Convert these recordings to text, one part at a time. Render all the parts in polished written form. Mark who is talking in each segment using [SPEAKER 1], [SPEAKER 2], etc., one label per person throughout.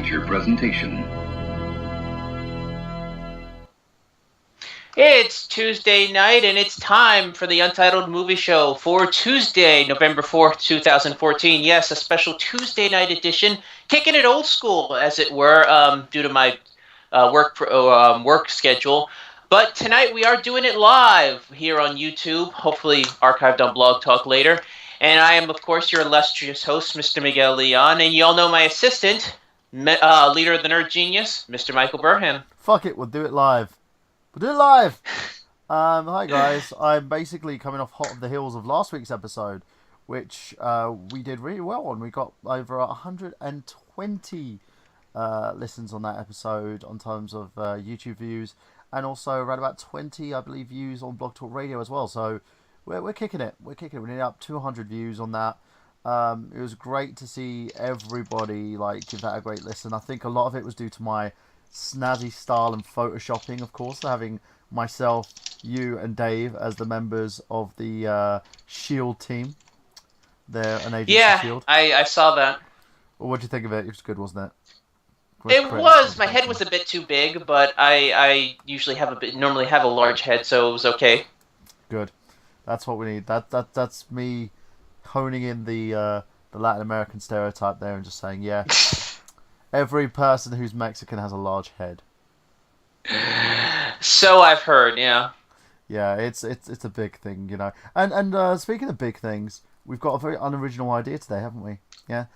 [SPEAKER 1] feature presentation.
[SPEAKER 2] It's Tuesday night, and it's time for the Untitled Movie Show for Tuesday, November 4th, 2014. Yes, a special Tuesday night edition, kicking it old school, as it were, due to my work schedule. But tonight we are doing it live here on YouTube, hopefully archived on Blog Talk later. And I am, of course, your illustrious host, Mr. Miguel Leon, and you all know my assistant, leader of the Nerd Genius, Mr. Michael Burham.
[SPEAKER 3] Fuck it, we'll do it live. We'll do it live! Hi guys, I'm basically coming off hot of the heels of last week's episode, which we did really well on. We got over 120 listens on that episode on terms of YouTube views, and also around about 20, I believe, views on Blog Talk Radio as well. So we're kicking it. We're nearly up 200 views on that. It was great to see everybody give that a great listen. I think a lot of it was due to my snazzy style and photoshopping, of course, having myself, you, and Dave as the members of the Shield team. They're an agency. Shield.
[SPEAKER 2] I saw that.
[SPEAKER 3] Well, what did you think of it? It was good, wasn't it?
[SPEAKER 2] It was. My head was a bit too big, but I usually normally have a large head, so it was okay.
[SPEAKER 3] Good. That's what we need. That's me honing in the Latin American stereotype there and just saying, yeah. Every person who's Mexican has a large head.
[SPEAKER 2] So I've heard, yeah.
[SPEAKER 3] Yeah, it's a big thing, you know. And speaking of big things, we've got a very unoriginal idea today, haven't we? Yeah.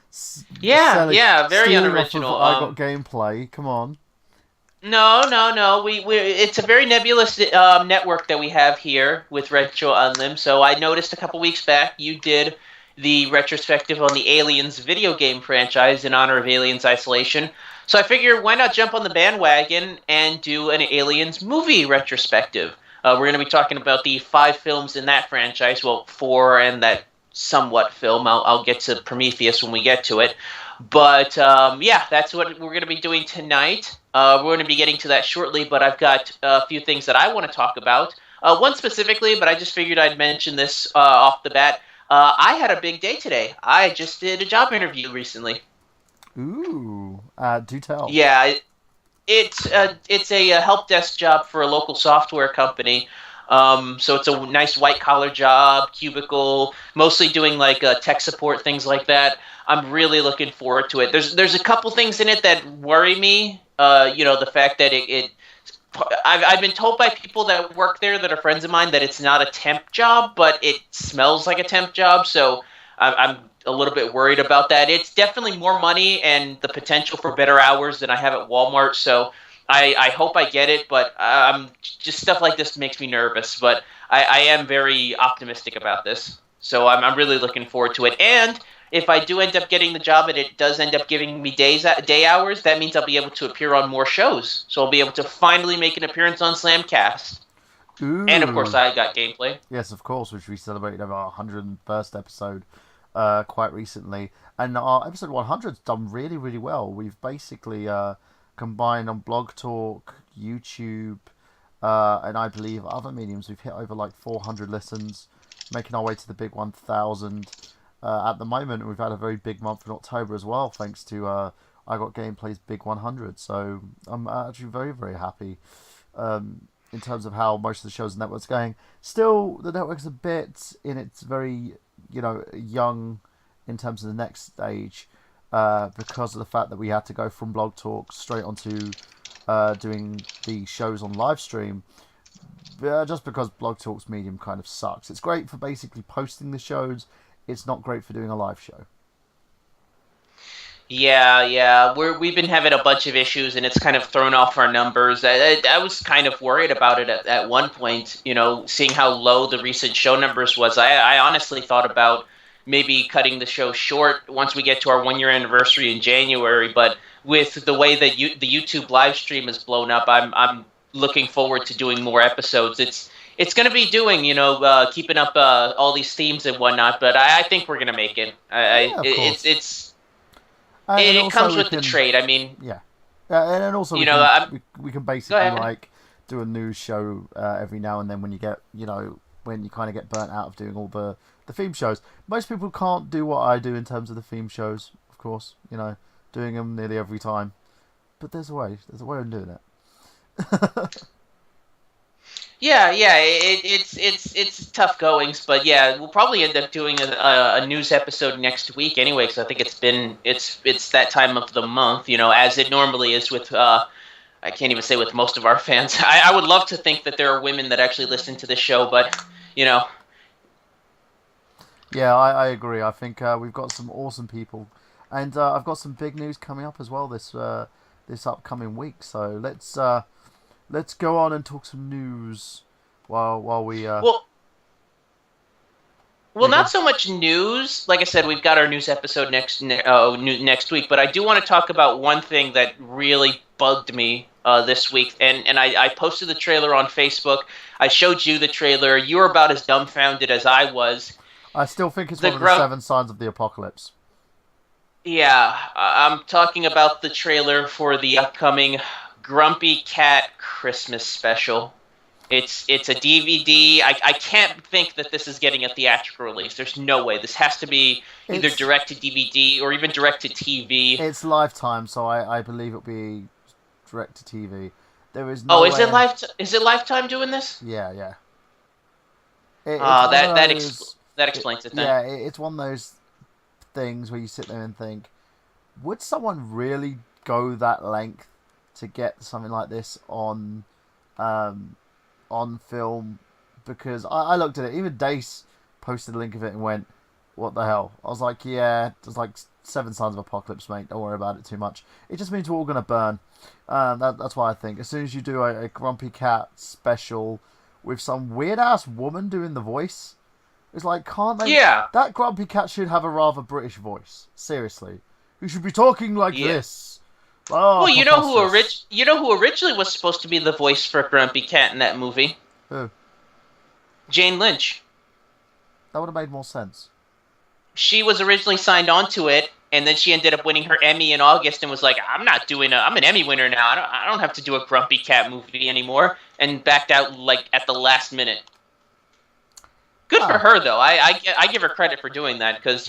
[SPEAKER 2] Very unoriginal.
[SPEAKER 3] I got gameplay. Come on.
[SPEAKER 2] No. It's a very nebulous network that we have here with Retro Unlim. So I noticed a couple weeks back you did the retrospective on the Aliens video game franchise in honor of Aliens Isolation. So I figured, why not jump on the bandwagon and do an Aliens movie retrospective? We're going to be talking about the 5 films in that franchise, well, 4 and that somewhat film. I'll get to Prometheus when we get to it. But, that's what we're going to be doing tonight. We're going to be getting to that shortly, but I've got a few things that I want to talk about. One specifically, but I just figured I'd mention this off the bat. I had a big day today. I just did a job interview recently.
[SPEAKER 3] Ooh, do tell.
[SPEAKER 2] Yeah, it's a help desk job for a local software company. So it's a nice white collar job, cubicle, mostly doing tech support, things like that. I'm really looking forward to it. There's a couple things in it that worry me. The fact that I've been told by people that work there that are friends of mine that it's not a temp job, but it smells like a temp job, so I'm a little bit worried about that. It's definitely more money and the potential for better hours than I have at Walmart, so I hope I get it, but just stuff like this makes me nervous, but I am very optimistic about this, so I'm really looking forward to it. And if I do end up getting the job and it does end up giving me day hours, that means I'll be able to appear on more shows. So I'll be able to finally make an appearance on Slamcast.
[SPEAKER 3] Ooh.
[SPEAKER 2] And of course I got gameplay.
[SPEAKER 3] Yes, of course, which we celebrated our 101st episode quite recently. And our episode 100's done really, really well. We've basically combined on Blog Talk, YouTube, and I believe other mediums. We've hit over 400 listens, making our way to the big 1,000. At the moment, we've had a very big month in October as well, thanks to I Got Gameplay's Big 100. So I'm actually very, very happy in terms of how most of the shows and networks are going. Still, the network's a bit in its very, young in terms of the next stage because of the fact that we had to go from Blog Talk straight onto doing the shows on live stream. Just because Blog Talk's medium kind of sucks. It's great for basically posting the shows. It's not great for doing a live show.
[SPEAKER 2] Yeah. We've been having a bunch of issues, and it's kind of thrown off our numbers. I was kind of worried about it at one point, seeing how low the recent show numbers was. I honestly thought about maybe cutting the show short once we get to our 1-year anniversary in January. But with the way that the YouTube live stream is blown up, I'm looking forward to doing more episodes. It's going to be doing, keeping up all these themes and whatnot, but I think we're going to make it. It comes with the trade. I mean,
[SPEAKER 3] yeah, and then also we can basically do a news show every now and then when you get when you kind of get burnt out of doing all the theme shows. Most people can't do what I do in terms of the theme shows, of course. Doing them nearly every time. but there's a way. There's a way of doing it.
[SPEAKER 2] Yeah, it's tough goings, but yeah, we'll probably end up doing a news episode next week anyway, because I think it's that time of the month, as it normally is with I can't even say with most of our fans. I would love to think that there are women that actually listen to this show, but you know,
[SPEAKER 3] Yeah, I agree. I think we've got some awesome people, and I've got some big news coming up as well this upcoming week. So let's go on and talk some news while we
[SPEAKER 2] well,
[SPEAKER 3] yeah, go
[SPEAKER 2] not
[SPEAKER 3] on.
[SPEAKER 2] so much news. Like I said, we've got our news episode next week, but I do want to talk about one thing that really bugged me this week, and I posted the trailer on Facebook. I showed you the trailer. You were about as dumbfounded as I was.
[SPEAKER 3] I still think it's
[SPEAKER 2] The
[SPEAKER 3] one of the
[SPEAKER 2] grump,
[SPEAKER 3] seven signs of the apocalypse.
[SPEAKER 2] yeah, I'm talking about the trailer for the upcoming Grumpy Cat Christmas special. It's a DVD. I can't think that this is getting a theatrical release. There's no way. This has to be either
[SPEAKER 3] It's
[SPEAKER 2] direct to DVD or even direct to TV.
[SPEAKER 3] it's Lifetime, so I believe it'll be direct to TV. There is
[SPEAKER 2] Oh,
[SPEAKER 3] no way.
[SPEAKER 2] Is it Lifetime doing this?
[SPEAKER 3] Yeah, yeah. It's one of those.
[SPEAKER 2] That explains it then.
[SPEAKER 3] Yeah, it's one of those things where you sit there and think, would someone really go that length to get something like this um, on film? Because I looked at it. Even Dace posted a link of it and went, "What the hell?" I was like, "Yeah, there's like seven signs of apocalypse, mate. Don't worry about it too much. It just means we're all gonna burn." That's why I think as soon as you do a Grumpy Cat special with some weird ass woman doing the voice, it's like, can't they?
[SPEAKER 2] Yeah,
[SPEAKER 3] That Grumpy Cat should have a rather British voice. Seriously, who should be talking like
[SPEAKER 2] yeah.
[SPEAKER 3] this? Oh,
[SPEAKER 2] Well,
[SPEAKER 3] preposterous.
[SPEAKER 2] you know who originally was supposed to be the voice for Grumpy Cat in that movie?
[SPEAKER 3] Who?
[SPEAKER 2] Jane Lynch.
[SPEAKER 3] That would have made more sense.
[SPEAKER 2] She was originally signed on to it, and then she ended up winning her Emmy in August and was like, I'm an Emmy winner now. I don't have to do a Grumpy Cat movie anymore, and backed out like at the last minute. Good for
[SPEAKER 3] Ah,
[SPEAKER 2] her though. I give her credit for doing that because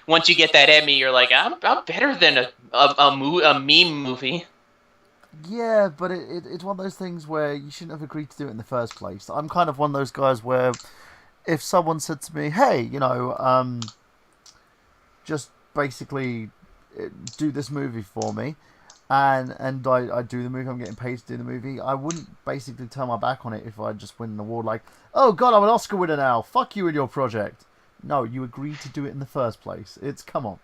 [SPEAKER 2] once you get that Emmy, you're like, I'm better than a meme movie.
[SPEAKER 3] yeah, but it's one of those things where you shouldn't have agreed to do it in the first place. I'm kind of one of those guys where if someone said to me, "Hey, just basically do this movie for me," and I do the movie, I'm getting paid to do the movie, I wouldn't basically turn my back on it if I just win an award like, "Oh God, I'm an Oscar winner now. Fuck you and your project." No, you agreed to do it in the first place. It's come on,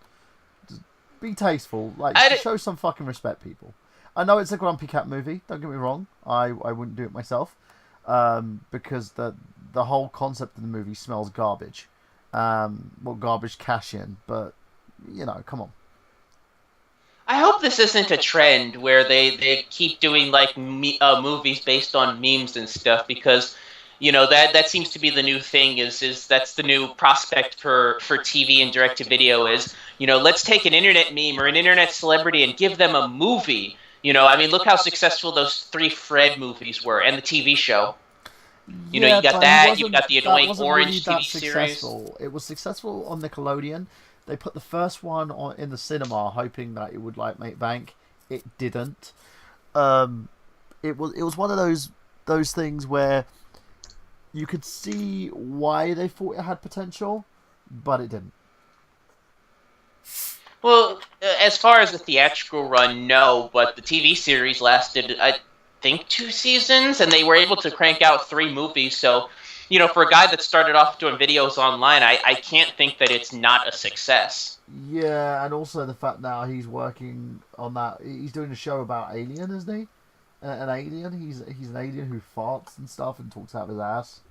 [SPEAKER 3] just be tasteful. Like,
[SPEAKER 2] I,
[SPEAKER 3] show some fucking respect, people. I know it's a Grumpy Cat movie. Don't get me wrong. I wouldn't do it myself, because the whole concept of the movie smells garbage. Well, garbage cash in, but come on.
[SPEAKER 2] I hope this isn't a trend where they keep doing like movies based on memes and stuff because that seems to be the new thing is that's the new prospect for TV and direct to video is let's take an internet meme or an internet celebrity and give them a movie. I mean, look how successful those three Fred movies were and the TV show.
[SPEAKER 3] Yeah,
[SPEAKER 2] You got
[SPEAKER 3] but he
[SPEAKER 2] that, you've
[SPEAKER 3] wasn't.
[SPEAKER 2] got the
[SPEAKER 3] That
[SPEAKER 2] annoying
[SPEAKER 3] wasn't really
[SPEAKER 2] Orange
[SPEAKER 3] that
[SPEAKER 2] TV series.
[SPEAKER 3] successful. It was successful on Nickelodeon. They put the first one on in the cinema, hoping that it would like make bank. It didn't. Um, it was one of those things where you could see why they thought it had potential, but it didn't.
[SPEAKER 2] Well, as far as the theatrical run, no, but the TV series lasted, I think, 2 seasons, and they were able to crank out 3 movies. So, for a guy that started off doing videos online, I can't think that it's not a success.
[SPEAKER 3] Yeah, and also the fact now he's working on that. He's doing a show about alien, isn't he? An alien. He's an alien who farts and stuff and talks out of his ass.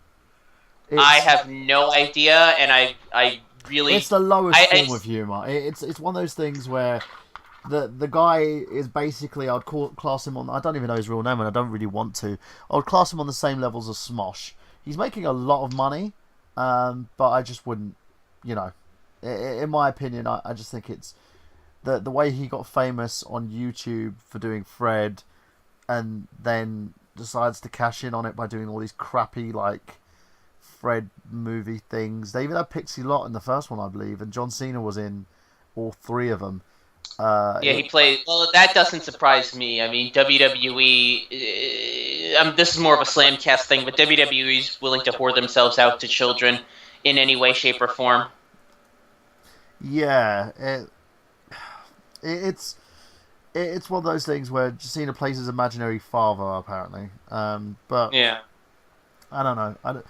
[SPEAKER 2] I
[SPEAKER 3] It's
[SPEAKER 2] have no idea, and I
[SPEAKER 3] it's
[SPEAKER 2] really,
[SPEAKER 3] the lowest form of
[SPEAKER 2] it's,
[SPEAKER 3] humor. It's one of those things where the guy is basically, class him on. I don't even know his real name, and I don't really want to. I would class him on the same levels as Smosh. He's making a lot of money, but I just wouldn't. You know, in my opinion, I just think it's the way he got famous on YouTube for doing Fred, and then decides to cash in on it by doing all these crappy like Fred movie things. They even had Pixie Lott in the first one, I believe, and John Cena was in all three of them.
[SPEAKER 2] Yeah, he played. Well, that doesn't surprise me. I mean, WWE. This is more of a Slamcast thing, but WWE is willing to whore themselves out to children in any way, shape, or form.
[SPEAKER 3] Yeah, it's it's one of those things where Cena plays his imaginary father apparently. But
[SPEAKER 2] Yeah.
[SPEAKER 3] I don't know.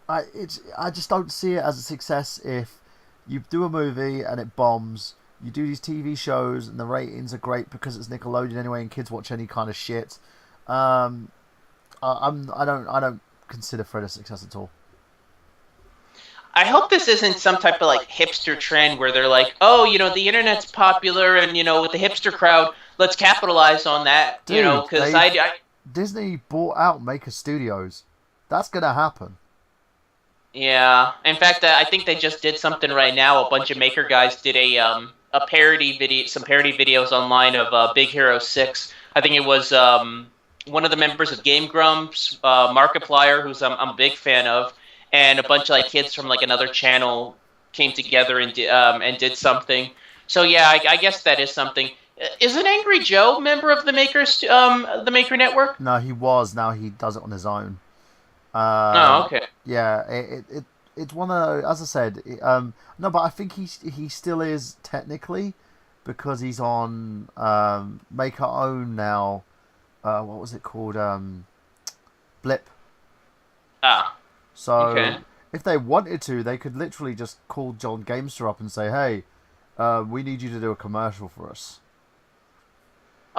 [SPEAKER 3] I just don't see it as a success if you do a movie and it bombs. You do these TV shows and the ratings are great because it's Nickelodeon anyway, and kids watch any kind of shit. Um, I don't consider Fred a success at all.
[SPEAKER 2] I hope this isn't some type of like hipster trend where they're like, oh, the internet's popular, and with the hipster crowd, let's capitalize on that.
[SPEAKER 3] Dude,
[SPEAKER 2] Because I
[SPEAKER 3] Disney bought out Maker Studios. That's gonna happen.
[SPEAKER 2] Yeah. In fact, I think they just did something right now. A bunch of maker guys did a parody video, some parody videos online of Big Hero 6. I think it was one of the members of Game Grumps, Markiplier, who's I'm a big fan of, and a bunch of like kids from like another channel came together and did something. So yeah, I guess that is something. Is an Angry Joe member of the Maker Network?
[SPEAKER 3] No, he was. Now he does it on his own.
[SPEAKER 2] Oh,
[SPEAKER 3] Um,
[SPEAKER 2] okay.
[SPEAKER 3] yeah, it's one of those, as I said. No, but I think he still is technically because he's on Make Our Own now. What was it called? Blip.
[SPEAKER 2] Ah, okay.
[SPEAKER 3] So if they wanted to, they could literally just call John Gamester up and say, "Hey, we need you to do a commercial for us."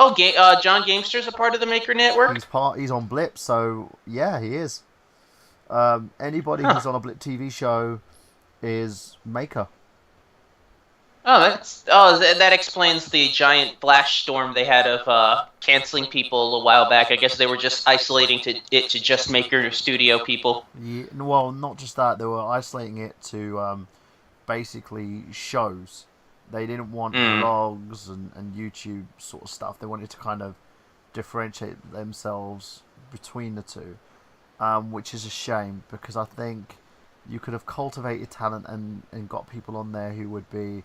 [SPEAKER 2] Oh, John Gamester's a part of the Maker Network?
[SPEAKER 3] He's on Blip, so yeah, he is. Anybody
[SPEAKER 2] Huh.
[SPEAKER 3] who's on a Blip TV show is Maker.
[SPEAKER 2] That explains the giant flash storm they had of canceling people a while back. I guess they were just isolating to just Maker Studio people.
[SPEAKER 3] Yeah, well, not just that, they were isolating it to basically shows. They didn't want
[SPEAKER 2] Mm.
[SPEAKER 3] vlogs and YouTube sort of stuff. They wanted to kind of differentiate themselves between the two, which is a shame because I think you could have cultivated talent and got people on there who would be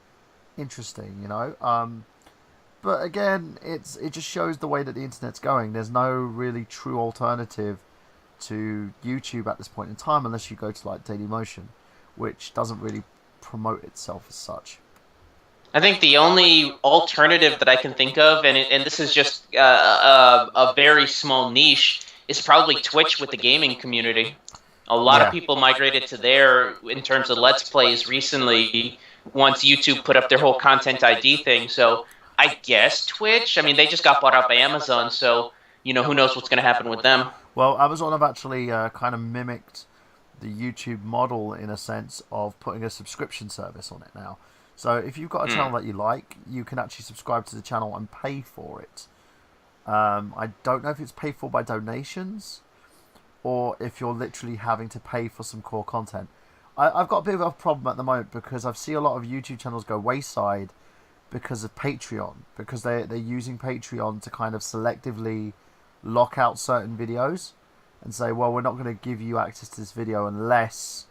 [SPEAKER 3] interesting, you know. But again, it just shows the way that the internet's going. There's no really true alternative to YouTube at this point in time unless you go to like Dailymotion, which doesn't really promote itself as such.
[SPEAKER 2] I think the only alternative that I can think of, and this is just a very small niche, is probably Twitch with the gaming community. A lot of
[SPEAKER 3] Yeah.
[SPEAKER 2] people migrated to there in terms of Let's Plays recently once YouTube put up their whole Content ID thing. So I guess Twitch, I mean, they just got bought out by Amazon, so, who knows what's going to happen with them.
[SPEAKER 3] Well, Amazon have actually kind of mimicked the YouTube model in a sense of putting a subscription service on it now. So if you've got a channel
[SPEAKER 2] Mm.
[SPEAKER 3] that you like, you can actually subscribe to the channel and pay for it. I don't know if it's paid for by donations or if you're literally having to pay for some core content. I've got a bit of a problem at the moment because I've seen a lot of YouTube channels go wayside because of Patreon, because they're using Patreon to kind of selectively lock out certain videos and say, well, we're not going to give you access to this video unless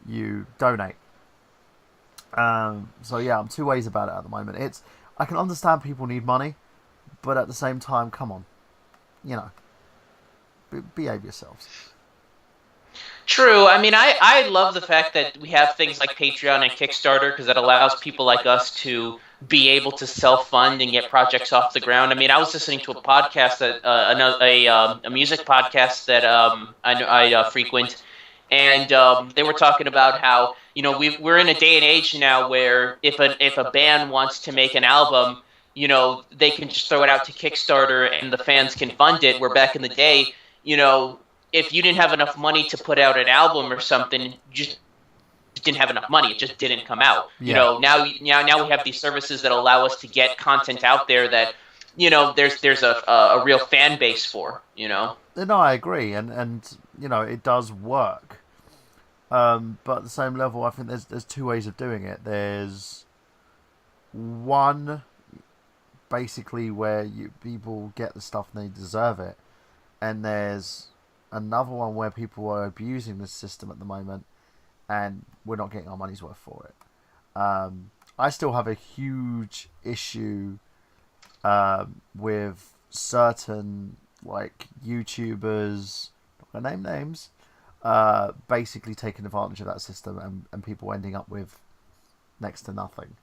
[SPEAKER 3] you donate. So yeah, I'm two ways about it at the moment. I can understand people need money, but at the same time, come on, you know, behave yourselves.
[SPEAKER 2] True. I mean, I love the fact that we have things like Patreon and Kickstarter because it allows people like us to be able to self-fund and get projects off the ground. I mean, I was listening to a podcast that a music podcast that I frequent, and they were talking about how we're in a day and age now where if a band wants to make an album, they can just throw it out to Kickstarter and the fans can fund it. Where back in the day, you know if you didn't have enough money to put out an album or something, you just didn't have enough money. It just didn't come out.
[SPEAKER 3] Yeah.
[SPEAKER 2] Now we have these services that allow us to get content out there that there's a real fan base for.
[SPEAKER 3] No, I agree, and it does work. But at the same level, I think there's two ways of doing it. There's one basically where people get the stuff and they deserve it, and there's another one where people are abusing the system at the moment, and we're not getting our money's worth for it. I still have a huge issue with certain like YouTubers, not gonna name names, basically taking advantage of that system and people ending up with next to nothing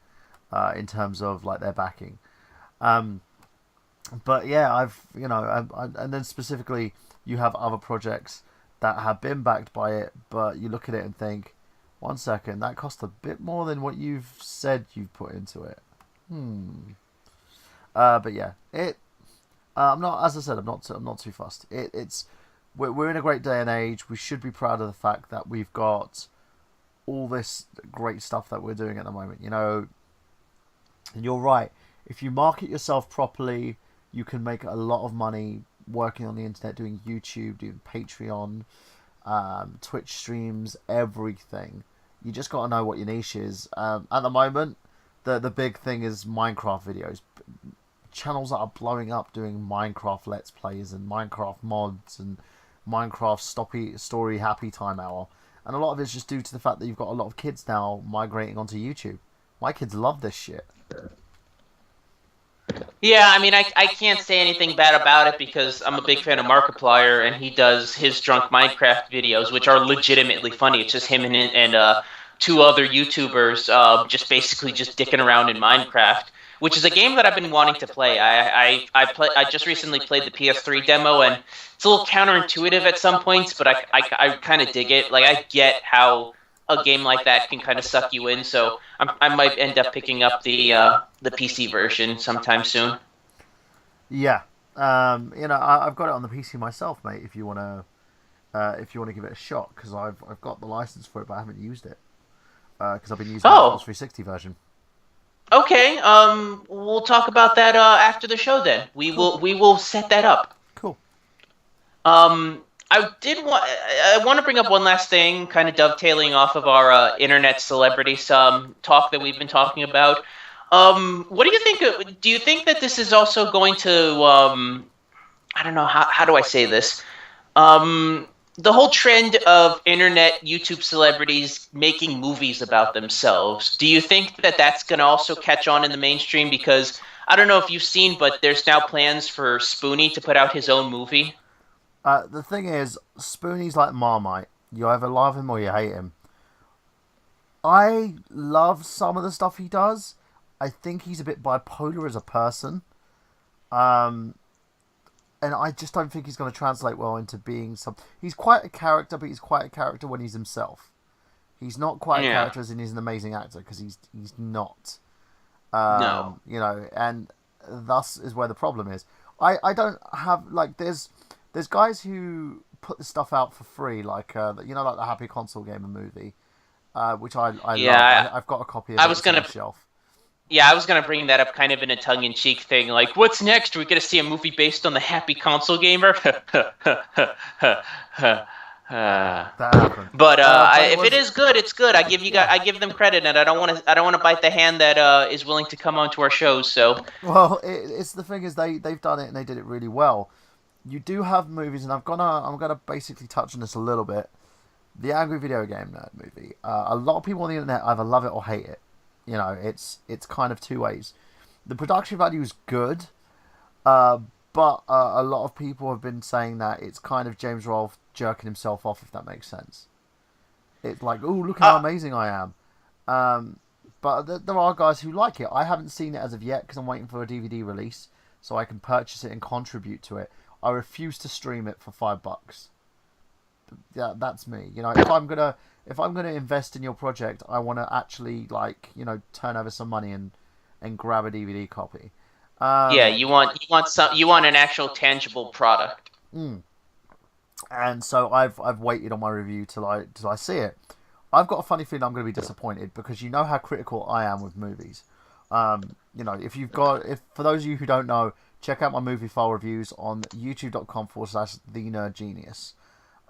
[SPEAKER 3] in terms of like their backing. Um, but yeah, and then specifically you have other projects that have been backed by it, but you look at it and think, one second, that cost a bit more than what you've said you've put into it. Hmm. But yeah, it. I'm not, as I said, I'm not too fussed. We're in a great day and age. We should be proud of the fact that we've got all this great stuff that we're doing at the moment. You know, and you're right. If you market yourself properly, you can make a lot of money working on the internet, doing YouTube, doing Patreon, Twitch streams, everything. You just got to know what your niche is. At the moment, the big thing is Minecraft videos. Channels that are blowing up doing Minecraft Let's Plays and Minecraft mods and Minecraft story happy time hour. And a lot of it's just due to the fact that you've got a lot of kids now migrating onto YouTube. My kids love this shit.
[SPEAKER 2] Yeah, I mean, I can't say anything bad about it because I'm a big fan of Markiplier, and he does his drunk Minecraft videos, which are legitimately funny. It's just him and two other YouTubers just basically just dicking around in Minecraft, which is a game that I've been wanting to play. I just recently played the PS3 demo, and it's a little counterintuitive at some points, but I kind of dig it. Like, I get how a game like that can kind of suck you in, so I might end up picking up the PC version sometime soon.
[SPEAKER 3] Yeah, I've got it on the PC myself, mate. If you wanna give it a shot, because I've got the license for it, but I haven't used it because I've been using the Xbox
[SPEAKER 2] Oh,
[SPEAKER 3] 360 version.
[SPEAKER 2] okay. We'll talk about that after the show. Then
[SPEAKER 3] Cool,
[SPEAKER 2] we will set that up.
[SPEAKER 3] cool.
[SPEAKER 2] I want to bring up one last thing, kind of dovetailing off of our internet celebrities talk that we've been talking about. What do you think? Do you think that this is also going to I don't know how do I say this? The whole trend of internet YouTube celebrities making movies about themselves. Do you think that that's going to also catch on in the mainstream? Because I don't know if you've seen, but there's now plans for Spoonie to put out his own movie.
[SPEAKER 3] The thing is, Spoonie's like Marmite. You either love him or you hate him. I love some of the stuff he does. I think he's a bit bipolar as a person. Um, and I just don't think he's going to translate well into being some. He's quite a character, but he's quite a character when he's himself. He's not quite a
[SPEAKER 2] Yeah.
[SPEAKER 3] character as in he's an amazing actor because he's not.
[SPEAKER 2] No.
[SPEAKER 3] And thus is where the problem is. I don't have like there's guys who put this stuff out for free, like like the Happy Console Gamer movie, which I love.
[SPEAKER 2] Yeah.
[SPEAKER 3] I've got a copy of
[SPEAKER 2] I
[SPEAKER 3] it.
[SPEAKER 2] was
[SPEAKER 3] It's on my
[SPEAKER 2] gonna.
[SPEAKER 3] shelf.
[SPEAKER 2] Yeah, I was gonna bring that up kind of in a tongue-in-cheek thing. Like, what's next? Are we gonna see a movie based on the Happy Console Gamer?
[SPEAKER 3] That happened.
[SPEAKER 2] But
[SPEAKER 3] But it
[SPEAKER 2] if it
[SPEAKER 3] was
[SPEAKER 2] is good, it's good.
[SPEAKER 3] yeah.
[SPEAKER 2] I give them credit, and I don't want to bite the hand that is willing to come onto our shows. So,
[SPEAKER 3] Well, it's the thing is they've done it and they did it really well. You do have movies, and I'm gonna basically touch on this a little bit. The Angry Video Game Nerd movie. A lot of people on the internet either love it or hate it. It's kind of two ways. The production value is good, uh, but a lot of people have been saying that it's kind of James Rolfe jerking himself off, if that makes sense. It's like, oh, look how
[SPEAKER 2] uh,
[SPEAKER 3] amazing I am. But there are guys who like it. I haven't seen it as of yet because I'm waiting for a DVD release so I can purchase it and contribute to it. I refuse to stream it for $5. Yeah, that's me. If I'm gonna invest in your project, I want to actually turn over some money and grab a DVD copy.
[SPEAKER 2] yeah,
[SPEAKER 3] Um,
[SPEAKER 2] you want an actual tangible product.
[SPEAKER 3] mm. And so I've waited on my review till I see it. I've got a funny feeling I'm going to be disappointed because you know how critical I am with movies. If for those of you who don't know, check out my movie file reviews on youtube.com/the nerd genius.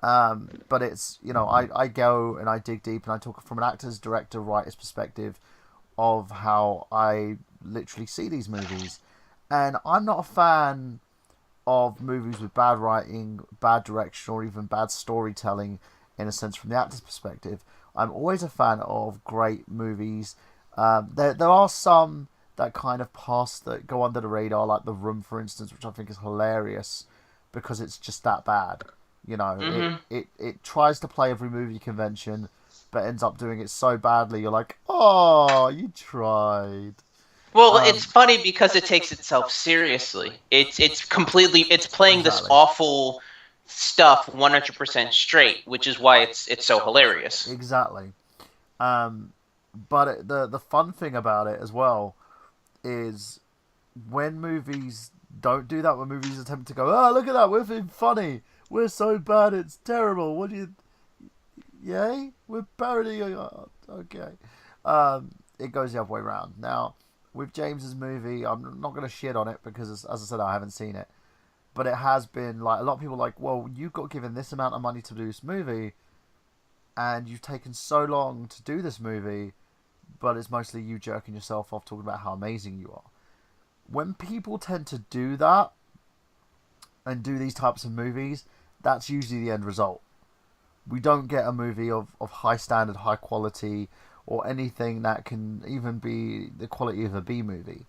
[SPEAKER 3] But it's I go and I dig deep and I talk from an actor's, director, writer's perspective of how I literally see these movies, and I'm not a fan of movies with bad writing, bad direction, or even bad storytelling in a sense from the actor's perspective. I'm always a fan of great movies There are some that kind of pass that go under the radar, like The Room, for instance, which I think is hilarious because it's just that bad. You know,
[SPEAKER 2] Hmm.
[SPEAKER 3] it tries to play every movie convention, but ends up doing it so badly. You're like, oh, you tried.
[SPEAKER 2] Well, it's
[SPEAKER 3] Um,
[SPEAKER 2] funny because it takes itself seriously. It's playing this
[SPEAKER 3] exactly,
[SPEAKER 2] awful stuff 100% straight, which is why it's so hilarious.
[SPEAKER 3] exactly. Um, but the fun thing about it as well is when movies don't do that, when movies attempt to go, oh, look at that, we're being funny, we're so bad, it's terrible. What do you, yay? We're parodying. Okay. It goes the other way around. Now, with James's movie, I'm not going to shit on it because, as I said, I haven't seen it. But it has been like a lot of people are like, well, you got given this amount of money to do this movie, and you've taken so long to do this movie, but it's mostly you jerking yourself off talking about how amazing you are. When people tend to do that and do these types of movies, that's usually the end result. We don't get a movie of high standard, high quality, or anything that can even be the quality of a B movie.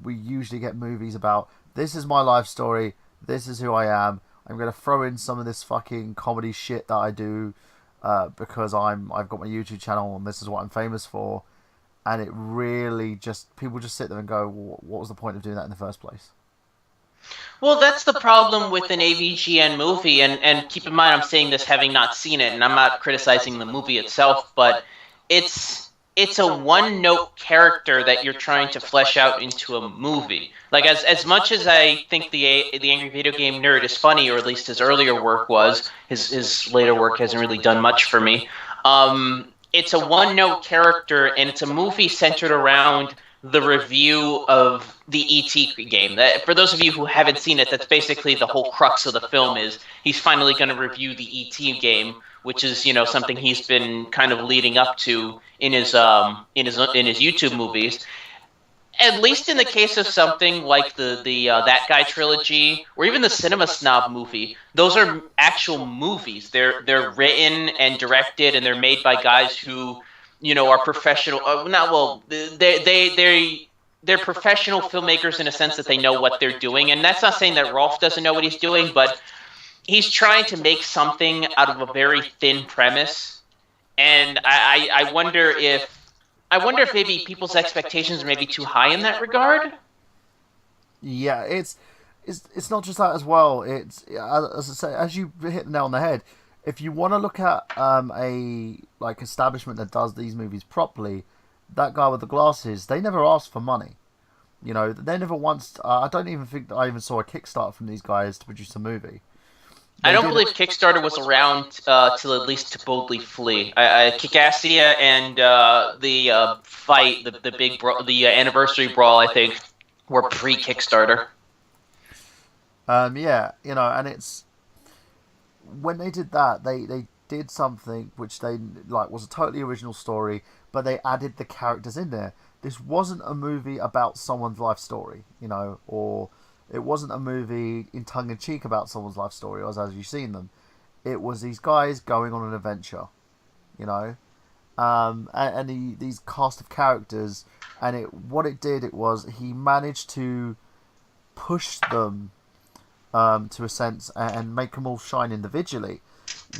[SPEAKER 3] We usually get movies about this is my life story, this is who I am. I'm gonna throw in some of this fucking comedy shit that I do because I've got my YouTube channel and this is what I'm famous for. And it really just people just sit there and go, well, what was the point of doing that in the first place?
[SPEAKER 2] Well, that's the problem with an AVGN movie, and keep in mind I'm saying this having not seen it, and I'm not criticizing the movie itself, but it's it's a one-note character that you're trying to flesh out into a movie. Like as much as I think the Angry Video Game Nerd is funny, or at least his earlier work was, his later work hasn't really done much for me. It's a one-note character, and it's a movie centered around the review of the ET game. That, for those of you who haven't seen it, that's basically the whole crux of the film. Is he's finally going to review the ET game, which is something he's been kind of leading up to in his YouTube movies. At least in the case of something like the That Guy trilogy, or even the Cinema Snob movie, those are actual movies. They're written and directed, and they're made by guys who are professional. Not well. They're professional filmmakers in a sense that they know what they're doing, and that's not saying that Rolf doesn't know what he's doing, but he's trying to make something out of a very thin premise. And I wonder if maybe people's expectations are maybe too high in that regard.
[SPEAKER 3] Yeah, it's not just that as well. It's as I say, as you hit the nail on the head. If you want to look at a like establishment that does these movies properly, that guy with the glasses, they never asked for money. You know, they never once. I don't even think that I even saw a Kickstarter from these guys to produce a movie.
[SPEAKER 2] I
[SPEAKER 3] They
[SPEAKER 2] don't
[SPEAKER 3] did it.
[SPEAKER 2] believe Kickstarter was around till at least to Boldly Flee. Kikassia and the fight, the big the anniversary brawl, I think, were pre Kickstarter.
[SPEAKER 3] Yeah, you know, and it's when they did that, they did something which they like was a totally original story, but they added the characters in there. This wasn't a movie about someone's life story, you know, or it wasn't a movie in tongue in cheek about someone's life story, as you've seen them. It was these guys going on an adventure, you know, these cast of characters, and what it did it was he managed to push them to a sense and make them all shine individually.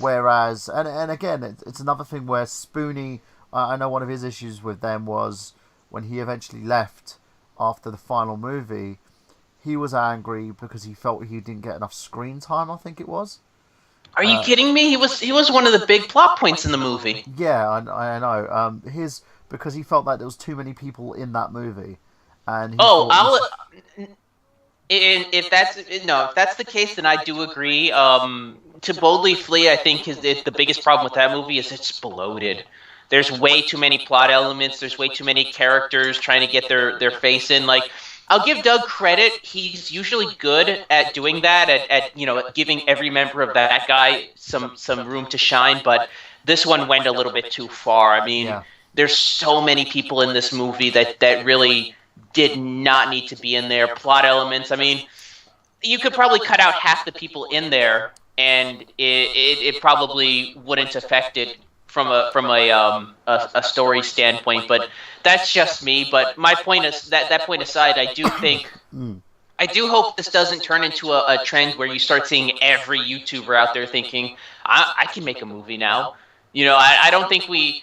[SPEAKER 3] Whereas, and again, it's another thing where Spoonie, I know one of his issues with them was when he eventually left after the final movie, he was angry because he felt he didn't get enough screen time, I think it was.
[SPEAKER 2] Are you kidding me? He was one of the big plot points in the movie.
[SPEAKER 3] Yeah, I know. Because he felt that there was too many people in that movie, and he
[SPEAKER 2] Oh,
[SPEAKER 3] thought
[SPEAKER 2] I'll
[SPEAKER 3] this.
[SPEAKER 2] if that's no, if that's the case, then I do agree. To Boldly Flee, I think the biggest problem with that movie is it's bloated. There's way too many plot elements. There's way too many characters trying to get their face in. Like, I'll give Doug credit. He's usually good at doing that, at giving every member of that guy some room to shine. But this one went a little bit too far. I mean,
[SPEAKER 3] Yeah,
[SPEAKER 2] there's so many people in this movie that really did not need to be in there. Plot elements. I mean, you could probably cut out half the people in there, and it probably wouldn't affect it from a story standpoint. But that's just me. But my point is that point aside, I do hope this doesn't turn into a trend where you start seeing every YouTuber out there thinking, I can make a movie now. I don't think we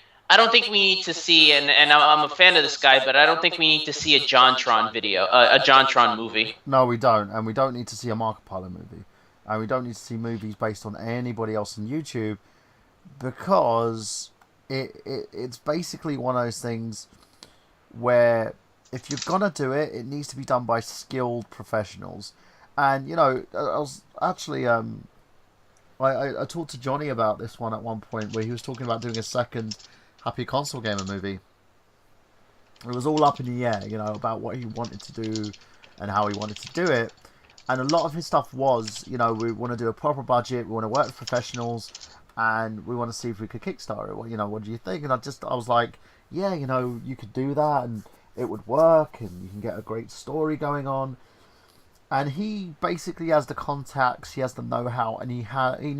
[SPEAKER 2] need to see, and I'm a fan of this guy, but I don't think we need to see a JonTron video, a JonTron movie.
[SPEAKER 3] No, we don't, and we don't need to see a Markiplier movie, and we don't need to see movies based on anybody else on YouTube, because it's basically one of those things where if you're gonna do it, it needs to be done by skilled professionals. And I was actually I talked to Johnny about this one at one point where he was talking about doing a second Happy Console Gamer movie. It was all up in the air, about what he wanted to do and how he wanted to do it. And a lot of his stuff was, we want to do a proper budget, we want to work with professionals, and we want to see if we could kickstart it. What do you think? And I was like, yeah, you could do that, and it would work, and you can get a great story going on. And he basically has the contacts, he has the know-how, and he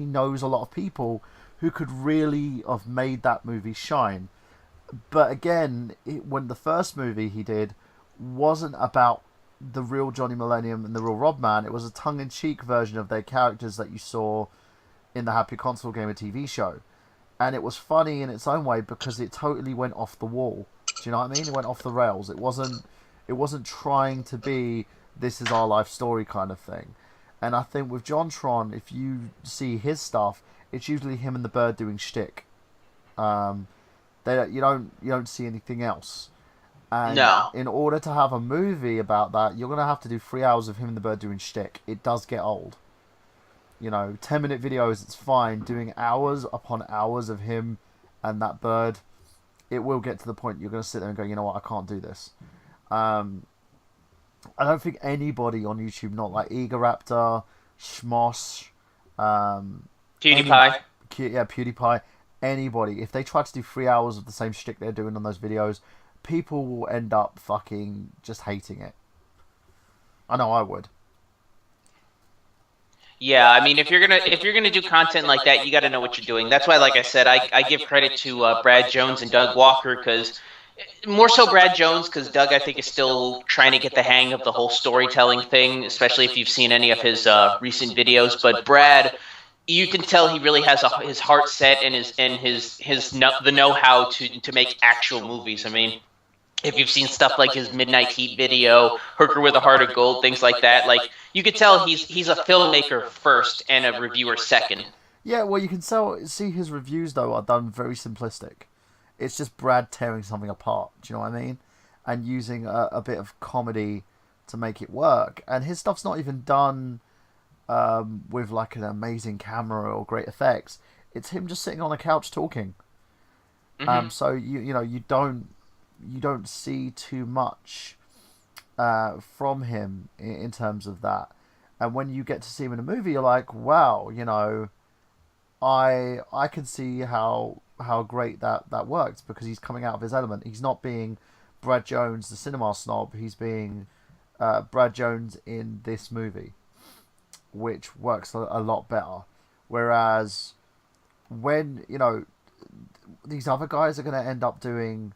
[SPEAKER 3] knows a lot of people who could really have made that movie shine. But again, when the first movie he did wasn't about the real Johnny Millennium and the real Rodman, it was a tongue-in-cheek version of their characters that you saw in the Happy Console Gamer TV show. And it was funny in its own way because it totally went off the wall. Do you know what I mean? It went off the rails. It wasn't trying to be this is our life story kind of thing. And I think with JonTron, if you see his stuff, it's usually him and the bird doing shtick. You don't see anything else. And
[SPEAKER 2] No.
[SPEAKER 3] in order to have a movie about that, you're gonna have to do 3 hours of him and the bird doing shtick. It does get old. 10-minute videos, it's fine. Doing hours upon hours of him and that bird, it will get to the point you're gonna sit there and go, you know what, I can't do this. I don't think anybody on YouTube, not like Egaraptor, Schmoss,
[SPEAKER 2] PewDiePie.
[SPEAKER 3] PewDiePie, anybody, if they try to do 3 hours of the same shtick they're doing on those videos, people will end up fucking just hating it. I know I would.
[SPEAKER 2] Yeah, I mean, if you're gonna do content like that, you got to know what you're doing. That's why, like I said, I give credit to Brad Jones and Doug Walker, because more so Brad Jones, because Doug, I think, is still trying to get the hang of the whole storytelling thing, especially if you've seen any of his recent videos. But Brad, you can tell he really has his heart set and the know-how to make actual movies. I mean, if you've seen stuff like his Midnight Heat video, Hooker with a Heart of Gold, things like that, like you could tell he's a filmmaker first and a reviewer second.
[SPEAKER 3] Yeah, well, you can see his reviews though are done very simplistic. It's just Brad tearing something apart. Do you know what I mean? And using a bit of comedy to make it work. And his stuff's not even done with like an amazing camera or great effects. It's him just sitting on a couch talking.
[SPEAKER 2] Mm-hmm.
[SPEAKER 3] So you don't see too much from him in terms of that. And when you get to see him in a movie, you're like, wow, I can see how great that works, because he's coming out of his element. He's not being Brad Jones, the cinema snob. He's being Brad Jones in this movie, which works a lot better. Whereas when these other guys are going to end up doing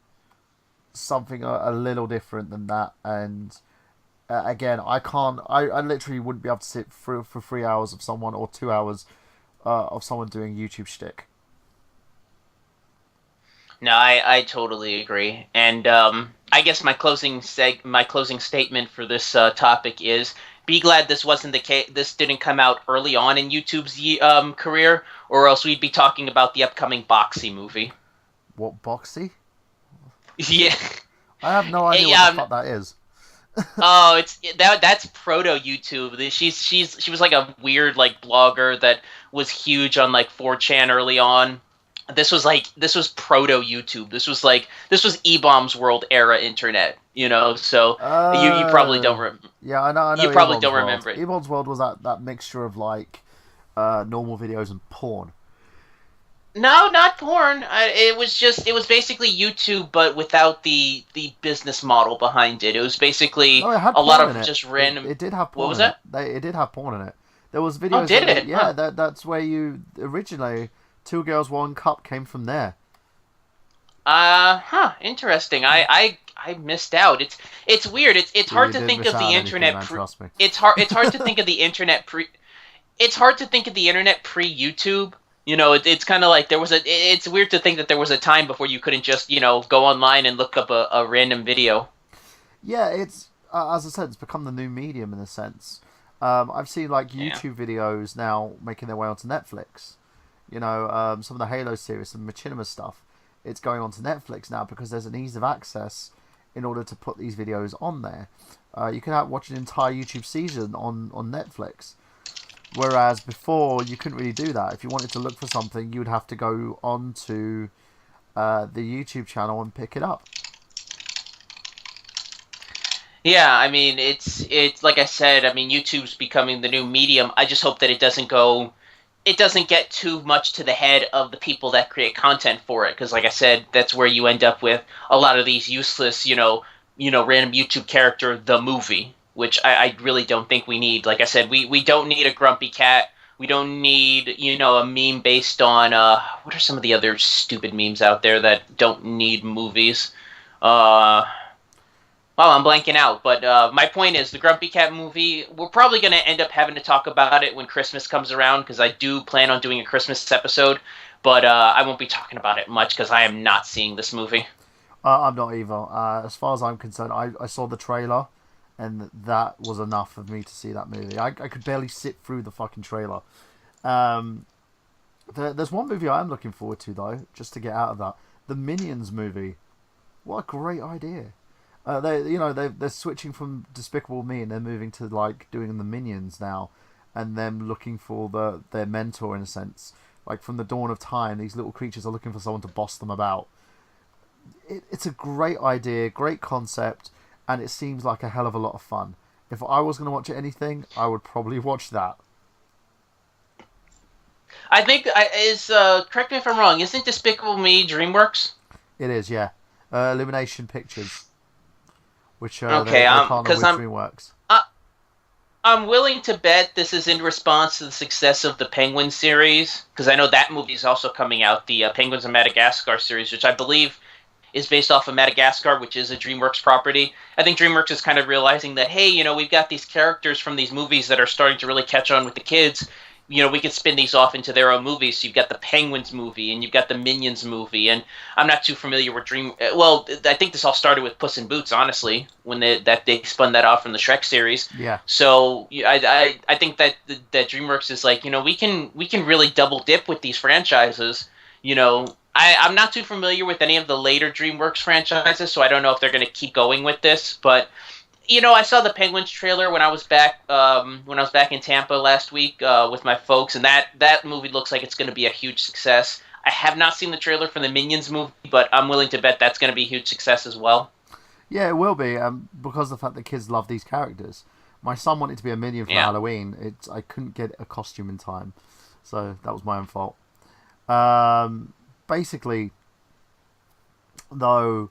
[SPEAKER 3] something a little different than that, and again, I literally wouldn't be able to sit through for 3 hours of someone, or 2 hours of someone doing YouTube shtick.
[SPEAKER 2] No, I totally agree. And I guess my closing statement for this topic is: be glad this wasn't the case. This didn't come out early on in YouTube's career, or else we'd be talking about the upcoming Boxy movie.
[SPEAKER 3] What, Boxy?
[SPEAKER 2] Yeah.
[SPEAKER 3] I have no idea what the fuck that is.
[SPEAKER 2] Oh, that's proto YouTube. She was like a weird like blogger that was huge on like 4chan early on. This was proto YouTube. This was E-Bombs World era internet. So you probably don't
[SPEAKER 3] yeah, I know.
[SPEAKER 2] You probably don't remember it.
[SPEAKER 3] E-Bombs World was that mixture of like normal videos and porn.
[SPEAKER 2] No, not porn. It was basically YouTube, but without the business model behind it. It was basically
[SPEAKER 3] No, it had
[SPEAKER 2] a lot
[SPEAKER 3] porn in
[SPEAKER 2] of
[SPEAKER 3] it.
[SPEAKER 2] just random.
[SPEAKER 3] It did have porn.
[SPEAKER 2] What was
[SPEAKER 3] in
[SPEAKER 2] that?
[SPEAKER 3] It did have porn in it. There was videos.
[SPEAKER 2] Oh, did it?
[SPEAKER 3] Yeah,
[SPEAKER 2] Huh.
[SPEAKER 3] that's where you originally Two Girls One Cup came from there.
[SPEAKER 2] Interesting. I missed out. It's weird. It's hard
[SPEAKER 3] You
[SPEAKER 2] to
[SPEAKER 3] didn't
[SPEAKER 2] think
[SPEAKER 3] miss
[SPEAKER 2] of
[SPEAKER 3] out
[SPEAKER 2] the
[SPEAKER 3] on anything,
[SPEAKER 2] internet
[SPEAKER 3] man.
[SPEAKER 2] pre.
[SPEAKER 3] Trust me.
[SPEAKER 2] It's hard to think of the internet pre. It's hard to think of the internet pre YouTube. It's kind of like there was a. It's weird to think that there was a time before you couldn't just go online and look up a random video.
[SPEAKER 3] Yeah, it's as I said, it's become the new medium in a sense. I've seen like
[SPEAKER 2] Yeah.
[SPEAKER 3] YouTube videos now making their way onto Netflix. Some of the Halo series and Machinima stuff. It's going onto Netflix now because there's an ease of access in order to put these videos on there. You can watch an entire YouTube season on Netflix. Whereas before, you couldn't really do that. If you wanted to look for something, you would have to go onto the YouTube channel and pick it up.
[SPEAKER 2] Yeah, I mean it's like I said, I mean YouTube's becoming the new medium. I just hope that it doesn't get too much to the head of the people that create content for it because like I said, that's where you end up with a lot of these useless, random YouTube character the movie, which I really don't think we need. Like I said, we don't need a grumpy cat. We don't need, a meme based on what are some of the other stupid memes out there that don't need movies? Uh well, I'm blanking out, but my point is the Grumpy Cat movie. We're probably going to end up having to talk about it when Christmas comes around because I do plan on doing a Christmas episode, but I won't be talking about it much because I am not seeing this movie.
[SPEAKER 3] I'm not either. As far as I'm concerned, I saw the trailer, and that was enough of me to see that movie. I could barely sit through the fucking trailer. Um, there's one movie I am looking forward to though, just to get out of that. The Minions movie. What a great idea! They're switching from Despicable Me and they're moving to like doing the Minions now, and them looking for their mentor in a sense. Like from the dawn of time, these little creatures are looking for someone to boss them about. It's a great idea, great concept, and it seems like a hell of a lot of fun. If I was going to watch anything, I would probably watch that.
[SPEAKER 2] I think is correct me if I'm wrong. Isn't Despicable Me DreamWorks?
[SPEAKER 3] It is, yeah. Illumination Pictures, which
[SPEAKER 2] Okay,
[SPEAKER 3] they partner
[SPEAKER 2] because
[SPEAKER 3] with DreamWorks.
[SPEAKER 2] uh, I'm willing to bet this is in response to the success of the Penguin series because I know that movie is also coming out, the Penguins of Madagascar series, which I believe is based off of Madagascar, which is a DreamWorks property. I think DreamWorks is kind of realizing that, hey, we've got these characters from these movies that are starting to really catch on with the kids. We could spin these off into their own movies. So you've got the Penguins movie and you've got the Minions movie. And I'm not too familiar with Dream. Well, I think this all started with Puss in Boots, honestly, when they spun that off from the Shrek series.
[SPEAKER 3] Yeah.
[SPEAKER 2] So I think that DreamWorks is like, we can really double dip with these franchises. I'm not too familiar with any of the later DreamWorks franchises, so I don't know if they're going to keep going with this. But I saw the Penguins trailer when I was back in Tampa last week with my folks, and that movie looks like it's going to be a huge success. I have not seen the trailer for the Minions movie, but I'm willing to bet that's going to be a huge success as well.
[SPEAKER 3] Yeah, it will be, because of the fact that kids love these characters. My son wanted to be a minion for
[SPEAKER 2] Yeah.
[SPEAKER 3] Halloween. I couldn't get a costume in time, so that was my own fault. Basically, though,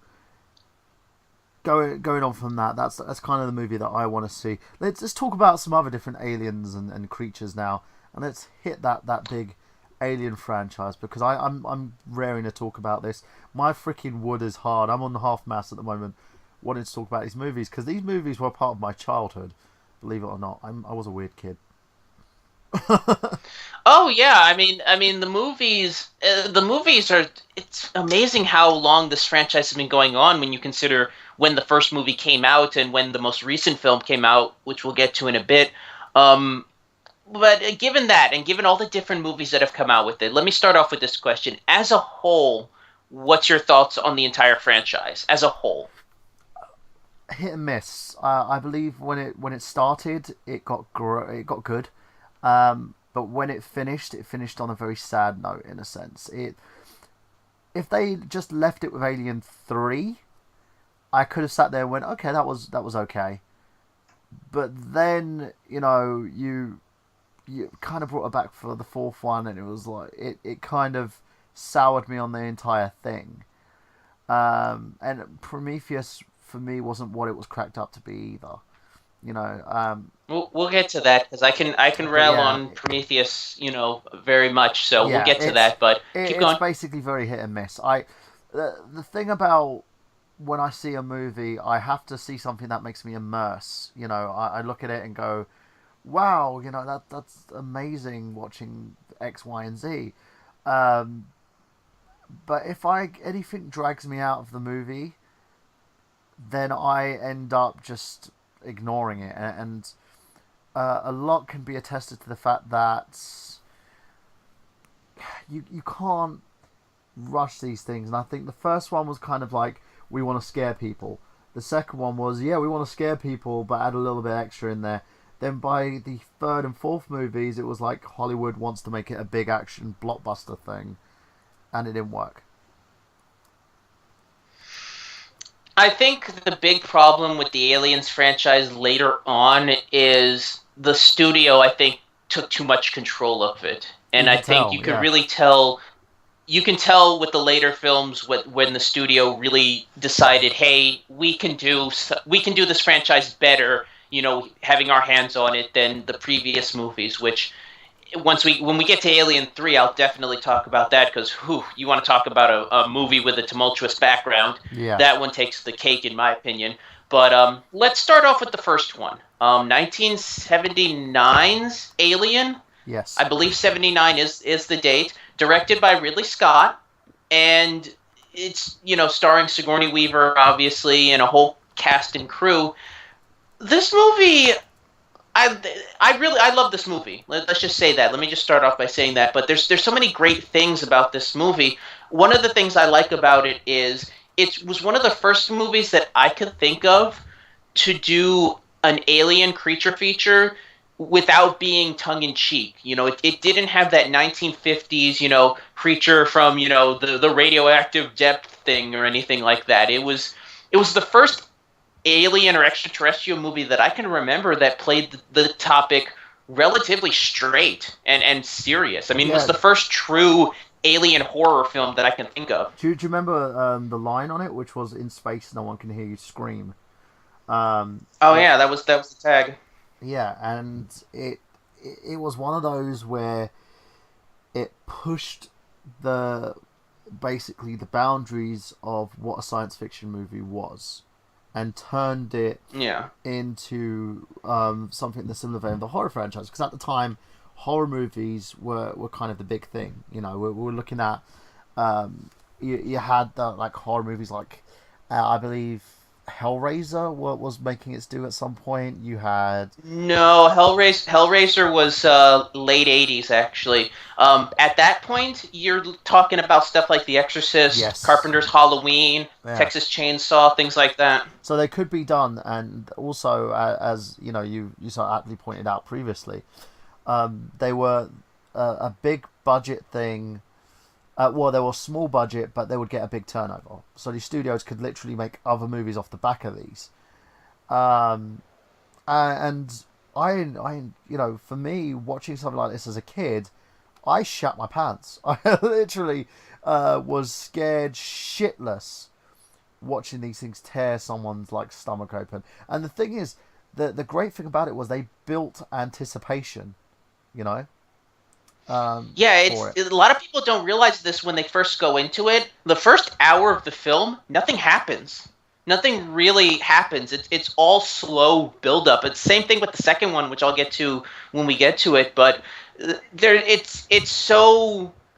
[SPEAKER 3] going on from that, that's kind of the movie that I want to see. Let's talk about some other different aliens and creatures now, and let's hit that big alien franchise because I'm raring to talk about this. My freaking wood is hard. I'm on the half mast at the moment, wanting to talk about these movies because these movies were part of my childhood. Believe it or not, I was a weird kid.
[SPEAKER 2] Oh yeah, I mean the movies are. It's amazing how long this franchise has been going on when you consider when the first movie came out and when the most recent film came out, which we'll get to in a bit. Um, but given that and given all the different movies that have come out with it, let me start off with this question: as a whole, what's your thoughts on the entire franchise as a whole?
[SPEAKER 3] Hit and miss. I believe when it started, it got good. But when it finished on a very sad note in a sense. If they just left it with Alien 3, I could have sat there and went, okay, that was okay. But then you kind of brought it back for the fourth one, and it was like it kind of soured me on the entire thing. And Prometheus for me wasn't what it was cracked up to be either. You know, um,
[SPEAKER 2] We'll get to that because I can
[SPEAKER 3] but
[SPEAKER 2] rail
[SPEAKER 3] yeah,
[SPEAKER 2] on Prometheus, very much. So we'll
[SPEAKER 3] yeah,
[SPEAKER 2] get to that. But keep
[SPEAKER 3] it's
[SPEAKER 2] going.
[SPEAKER 3] basically very hit and miss. the thing about when I see a movie, I have to see something that makes me immerse. I look at it and go, "Wow, that's amazing." Watching X, Y, and Z. Um, but if anything drags me out of the movie, then I end up just ignoring it, and a lot can be attested to the fact that you can't rush these things. And I think the first one was kind of like, we want to scare people. The second one was, yeah, we want to scare people, but add a little bit extra in there. Then by the third and fourth movies, it was like Hollywood wants to make it a big action blockbuster thing, and it didn't work.
[SPEAKER 2] I think the big problem with the Aliens franchise later on is the studio, I think, took too much control of it.
[SPEAKER 3] You
[SPEAKER 2] And I
[SPEAKER 3] can
[SPEAKER 2] think
[SPEAKER 3] tell,
[SPEAKER 2] you could
[SPEAKER 3] yeah,
[SPEAKER 2] really tell you can tell with the later films when the studio really decided, hey, we can do this franchise better, having our hands on it than the previous movies. Which when we get to Alien 3, I'll definitely talk about that because you want to talk about a movie with a tumultuous background.
[SPEAKER 3] yeah,
[SPEAKER 2] That one takes the cake in my opinion. But let's start off with the first one. 1979's Alien. I
[SPEAKER 3] yes,
[SPEAKER 2] believe 79 is the date. Directed by Ridley Scott, and it's starring Sigourney Weaver, obviously, and a whole cast and crew. This movie, I I love this movie. Let's just say that. Let me just start off by saying that. But there's so many great things about this movie. One of the things I like about it is it was one of the first movies that I could think of to do an alien creature feature without being tongue in cheek. It didn't have that 1950s, creature from, the radioactive depth thing or anything like that. It was the first alien or extraterrestrial movie that I can remember that played the topic relatively straight and serious. I mean, it was
[SPEAKER 3] yeah.
[SPEAKER 2] the first true alien horror film that I can think of.
[SPEAKER 3] Do you remember the line on it, which was, "In space, no one can hear you scream"? Um,
[SPEAKER 2] Oh
[SPEAKER 3] it,
[SPEAKER 2] yeah, that was the tag.
[SPEAKER 3] yeah, and it was one of those where it pushed the basically the boundaries of what a science fiction movie was, and turned it
[SPEAKER 2] Yeah.
[SPEAKER 3] into something in the similar vein of the horror franchise. Because at the time, horror movies were kind of the big thing. We were looking at you had the like horror movies like I believe Hellraiser was making its due at some point. You had
[SPEAKER 2] No, Hellraiser was late '80s actually. At that point, you're talking about stuff like The Exorcist,
[SPEAKER 3] yes,
[SPEAKER 2] Carpenter's Halloween,
[SPEAKER 3] yeah.
[SPEAKER 2] Texas Chainsaw, things like that.
[SPEAKER 3] So they could be done, and also as you so aptly pointed out previously, they were a big budget thing. Well, they were small budget, but they would get a big turnover. So these studios could literally make other movies off the back of these. Um, and for me, watching something like this as a kid, I shat my pants. I literally was scared shitless watching these things tear someone's like stomach open. And the thing is, the great thing about it was they built anticipation, you know,
[SPEAKER 2] Yeah,
[SPEAKER 3] for it.
[SPEAKER 2] a lot of people don't realize this when they first go into it. The first hour of the film, nothing happens. Nothing really happens. It's all slow buildup. It's the same thing with the second one, which I'll get to when we get to it. But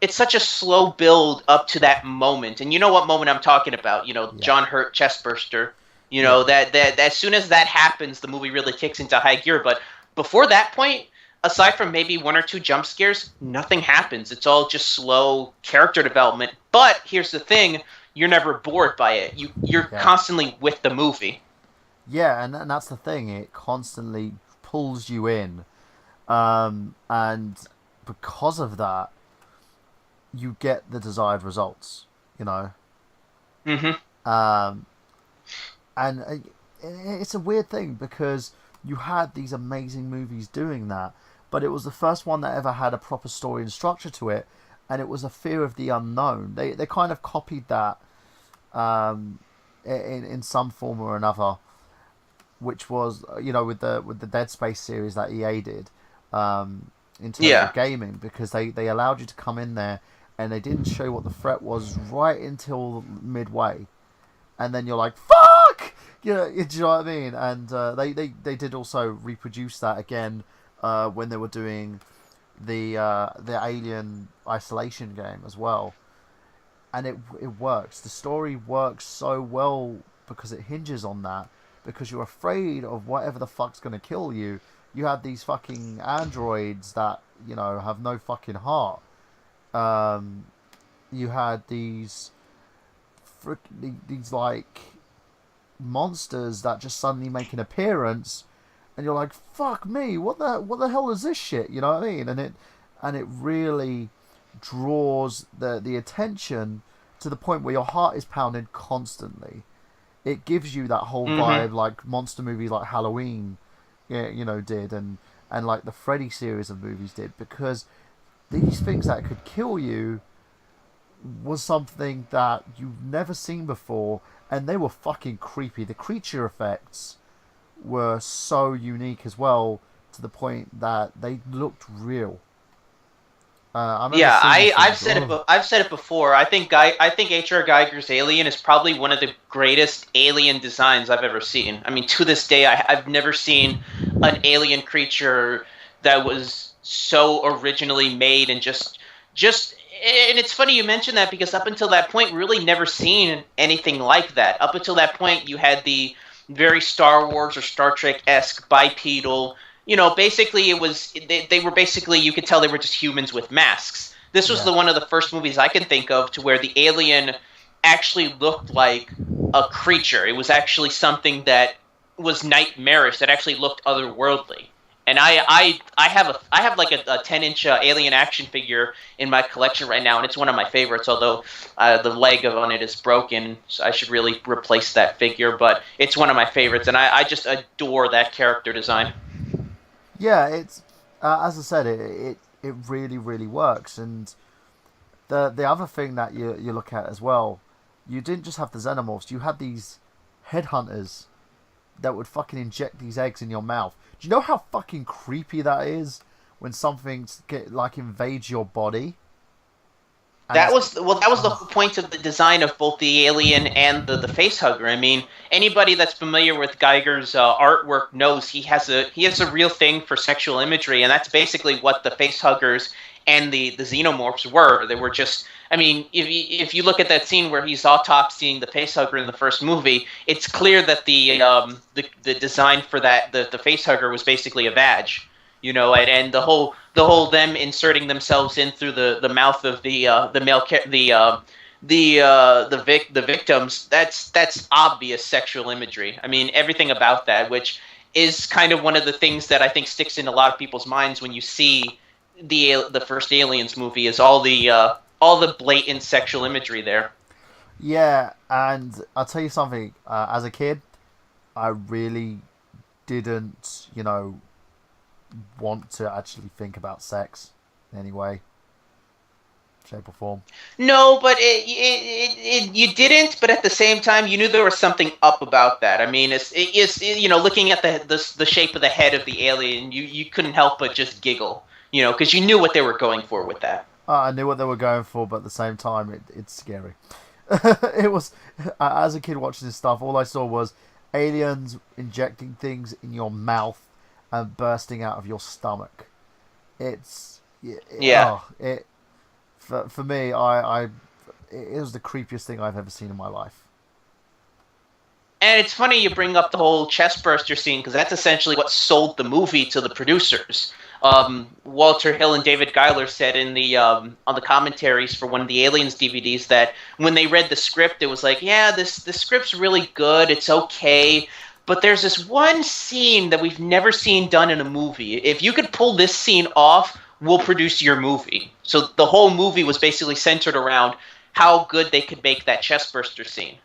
[SPEAKER 2] it's such a slow build up to that moment. And you know what moment I'm talking about?
[SPEAKER 3] Yeah,
[SPEAKER 2] John Hurt chestburster.
[SPEAKER 3] yeah,
[SPEAKER 2] That as soon as that happens, the movie really kicks into high gear. But before that point, aside from maybe one or two jump scares, nothing happens. It's all just slow character development. But here's the thing: you're never bored by it. You're
[SPEAKER 3] yeah,
[SPEAKER 2] constantly with the movie.
[SPEAKER 3] yeah. And that's the thing. It constantly pulls you in, and because of that, you get the desired results. You know,
[SPEAKER 2] Hmm.
[SPEAKER 3] um, and it's a weird thing because you had these amazing movies doing that, but it was the first one that ever had a proper story and structure to it, and it was a fear of the unknown. They kind of copied that um, in some form or another, which was with the Dead Space series that EA did in terms
[SPEAKER 2] Yeah.
[SPEAKER 3] of gaming, because they allowed you to come in there and they didn't show you what the threat was right until midway, and then you're like, fuck! Yeah, do you know what I mean? And they did also reproduce that again when they were doing the Alien Isolation game as well, and it works. The story works so well because it hinges on that. Because you're afraid of whatever the fuck's gonna kill you. You have these fucking androids that have no fucking heart. Um, you had these like monsters that just suddenly make an appearance, and you're like, "Fuck me! What the hell is this shit?" You know what I mean? And it really draws the attention to the point where your heart is pounding constantly. It gives you that whole
[SPEAKER 2] Mm-hmm.
[SPEAKER 3] vibe like monster movies like Halloween, yeah, did, and like the Freddy series of movies did, because these things that could kill you was something that you've never seen before, and they were fucking creepy. The creature effects were so unique as well, to the point that they looked real. I remember
[SPEAKER 2] Yeah,
[SPEAKER 3] seeing these
[SPEAKER 2] I've
[SPEAKER 3] things.
[SPEAKER 2] said it.
[SPEAKER 3] Oh,
[SPEAKER 2] I've said it before. I think H.R. Geiger's Alien is probably one of the greatest alien designs I've ever seen. I mean, to this day, I've never seen an alien creature that was so originally made and just. And it's funny you mention that because up until that point, really never seen anything like that. Up until that point, you had the very Star Wars or Star Trek esque bipedal, basically they were basically, you could tell they were just humans with masks. This was
[SPEAKER 3] yeah,
[SPEAKER 2] the one of the first movies I can think of to where the alien actually looked like a creature. It was actually something that was nightmarish, that actually looked otherworldly. And I have like a 10-inch alien action figure in my collection right now, and it's one of my favorites. Although the leg on it is broken, so I should really replace that figure. But it's one of my favorites, and I just adore that character design.
[SPEAKER 3] yeah. It's as I said, it really really works. And the other thing that you look at as well, you didn't just have the xenomorphs. You had these headhunters that would fucking inject these eggs in your mouth. Do you know how fucking creepy that is when something like invades your body and
[SPEAKER 2] That
[SPEAKER 3] it's
[SPEAKER 2] was well. That was the whole
[SPEAKER 3] oh,
[SPEAKER 2] point of the design of both the alien and the face hugger. I mean, anybody that's familiar with Geiger's artwork knows he has a real thing for sexual imagery, and that's basically what the face huggers and the xenomorphs were. They were just. I mean, if you look at that scene where he's autopsying the face hugger in the first movie, it's clear that the design for that the face hugger was basically a vag, and the whole them inserting themselves in through the mouth of the male the victims, that's obvious sexual imagery. I mean, everything about that, which is kind of one of the things that I think sticks in a lot of people's minds when you see the first Aliens movie, is all the blatant sexual imagery there.
[SPEAKER 3] yeah. And I'll tell you something. As a kid, I really didn't want to actually think about sex in any way, shape, or form.
[SPEAKER 2] No, but you didn't. But at the same time, you knew there was something up about that. I mean, looking at the shape of the head of the alien, you couldn't help but just giggle, because you knew what they were going for with that.
[SPEAKER 3] I knew what they were going for, but at the same time, it's scary. It was as a kid watching this stuff. All I saw was aliens injecting things in your mouth and bursting out of your stomach. It's
[SPEAKER 2] Yeah.
[SPEAKER 3] it for me. It was the creepiest thing I've ever seen in my life.
[SPEAKER 2] And it's funny you bring up the whole chest burster scene because that's essentially what sold the movie to the producers. Walter Hill and David Giler said in the on the commentaries for one of the Aliens DVDs that when they read the script, it was like, yeah, this script's really good, it's okay, but there's this one scene that we've never seen done in a movie. If you could pull this scene off, we'll produce your movie. So the whole movie was basically centered around how good they could make that chest burster scene.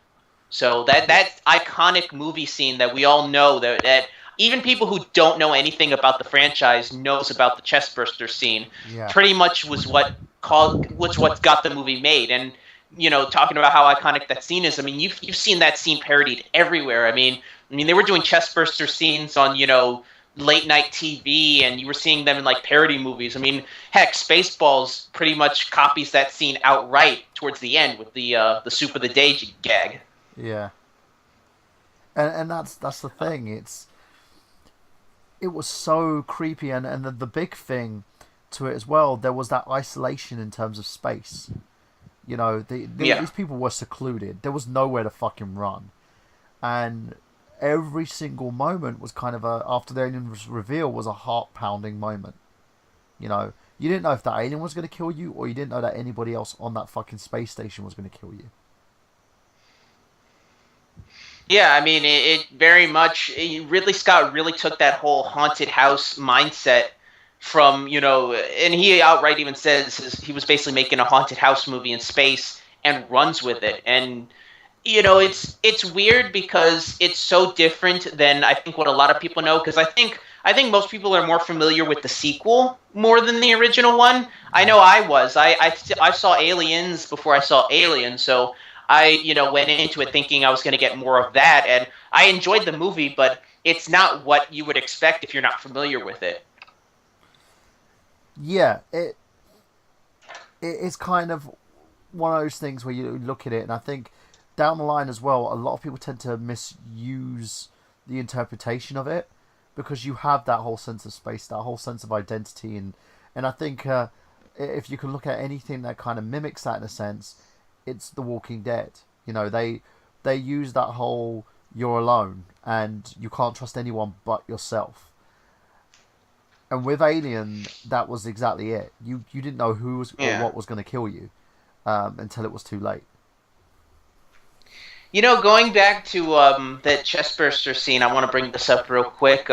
[SPEAKER 2] So that iconic movie scene that we all know, that even people who don't know anything about the franchise knows about the chestburster scene,
[SPEAKER 3] Yeah,
[SPEAKER 2] pretty much was what got the movie made. And talking about how iconic that scene is, I mean, you've seen that scene parodied everywhere. I mean they were doing chestburster scenes on late night TV, and you were seeing them in like parody movies. I mean, heck, Spaceballs pretty much copies that scene outright towards the end with the soup of the day gag.
[SPEAKER 3] Yeah, and that's the thing. It was so creepy, and the big thing to it as well. There was that isolation in terms of space. You know,
[SPEAKER 2] Yeah.
[SPEAKER 3] these people were secluded. There was nowhere to fucking run, and every single moment was kind of after the alien reveal was a heart pounding moment. You know, you didn't know if that alien was going to kill you, or you didn't know that anybody else on that fucking space station was going to kill you.
[SPEAKER 2] Yeah, I mean, it very much. Ridley Scott really took that whole haunted house mindset from, and he outright even says he was basically making a haunted house movie in space and runs with it. And it's weird because it's so different than I think what a lot of people know. Because I think most people are more familiar with the sequel more than the original one. I know I was. I saw Aliens before I saw Alien, so I went into it thinking I was going to get more of that, and I enjoyed the movie, but it's not what you would expect if you're not familiar with it.
[SPEAKER 3] Yeah, it's kind of one of those things where you look at it, and I think down the line as well, a lot of people tend to misuse the interpretation of it because you have that whole sense of space, that whole sense of identity, and I think if you can look at anything that kind of mimics that in a sense, it's The Walking Dead. You know, they use that whole you're alone and you can't trust anyone but yourself. And with Alien, that was exactly it. You didn't know who was or
[SPEAKER 2] Yeah.
[SPEAKER 3] what was going to kill you until it was too late.
[SPEAKER 2] Going back to that chestburster scene, I want to bring this up real quick.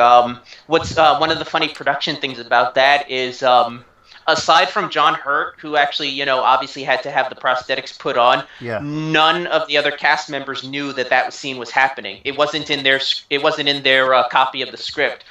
[SPEAKER 2] What's one of the funny production things about that is, aside from John Hurt, who actually, obviously had to have the prosthetics put on,
[SPEAKER 3] Yeah,
[SPEAKER 2] none of the other cast members knew that that scene was happening. It wasn't in their copy of the script.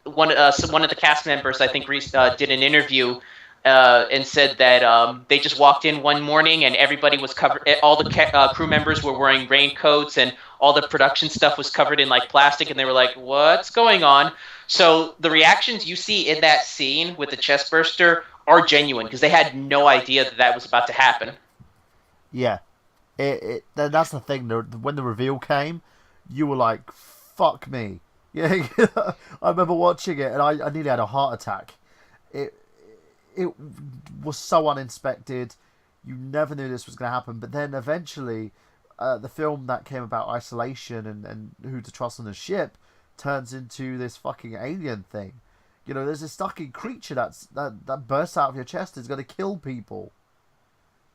[SPEAKER 2] One of the cast members, I think, did an interview and said that they just walked in one morning and everybody was covered. All the crew members were wearing raincoats and all the production stuff was covered in like plastic, and they were like, "What's going on?" So the reactions you see in that scene with the chest burster are genuine because they had no idea that that was about to happen.
[SPEAKER 3] yeah. That's the thing. When the reveal came, you were like, "Fuck me." Yeah, I remember watching it, and I nearly had a heart attack. It it was so uninspected. You never knew this was going to happen. But then eventually, the film that came about isolation and who to trust on the ship turns into this fucking alien thing. You know, there's this fucking creature that bursts out of your chest is going to kill people.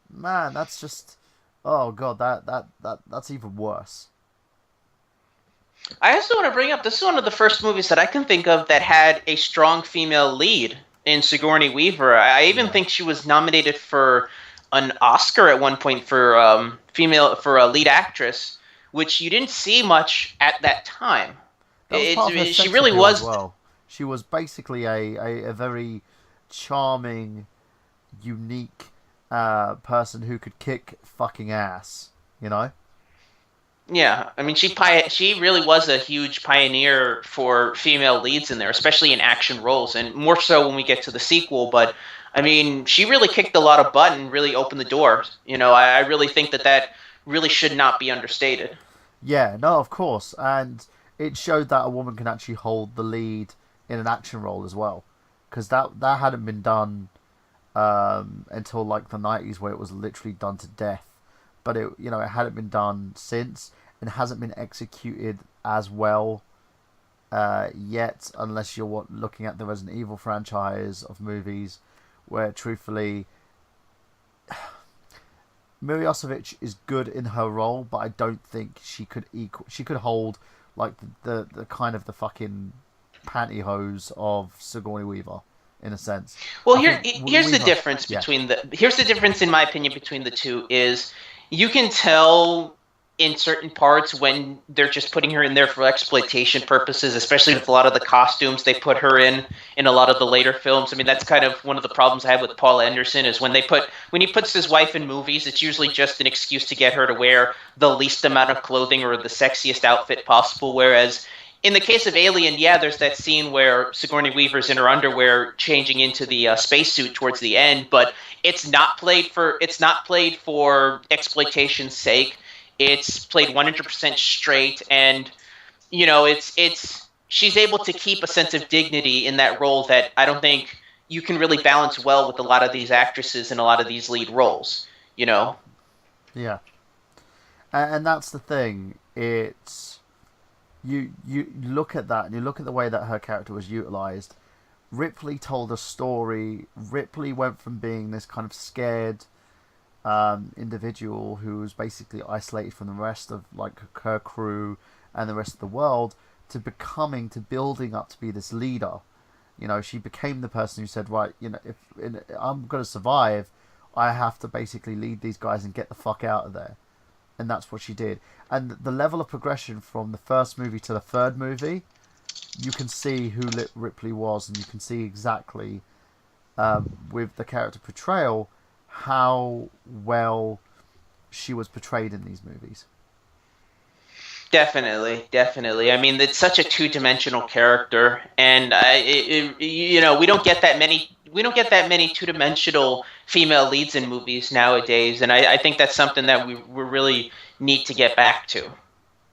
[SPEAKER 3] Man, that's just oh god, that's even worse.
[SPEAKER 2] I also want to bring up, this is one of the first movies that I can think of that had a strong female lead in Sigourney Weaver. I even
[SPEAKER 3] Yeah,
[SPEAKER 2] think she was nominated for an Oscar at one point for female for a lead actress, which you didn't see much at that time.
[SPEAKER 3] that was part of her
[SPEAKER 2] She
[SPEAKER 3] sex
[SPEAKER 2] really
[SPEAKER 3] appeal as
[SPEAKER 2] was.
[SPEAKER 3] well. She was basically a very charming, unique person who could kick fucking ass. You know?
[SPEAKER 2] Yeah, I mean, she really was a huge pioneer for female leads in there, especially in action roles, and more so when we get to the sequel. But I mean, she really kicked a lot of butt and really opened the door. I really think that that really should not be understated.
[SPEAKER 3] Yeah, no, of course, and it showed that a woman can actually hold the lead in an action role as well, because that hadn't been done until like the 90s, where it was literally done to death. But it hadn't been done since, and hasn't been executed as well yet, unless you're looking at the Resident Evil franchise of movies, where truthfully Miriosevic is good in her role, but I don't think she could equal. She could hold like the kind of the fucking pantyhose of Sigourney Weaver in a sense.
[SPEAKER 2] Well,
[SPEAKER 3] I think
[SPEAKER 2] here's the
[SPEAKER 3] Weaver,
[SPEAKER 2] difference
[SPEAKER 3] yeah,
[SPEAKER 2] between the here's the difference in my opinion between the two is you can tell in certain parts when they're just putting her in there for exploitation purposes, especially with a lot of the costumes they put her in a lot of the later films. I mean, that's kind of one of the problems I have with Paul Anderson is when he puts his wife in movies, it's usually just an excuse to get her to wear the least amount of clothing or the sexiest outfit possible. Whereas in the case of Alien, yeah, there's that scene where Sigourney Weaver's in her underwear changing into the spacesuit towards the end, but it's not played for exploitation's sake. It's played 100% straight, and it's she's able to keep a sense of dignity in that role that I don't think you can really balance well with a lot of these actresses in a lot of these lead roles. You know,
[SPEAKER 3] Yeah, and that's the thing. It's you look at that and you look at the way that her character was utilized. Ripley told a story. Ripley went from being this kind of scared individual who was basically isolated from the rest of like her crew and the rest of the world to building up to be this leader. She became the person who said, right, if I'm going to survive, I have to basically lead these guys and get the fuck out of there. And that's what she did. And the level of progression from the first movie to the third movie, you can see who Ripley was, and you can see exactly with the character portrayal how well she was portrayed in these movies.
[SPEAKER 2] definitely, definitely. I mean, it's such a two-dimensional character, and we don't get that many. We don't get that many two-dimensional female leads in movies nowadays, and I think that's something that we really need to get back to.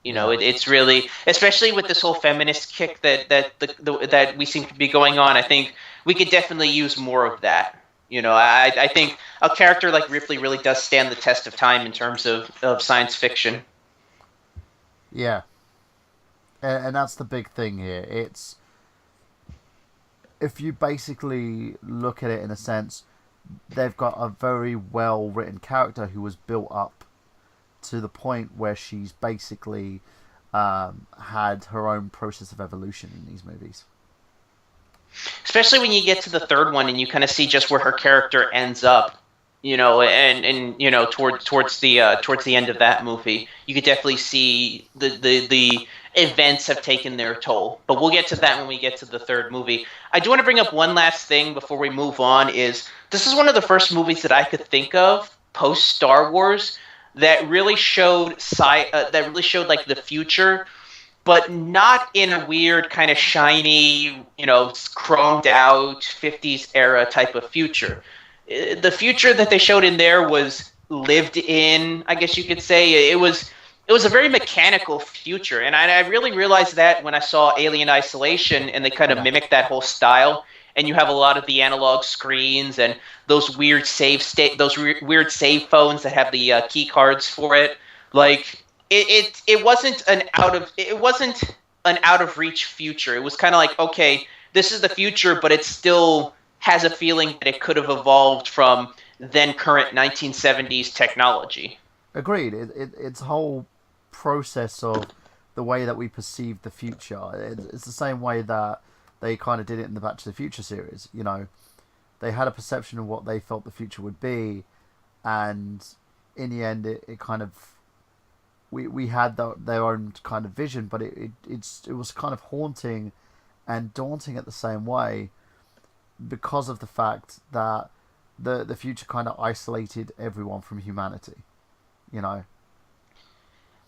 [SPEAKER 3] Yeah.
[SPEAKER 2] It's really, especially with this whole feminist kick that we seem to be going on. I think we could definitely use more of that. I think a character like Ripley really does stand the test of time in terms of science fiction.
[SPEAKER 3] Yeah. And that's the big thing here. It's if you basically look at it in a sense, they've got a very well written character who was built up to the point where she's basically had her own process of evolution in these movies.
[SPEAKER 2] Especially when you get to the third one and you kind of see just where her character ends up. And towards the end of that movie, you could definitely see the events have taken their toll. But we'll get to that when we get to the third movie. I do want to bring up one last thing before we move on. Is this is one of the first movies that I could think of post Star Wars that really showed like the future, but not in a weird kind of shiny, chromed out 50s era type of future. The future that they showed in there was lived in, I guess you could say. It was a very mechanical future, and I really realized that when I saw Alien Isolation, and they kind of mimicked that whole style. And you have a lot of the analog screens and those weird weird save phones that have the key cards for it. Like it wasn't an out of reach future. It was kind of like, okay, this is the future, but it still has a feeling that it could have evolved from then current 1970s technology.
[SPEAKER 3] Agreed. It's a whole process of the way that we perceive the future. It's the same way that they kind of did it in the Back to the Future series. They had a perception of what they felt the future would be, and in the end, it kind of we had their own kind of vision, but it was kind of haunting and daunting at the same way because of the fact that the future kind of isolated everyone from humanity. You know.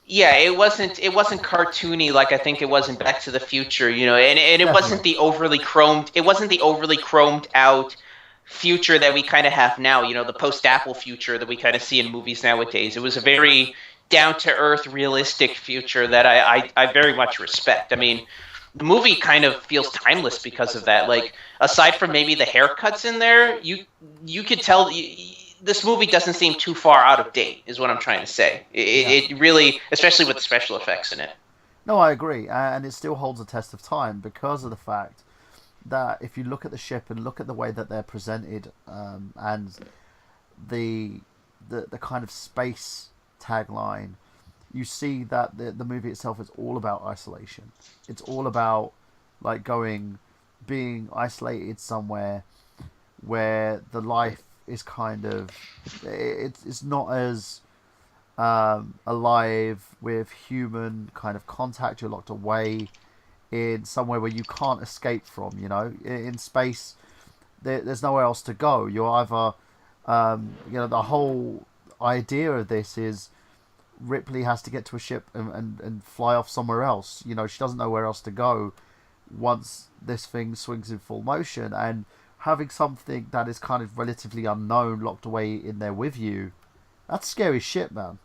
[SPEAKER 2] Yeah, it wasn't cartoony like I think it was in Back to the Future, and it wasn't
[SPEAKER 3] Definitely.
[SPEAKER 2] the overly chromed out future that we kind of have now, the post Apple future that we kind of see in movies nowadays. It was a very down to earth, realistic future that I very much respect. I mean, the movie kind of feels timeless because of that. Like, aside from maybe the haircuts in there, you could tell this movie doesn't seem too far out of date, is what I'm trying to say.
[SPEAKER 3] Yeah.
[SPEAKER 2] It really, especially with the special effects in it.
[SPEAKER 3] No, I agree, and it still holds a test of time because of the fact that if you look at the ship and look at the way that they're presented, and the the kind of space tagline, you see that the movie itself is all about isolation. It's all about like being isolated somewhere where the life is kind of it's not as alive with human kind of contact. You're locked away in somewhere where you can't escape from. In space, there's nowhere else to go. You're either, the whole idea of this is Ripley has to get to a ship and fly off somewhere else. You know, she doesn't know where else to go once this thing swings in full motion. And having something that is kind of relatively unknown locked away in there with you, that's scary shit, man.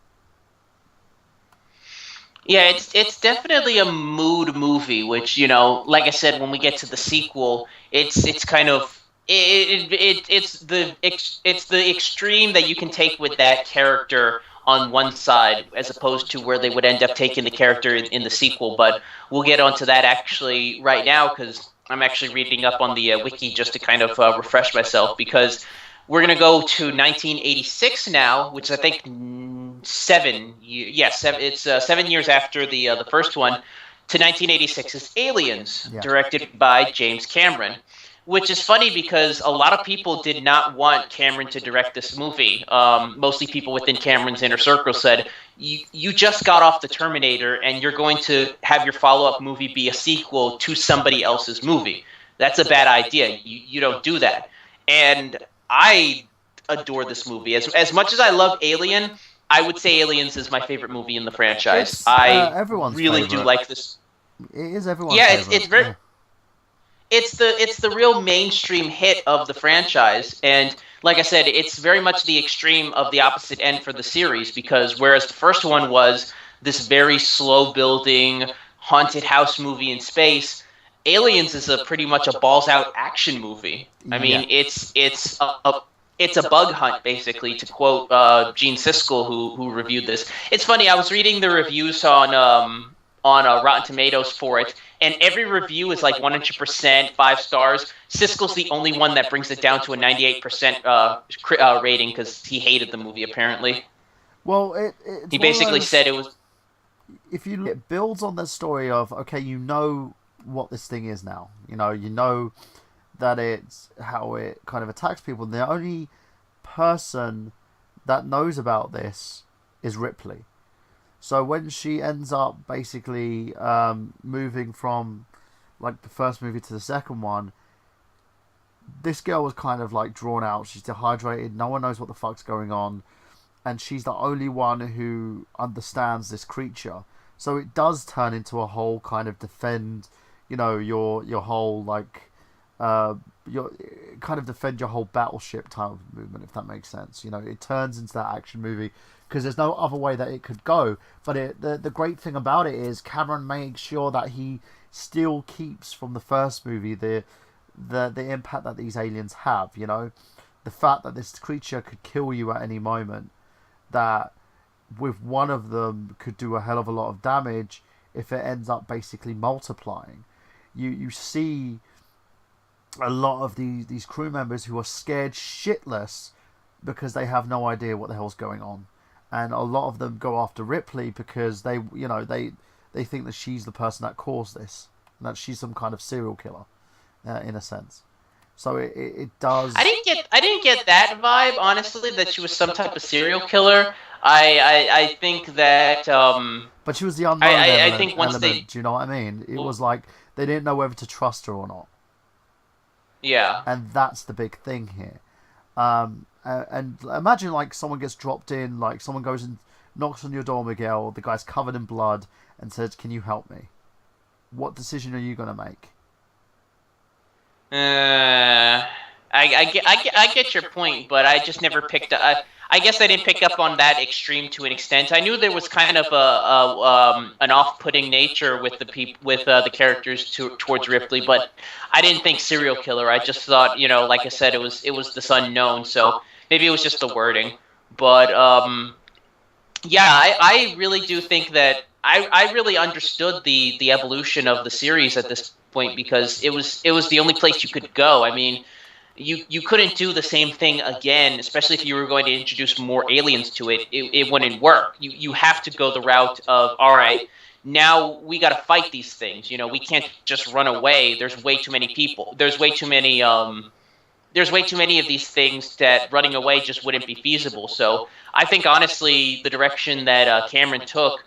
[SPEAKER 2] Yeah, it's definitely a mood movie, which, like I said, when we get to the sequel, it's kind of it's the extreme that you can take with that character on one side, as opposed to where they would end up taking the character in the sequel. But we'll get onto that actually right now, because I'm actually reading up on the wiki just to kind of refresh myself, because we're going to go to 1986 now, which I think it's 7 years after the first one. To 1986 is Aliens,
[SPEAKER 3] Yeah.
[SPEAKER 2] directed by James Cameron, which is funny because a lot of people did not want Cameron to direct this movie. Mostly people within Cameron's inner circle said, you just got off the Terminator and you're going to have your follow-up movie be a sequel to somebody else's movie. That's a bad idea. You don't do that. And I adore this movie. As much as I love Alien, I would say Aliens is my favorite movie in the franchise.
[SPEAKER 3] It's
[SPEAKER 2] I
[SPEAKER 3] everyone's
[SPEAKER 2] really
[SPEAKER 3] favorite.
[SPEAKER 2] do like this.
[SPEAKER 3] It is everyone's
[SPEAKER 2] Yeah,
[SPEAKER 3] favorite.
[SPEAKER 2] it's very
[SPEAKER 3] Yeah.
[SPEAKER 2] it's the real mainstream hit of the franchise, and like I said, it's very much the extreme of the opposite end for the series, because whereas the first one was this very slow building haunted house movie in space, Aliens is a pretty much a balls out action movie. I
[SPEAKER 3] Yeah.
[SPEAKER 2] mean, it's a bug hunt, basically, to quote Gene Siskel, who reviewed this. It's funny, I was reading the reviews on Rotten Tomatoes for it, and every review is like 100% 5 stars. Siskel's the only one that brings it down to a 98% rating, because he hated the movie, apparently.
[SPEAKER 3] Well, it's
[SPEAKER 2] He
[SPEAKER 3] one of
[SPEAKER 2] basically
[SPEAKER 3] those.
[SPEAKER 2] said it was...
[SPEAKER 3] If you it builds on the story of, okay, you know what this thing is now. You know that it's how it kind of attacks people. And the only person that knows about this is Ripley. So when she ends up basically moving from like the first movie to the second one, this girl was kind of like drawn out. She's dehydrated. No one knows what the fuck's going on, and she's the only one who understands this creature. So it does turn into a whole kind of defend, your whole like, your kind of defend your whole battleship type of movement, if that makes sense. It turns into that action movie because there's no other way that it could go. But the great thing about it is Cameron makes sure that he still keeps from the first movie the impact that these aliens have. The fact that this creature could kill you at any moment, that with one of them could do a hell of a lot of damage if it ends up basically multiplying. You see a lot of these crew members who are scared shitless because they have no idea what the hell's going on, and a lot of them go after Ripley because they think that she's the person that caused this, and that she's some kind of serial killer, in a sense. So it does.
[SPEAKER 2] I didn't get that vibe, honestly, that she was some type of serial killer. I think that
[SPEAKER 3] But she was the unknown
[SPEAKER 2] I
[SPEAKER 3] element.
[SPEAKER 2] think once they...
[SPEAKER 3] Do you know what I mean? It was like they didn't know whether to trust her or not,
[SPEAKER 2] Yeah.
[SPEAKER 3] and that's the big thing here. And imagine like someone gets dropped in, like someone goes and knocks on your door, Miguel. The guy's covered in blood and says, "Can you help me?" What decision are you gonna make?
[SPEAKER 2] I get your point, but I just never picked up. I guess I didn't pick up on that extreme to an extent. I knew there was kind of an off-putting nature with the characters towards Ripley, but I didn't think serial killer. I just thought, like I said, it was this unknown. So maybe it was just the wording. But yeah, I really do think that I really understood the evolution of the series at this point, because it was the only place you could go. I mean, you couldn't do the same thing again, especially if you were going to introduce more aliens to it. It wouldn't work. You have to go the route of, all right, now we got to fight these things. We can't just run away. There's way too many people. There's way too many of these things that running away just wouldn't be feasible. So I think, honestly, the direction that Cameron took,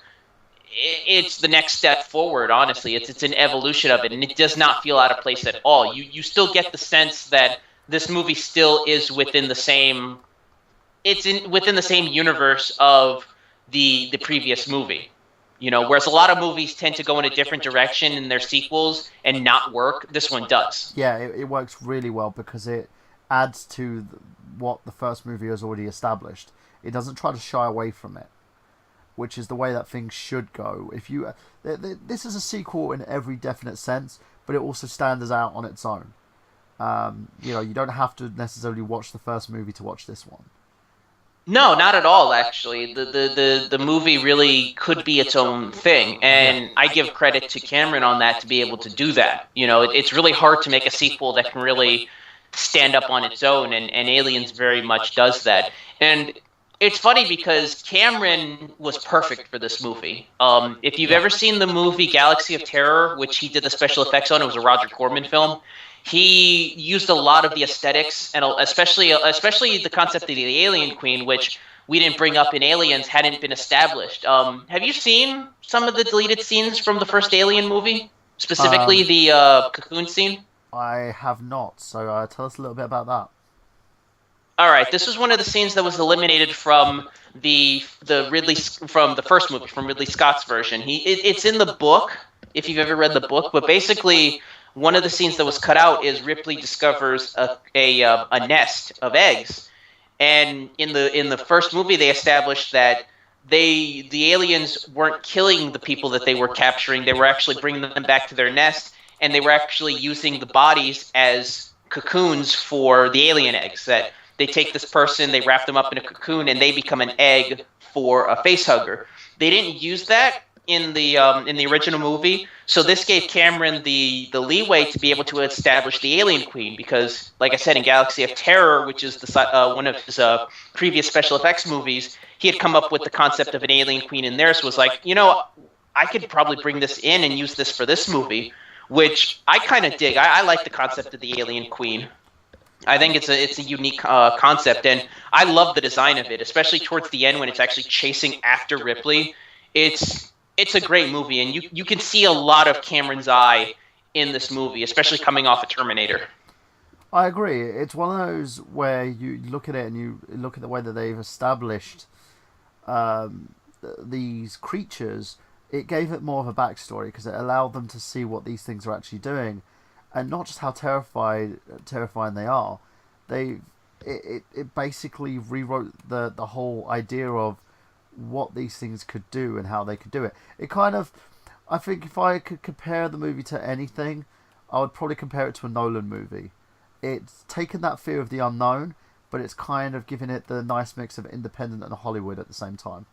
[SPEAKER 2] it's the next step forward. Honestly, it's an evolution of it, and it does not feel out of place at all. You still get the sense that this movie still is within the same universe of the previous movie. Whereas a lot of movies tend to go in a different direction in their sequels and not work, this one does.
[SPEAKER 3] Yeah, it works really well because it adds to what the first movie has already established. It doesn't try to shy away from it, which is the way that things should go. If you, this is a sequel in every definite sense, but it also stands out on its own. You don't have to necessarily watch the first movie to watch this one.
[SPEAKER 2] No, not at all, actually. The movie really could be its own thing,
[SPEAKER 3] Yeah.
[SPEAKER 2] and I give credit to Cameron on that to be able to do that. It's really hard to make a sequel that can really stand up on its own, and Aliens very much does that. And it's funny because Cameron was perfect for this movie. If you've ever seen the movie Galaxy of Terror, which he did the special effects on, it was a Roger Corman film. He used a lot of the aesthetics, and especially the concept of the alien queen, which we didn't bring up in Aliens, hadn't been established. Have you seen some of the deleted scenes from the first Alien movie, specifically
[SPEAKER 3] Um,
[SPEAKER 2] the cocoon scene?
[SPEAKER 3] I have not, so tell us a little bit about that.
[SPEAKER 2] All right, this was one of the scenes that was eliminated from the Ridley from the first movie, from Ridley Scott's version. It's in the book if you've ever read the book, but basically one of the scenes that was cut out is Ripley discovers a nest of eggs, and in the first movie they established that the aliens weren't killing the people that they were capturing; they were actually bringing them back to their nest, and they were actually using the bodies as cocoons for the alien eggs. That they take this person, they wrap them up in a cocoon, and they become an egg for a facehugger. They didn't use that in the original movie, so this gave Cameron the leeway to be able to establish the Alien Queen because, like I said, in Galaxy of Terror, which is one of his previous special effects movies, he had come up with the concept of an Alien Queen in there. So was like, I could probably bring this in and use this for this movie, which I kind of dig. I like the concept of the Alien Queen. I think it's a unique concept, and I love the design of it, especially towards the end when it's actually chasing after Ripley. It's a great movie, and you can see a lot of Cameron's eye in this movie, especially coming off of Terminator.
[SPEAKER 3] I agree. It's one of those where you look at it and you look at the way that they've established these creatures. It gave it more of a backstory because it allowed them to see what these things are actually doing, and not just how terrifying they are. They it basically rewrote the whole idea of what these things could do and how they could do it. It kind of, I think, if I could compare the movie to anything, I would probably compare it to a Nolan movie. It's taken that fear of the unknown, but it's kind of given it the nice mix of independent and Hollywood at the same time.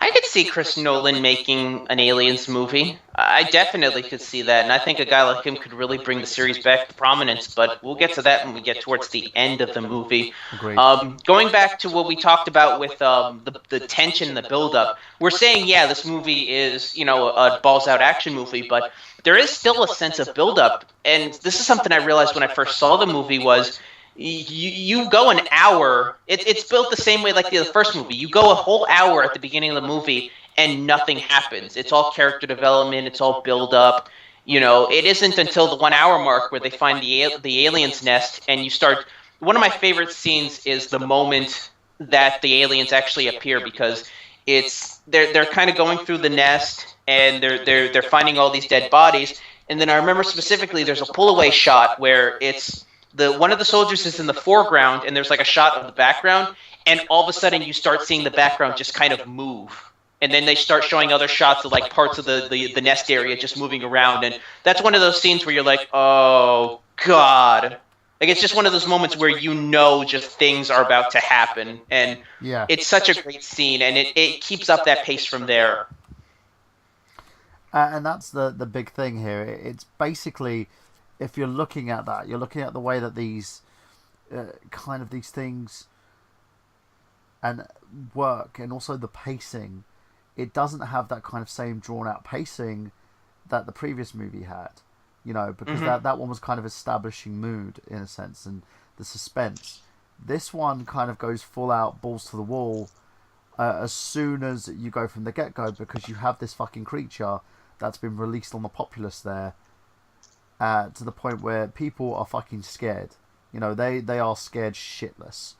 [SPEAKER 2] I could see Chris Nolan making an Aliens movie. I definitely could see that, and I think a guy like him could really bring the series back to prominence, but we'll get to that when we get towards the end of the movie.
[SPEAKER 3] Agreed.
[SPEAKER 2] Going back to what we talked about with the tension, the build-up, we're saying, yeah, this movie is, a balls-out action movie, but there is still a sense of build-up, and this is something I realized when I first saw the movie was you go an hour. It's built the same way like the first movie. You go a whole hour at the beginning of the movie and nothing happens. It's all character development. It's all build up. It isn't until the 1 hour mark where they find the alien's nest and you start. One of my favorite scenes is the moment that the aliens actually appear because they're kind of going through the nest and they're finding all these dead bodies. And then I remember specifically there's a pull away shot where it's one of the soldiers is in the foreground and there's like a shot of the background, and all of a sudden you start seeing the background just kind of move, and then they start showing other shots of like parts of the nest area just moving around, and that's one of those scenes where you're like, oh god, like it's just one of those moments where just things are about to happen, and
[SPEAKER 3] Yeah.
[SPEAKER 2] it's such a great scene, and it keeps up that pace from there.
[SPEAKER 3] And that's the big thing here. It's basically, if you're looking at that, you're looking at the way that these kind of these things and work, and also the pacing. It doesn't have that kind of same drawn out pacing that the previous movie had, because that one was kind of establishing mood in a sense and the suspense. This one kind of goes full out balls to the wall as soon as you go from the get go, because you have this fucking creature that's been released on the populace there. To the point where people are fucking scared. They are scared shitless.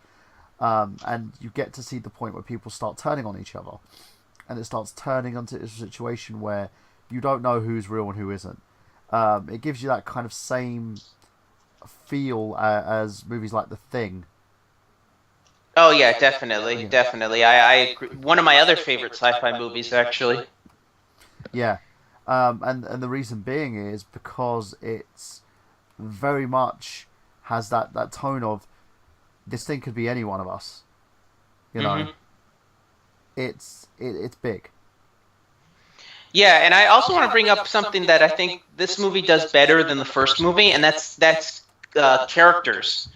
[SPEAKER 3] and you get to see the point where people start turning on each other, and it starts turning into a situation where you don't know who's real and who isn't. It gives you that kind of same feel as movies like The Thing.
[SPEAKER 2] Oh yeah, definitely, definitely. I agree. One of my other favorite sci-fi movies, actually.
[SPEAKER 3] Yeah, and the reason being is because it's very much has that tone of this thing could be any one of us. You know,
[SPEAKER 2] Hmm.
[SPEAKER 3] it's big.
[SPEAKER 2] Yeah, and I also want to bring up something that I think this movie does better than the first movie, and that's characters.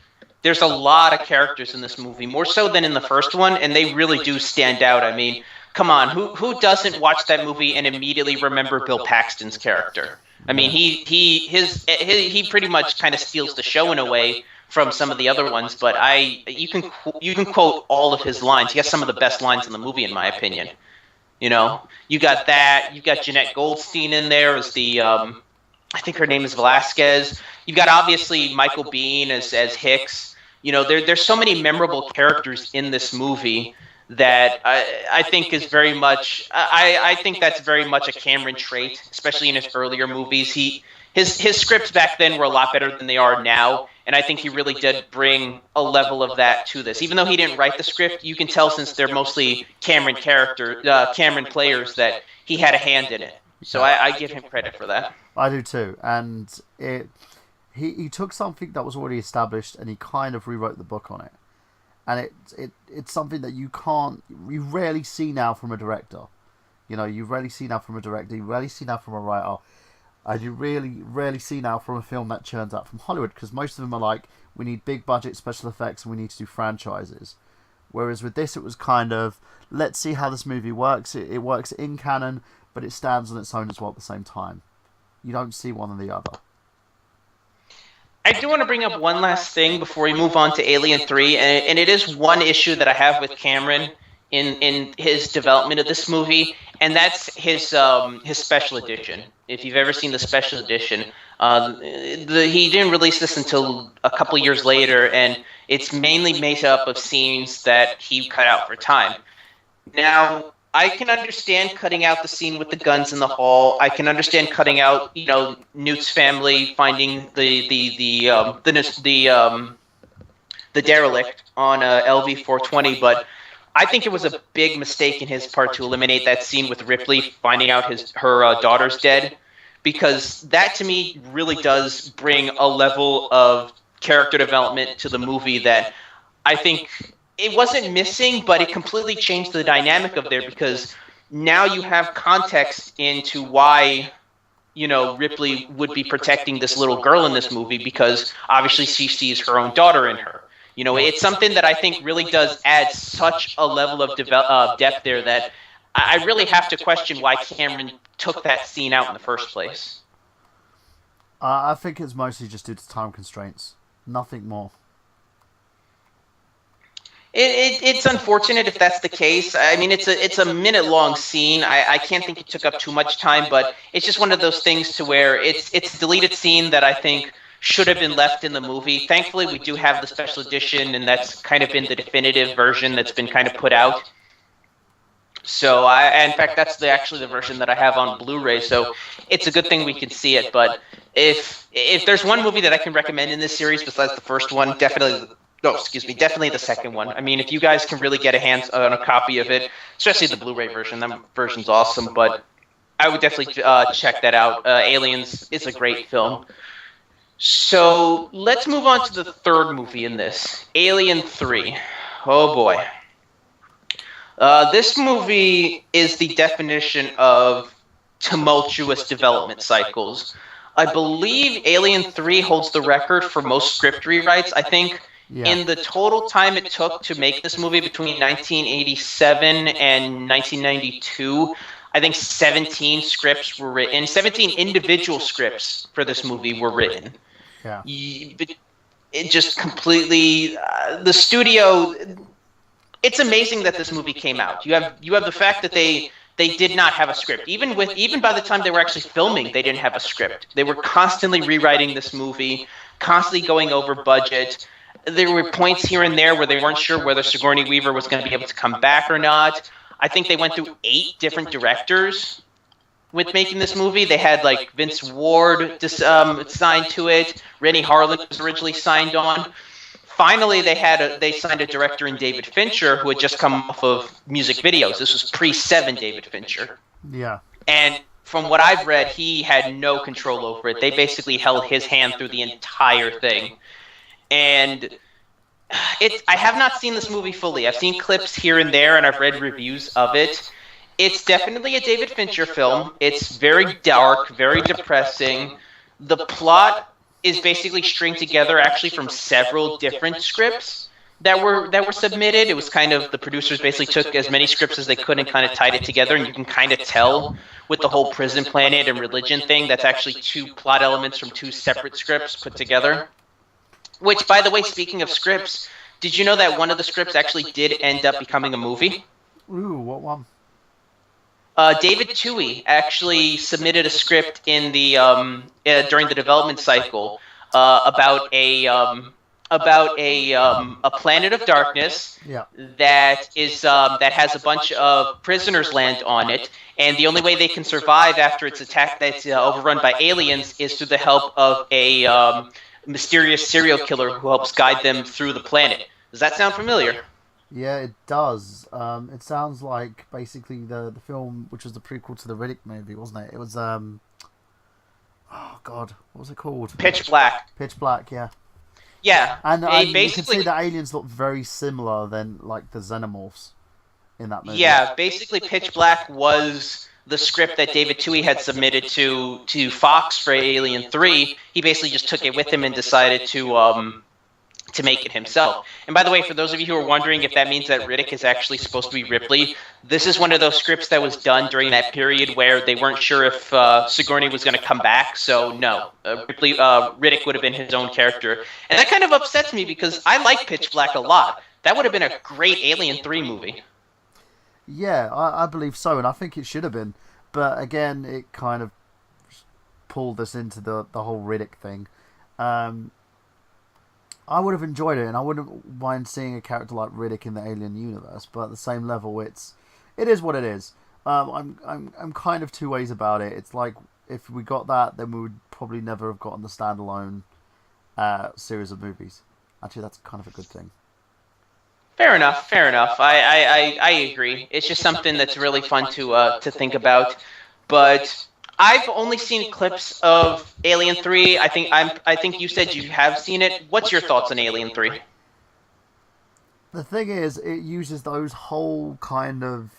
[SPEAKER 2] There's a lot of characters in this movie, more so than in the first one, and they really do stand out. I mean, come on, who doesn't watch that movie and immediately remember Bill Paxton's character? I mean,
[SPEAKER 3] Yeah.
[SPEAKER 2] he pretty much kind of steals the show in a way from some of the other ones, but you can quote all of his lines. He has some of the best lines in the movie, in my opinion. You know, you got that. You got Jeanette Goldstein in there as the I think her name is Velasquez. You've got obviously Michael Biehn as Hicks. You know, there's so many memorable characters in this movie that I think is very much I think that's very much a Cameron trait, especially in his earlier movies. His scripts back then were a lot better than they are now, and I think he really did bring a level of that to this. Even though he didn't write the script, you can tell since they're mostly Cameron players that he had a hand in it. So
[SPEAKER 3] Yeah.
[SPEAKER 2] I give him credit for that.
[SPEAKER 3] I do too, and he took something that was already established and he kind of rewrote the book on it, and it's something that you rarely see now from a director. You know, you rarely see now from a director, you rarely see now from a writer, and you really rarely see now from a film that churns out from Hollywood, because most of them are like, we need big budget special effects and we need to do franchises. Whereas with this, it was kind of, let's see how this movie works. It works in canon, but it stands on its own as well at the same time. You don't see one or the other.
[SPEAKER 2] I do want to bring up one last thing before we move on to Alien 3, and it is one issue that I have with Cameron in his development of this movie, and that's his special edition. If you've ever seen the special edition, he didn't release this until a couple years later, and it's mainly made up of scenes that he cut out for time. Now, I can understand cutting out the scene with the guns in the hall. I can understand cutting out, Newt's family finding the derelict on LV-420, but I think it was a big mistake in his part to eliminate that scene with Ripley finding out her daughter's dead, because that to me really does bring a level of character development to the movie that I think it wasn't missing, but it completely changed the dynamic of there, because now you have context into why Ripley would be protecting this little girl in this movie, because obviously she sees her own daughter in her. It's something that I think really does add such a level of depth there that I really have to question why Cameron took that scene out in the first place.
[SPEAKER 3] I think it's mostly just due to time constraints. Nothing more.
[SPEAKER 2] It's unfortunate if that's the case. I mean, it's a minute long scene. I can't think it took up too much time, but it's just one of those things to where it's a deleted scene that I think should have been left in the movie. Thankfully, we do have the special edition, and that's kind of been the definitive version that's been kind of put out. So in fact, that's actually the version that I have on Blu-ray. So it's a good thing we can see it. But if there's one movie that I can recommend in this series besides the first one, definitely. Oh, excuse me, definitely the second one. I mean, if you guys can really get a hands on a copy of it, especially the Blu-ray version, that version's awesome. But I would definitely check that out. Aliens is a great film. So let's move on to the third movie in this, Alien 3. Oh boy. This movie is the definition of tumultuous development cycles. I believe Alien 3 holds the record for most script rewrites. I think in the total time it took to make this movie between 1987 and 1992, I think 17 scripts were written. 17 individual scripts for this movie were written.
[SPEAKER 3] Yeah.
[SPEAKER 2] It just completely... the studio... It's amazing that this movie came out. You have the fact that they did not have a script. Even by the time they were actually filming, they didn't have a script. They were constantly rewriting this movie, constantly going over budget. There were points here and there where they weren't sure whether Sigourney Weaver was going to be able to come back or not. I think they went through 8 different directors with making this movie. They had like Vince Ward signed to it. Rennie Harlan was originally signed on. Finally, they signed a director in David Fincher, who had just come off of music videos. This was pre-Seven David Fincher.
[SPEAKER 3] Yeah.
[SPEAKER 2] And from what I've read, he had no control over it. They basically held his hand through the entire thing. And I have not seen this movie fully. I've seen clips here and there, and I've read reviews of it. It's definitely a David Fincher film. It's very dark, very depressing. The plot is basically stringed together actually from several different scripts that were submitted. It was kind of, the producers basically took as many scripts as they could and kind of tied it together, and you can kind of tell with the whole prison planet and religion thing that's actually 2 plot elements from 2 separate scripts put together. Which, by the way, speaking of scripts, did you know that one of the scripts actually did end up becoming a movie?
[SPEAKER 3] Ooh, what one?
[SPEAKER 2] David Twohy actually submitted a script in the during the development cycle about a planet of darkness that has a bunch of prisoners land on it, and the only way they can survive after it's attacked, that's overrun by aliens, is through the help of a mysterious serial killer who helps guide them through the planet. Does that sound familiar?
[SPEAKER 3] Yeah, it does. It sounds like basically the film, which was the prequel to the Riddick movie, wasn't it? It was oh god, what was it called?
[SPEAKER 2] Pitch Black.
[SPEAKER 3] Pitch Black, yeah.
[SPEAKER 2] Yeah,
[SPEAKER 3] and you can see the aliens look very similar than like the xenomorphs in that movie.
[SPEAKER 2] Yeah, basically Pitch Black was the script that David Twohy had submitted to Fox for Alien 3. He basically just took it with him and decided to make it himself. And by the way, for those of you who are wondering if that means that Riddick is actually supposed to be Ripley, this is one of those scripts that was done during that period where they weren't sure if Sigourney was going to come back. So no, Riddick would have been his own character. And that kind of upsets me because I like Pitch Black a lot. That would have been a great Alien 3 movie.
[SPEAKER 3] Yeah, I believe so, and I think it should have been. But again, it kind of pulled us into the whole Riddick thing. I would have enjoyed it, and I wouldn't mind seeing a character like Riddick in the Alien universe. But at the same level, it is what it is. I'm kind of 2 ways about it. It's like if we got that, then we would probably never have gotten the standalone series of movies. Actually, that's kind of a good thing.
[SPEAKER 2] Fair enough. I agree. It's just something that's really fun to think about. But I've only seen clips of Alien 3. I think you said you have seen it. What's your thoughts on Alien 3?
[SPEAKER 3] The thing is, it uses those whole kind of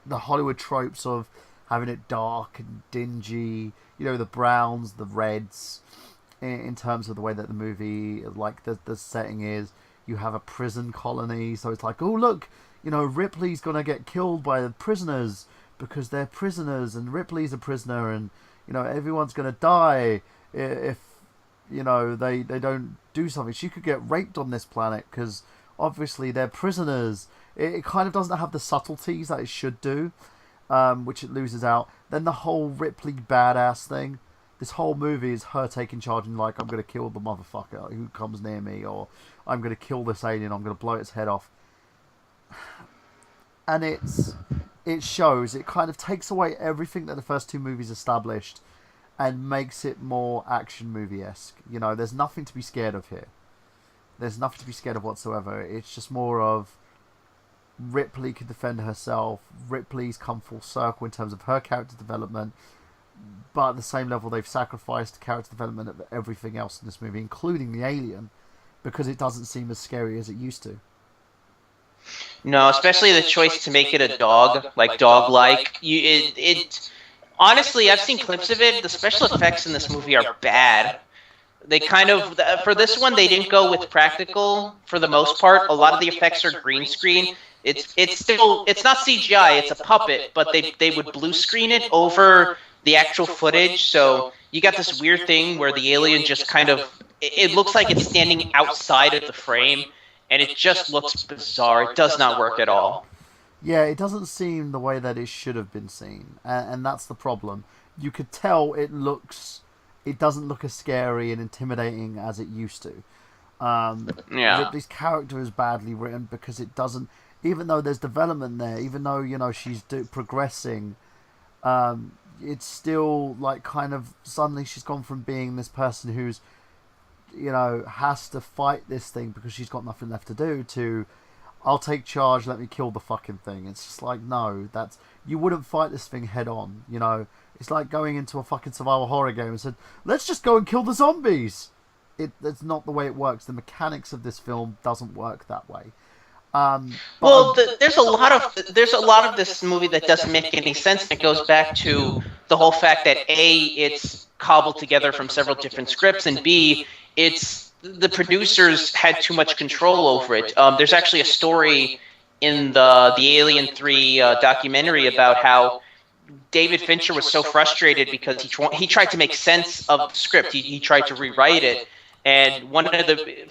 [SPEAKER 3] the Hollywood tropes of having it dark and dingy. You know, the browns, the reds, in terms of the way that the movie, like the setting is. You have a prison colony, so it's like, oh look, you know, Ripley's gonna get killed by the prisoners because they're prisoners, and Ripley's a prisoner, and you know everyone's gonna die if you know they don't do something. She could get raped on this planet because obviously they're prisoners. It kind of doesn't have the subtleties that it should do, which it loses out. Then the whole Ripley badass thing. This whole movie is her taking charge and like, I'm going to kill the motherfucker who comes near me, or I'm going to kill this alien, I'm going to blow its head off. And it shows, it kind of takes away everything that the first 2 movies established and makes it more action movie-esque. You know, there's nothing to be scared of here. There's nothing to be scared of whatsoever. It's just more of Ripley can defend herself. Ripley's come full circle in terms of her character development. But at the same level, they've sacrificed character development of everything else in this movie, including the alien, because it doesn't seem as scary as it used to.
[SPEAKER 2] No, especially the choice to make it a dog, like dog-like. Honestly, I've seen clips of it. The special effects in this movie are bad. They kind of, for this one, they didn't go with practical for the most part. A lot of the effects are green screen. It's not CGI. It's a puppet, but they would blue screen it over the actual footage, so you got this weird thing where the alien just kind of, it looks like it's standing outside of the frame, and it just looks bizarre. It does not work at all.
[SPEAKER 3] Yeah, it doesn't seem the way that it should have been seen, and that's the problem. You could tell it doesn't look as scary and intimidating as it used to.
[SPEAKER 2] Yeah.
[SPEAKER 3] Ripley's character is badly written because it doesn't. Even though there's development there, even though she's progressing, it's still like kind of suddenly she's gone from being this person who's has to fight this thing because she's got nothing left to do to I'll take charge, let me kill the fucking thing. It's just like, no, that's you wouldn't fight this thing head on, It's like going into a fucking survival horror game and said, let's just go and kill the zombies. That's not the way it works. The mechanics of this film doesn't work that way.
[SPEAKER 2] There's a lot of this movie that doesn't make any sense. And it goes back to the whole fact that A, it's cobbled together from several different scripts, and B, it's the producers had too much control over it. There's actually a story in the Alien 3 documentary about how David Fincher was so frustrated because he tried to make sense of the script. He tried to rewrite it. And one of the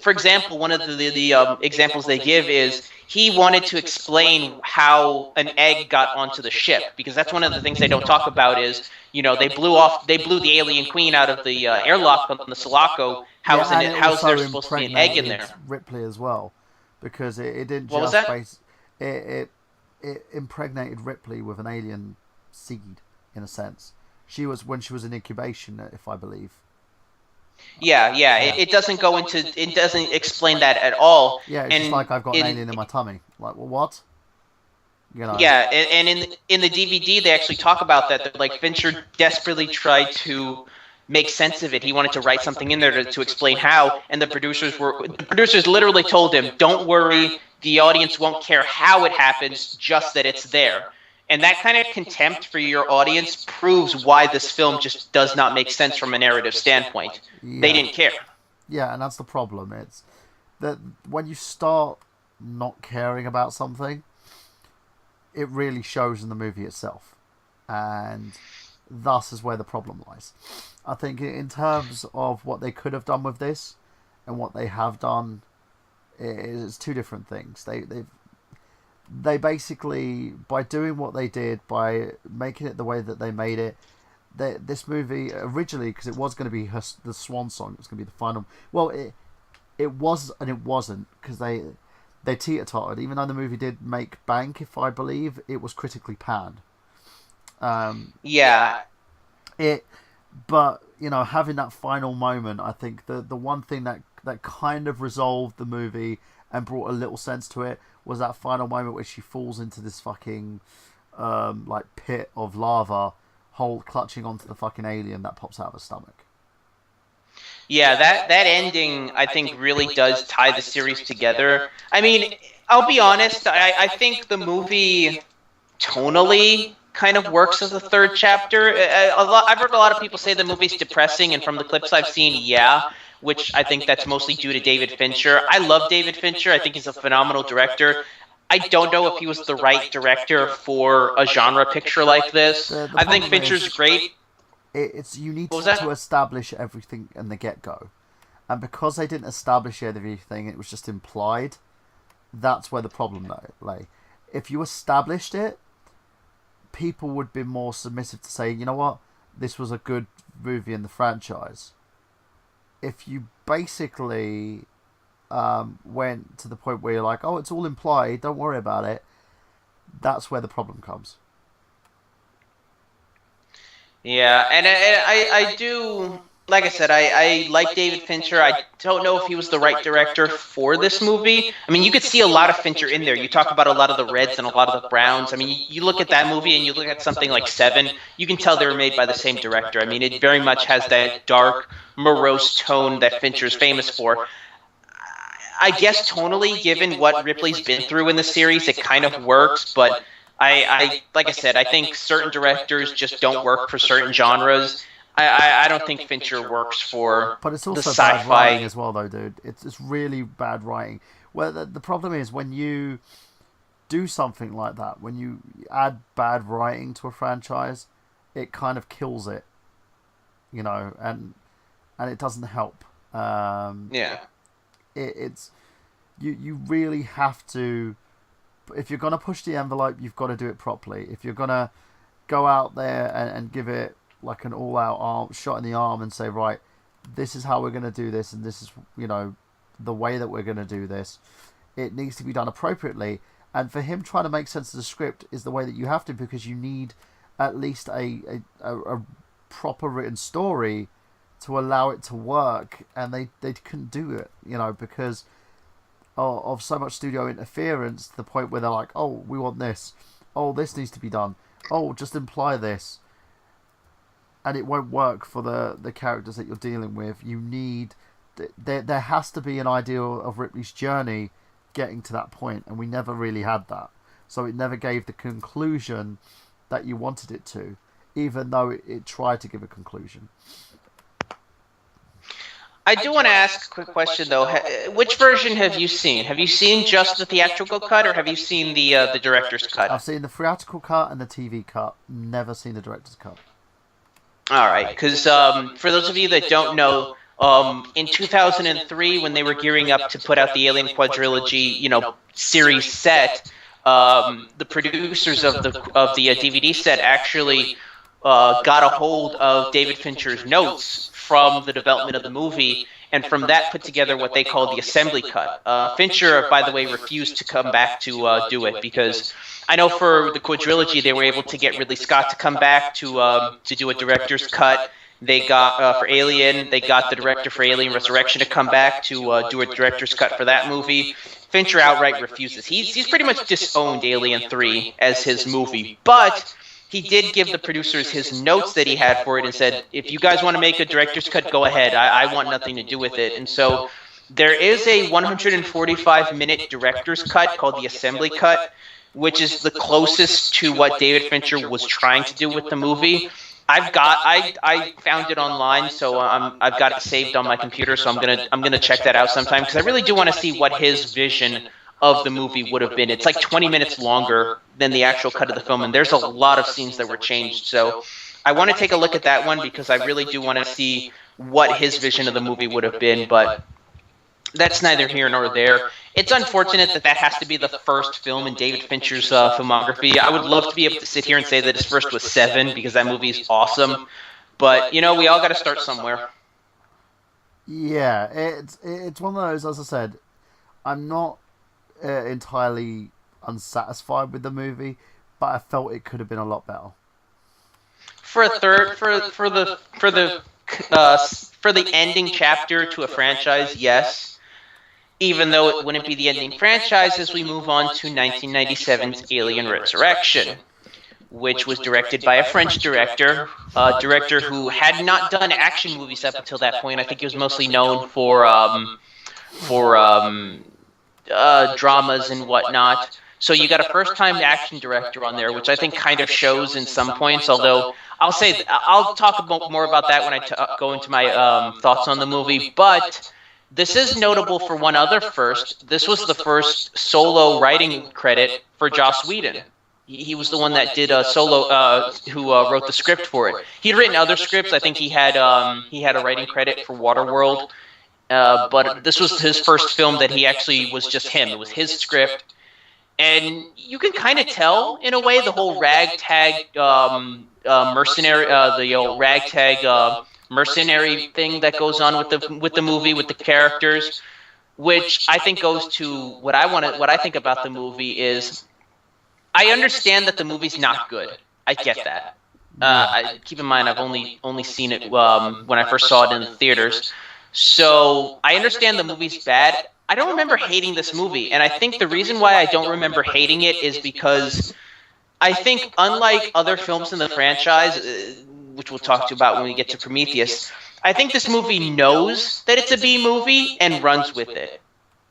[SPEAKER 2] examples they give is he wanted to explain how an egg got onto the ship, because that's one of the things they don't talk about is, they blew the alien queen out of the airlock on the Sulaco. How's there supposed to be an egg in there?
[SPEAKER 3] Ripley as well, because it didn't
[SPEAKER 2] what
[SPEAKER 3] just
[SPEAKER 2] was that?
[SPEAKER 3] It impregnated Ripley with an alien seed in a sense. When she was in incubation, if I believe.
[SPEAKER 2] Yeah. It doesn't go into. It doesn't explain that at all.
[SPEAKER 3] Yeah, it's just like I've got an alien in my tummy. Like, well, what?
[SPEAKER 2] Yeah, and in the DVD they actually talk about that. They're like, Fincher desperately tried to make sense of it. He wanted to write something in there to explain how, and the producers literally told him, "Don't worry, the audience won't care how it happens, just that it's there." And that kind of contempt for your audience proves why this film just does not make sense from a narrative standpoint. Yeah. They didn't care.
[SPEAKER 3] Yeah, and that's the problem. It's that when you start not caring about something, it really shows in the movie itself. And thus is where the problem lies. I think in terms of what they could have done with this and what they have done, it's two different things. They basically, by doing what they did, by making it the way that they made it, this movie originally, because it was going to be the swan song, it was going to be the final. Well, it was and it wasn't, because they teeter-tottered. Even though the movie did make bank, if I believe, it was critically panned.
[SPEAKER 2] Yeah.
[SPEAKER 3] But having that final moment, I think the one thing that kind of resolved the movie and brought a little sense to it was that final moment where she falls into this fucking pit of lava, clutching onto the fucking alien that pops out of her stomach.
[SPEAKER 2] Yeah, that ending, I think, really does tie the series together. I mean, I'll be honest, I think the movie tonally kind of works as a third chapter. I've heard a lot of people say the movie's depressing, and from the clips I've seen, which I think that's mostly due to David Fincher. I love David Fincher. I think he's a phenomenal director. I don't know if he was the right director for a genre picture like this. I think Fincher's great.
[SPEAKER 3] You need to establish everything in the get-go. And because they didn't establish everything, it was just implied. That's where the problem lay. If you established it, people would be more submissive to say, you know what, this was a good movie in the franchise. If you basically went to the point where you're like, oh, it's all implied, don't worry about it, that's where the problem comes.
[SPEAKER 2] Yeah, and I do, like I said, I like David Fincher. I don't know if he was the right director for this movie. I mean, you could see a lot of Fincher in there. You talk about a lot of the reds and a lot of the browns. I mean, you look at that movie and you look at something like Seven, you can tell they were made by the same director. I mean, it very much has that dark, morose tone that Fincher's famous for. I guess tonally, given what Ripley's been through in the series, it kind of works, but I like I said, I think certain directors just don't work for certain genres. I don't think Fincher works for
[SPEAKER 3] but it's also
[SPEAKER 2] the sci-fi.
[SPEAKER 3] Bad writing as well, though, dude. It's really bad writing. Well, the problem is when you do something like that, when you add bad writing to a franchise, it kind of kills it, and it doesn't help. It's you really have to. If you're gonna push the envelope, you've got to do it properly. If you're gonna go out there and give it like an all-out shot in the arm and say, right, this is how we're gonna do this, and this is the way that we're going to do this, it needs to be done appropriately. And for him trying to make sense of the script is the way that you have to, because you need at least a proper written story to allow it to work, and they couldn't do it, because of so much studio interference, to the point where they're like, oh, we want this, oh, this needs to be done, oh, just imply this, and it won't work for the characters that you're dealing with. You need there has to be an idea of Ripley's journey getting to that point, and we never really had that, so it never gave the conclusion that you wanted it to, even though it tried to give a conclusion.
[SPEAKER 2] I do want to ask a quick question, though. Which version have you seen? Have you seen just the theatrical cut, or have you seen the director's cut?
[SPEAKER 3] I've seen the theatrical cut and the TV cut. Never seen the director's cut.
[SPEAKER 2] All right, because for those of you that don't know, in 2003, when they were gearing up to put out the Alien Quadrilogy, series set, the producers of the DVD set actually got a hold of David Fincher's notes from the development of the movie, and from that put together what they called the assembly cut. Fincher, by the way, refused to come back to do it, because I know for the Quadrilogy they were able to get Ridley Scott to come back to do a director's cut. They got for Alien, they got the director for Alien Resurrection to come back to do a director's cut for that movie. Fincher outright refuses. He's pretty much disowned Alien 3 as his movie, but he did give the producers his notes that he had for it and said, if you guys want to make a director's cut, go ahead. I want nothing to do with it. And so there is a 145-minute director's cut called the assembly cut, which is the closest to what David Fincher was trying to do with the movie. I found it online, so I've got it saved on my computer, so I'm gonna check that out sometime, because I really do want to see what his vision of the movie would have been. It's like 20 minutes longer than the actual cut of the film, and there's a lot of scenes that were changed. So I want to take a look at that one, because I really do want to see what his vision of the movie would have been, but that's neither here nor there. It's unfortunate that has to be the first film in David Fincher's filmography. I would love to be able to sit here and say that his first was Seven, because that movie is awesome, but we all got to start somewhere.
[SPEAKER 3] Yeah, it's one of those, as I said, I'm not entirely unsatisfied with the movie, but I felt it could have been a lot better.
[SPEAKER 2] For a third, for the ending chapter to a franchise, yes. Even though it wouldn't be the ending franchise, as we move on to 1997's Alien Resurrection, which was directed by a French director, a director who had not done action movies up until that point. I think he was mostly known for dramas and whatnot. So you got a first-time action director on there, which I think kind of shows in some points, although I'll talk more about that when I go into my thoughts on the movie, but this is notable for one other first. This was the first solo writing credit for Joss Whedon. He was the one that did a solo, who wrote the script for it. He'd written other scripts. I think he had a writing credit for Waterworld, but this was his first film that he actually was just him. It was his script, and you can kind of tell in a way the whole ragtag mercenary, the old ragtag mercenary thing that goes on with the movie, with the characters, which I think goes to what I think about the movie is, I understand that the movie's not good. I get that. Keep in mind, I've only seen it when I first saw it in the theaters, so I understand the movie's bad. I don't remember hating this movie, and I think the reason why I don't remember hating it is because I think, unlike other films in the franchise, which we'll talk about when we get to Prometheus, I think this movie knows that it's a B movie and runs with it.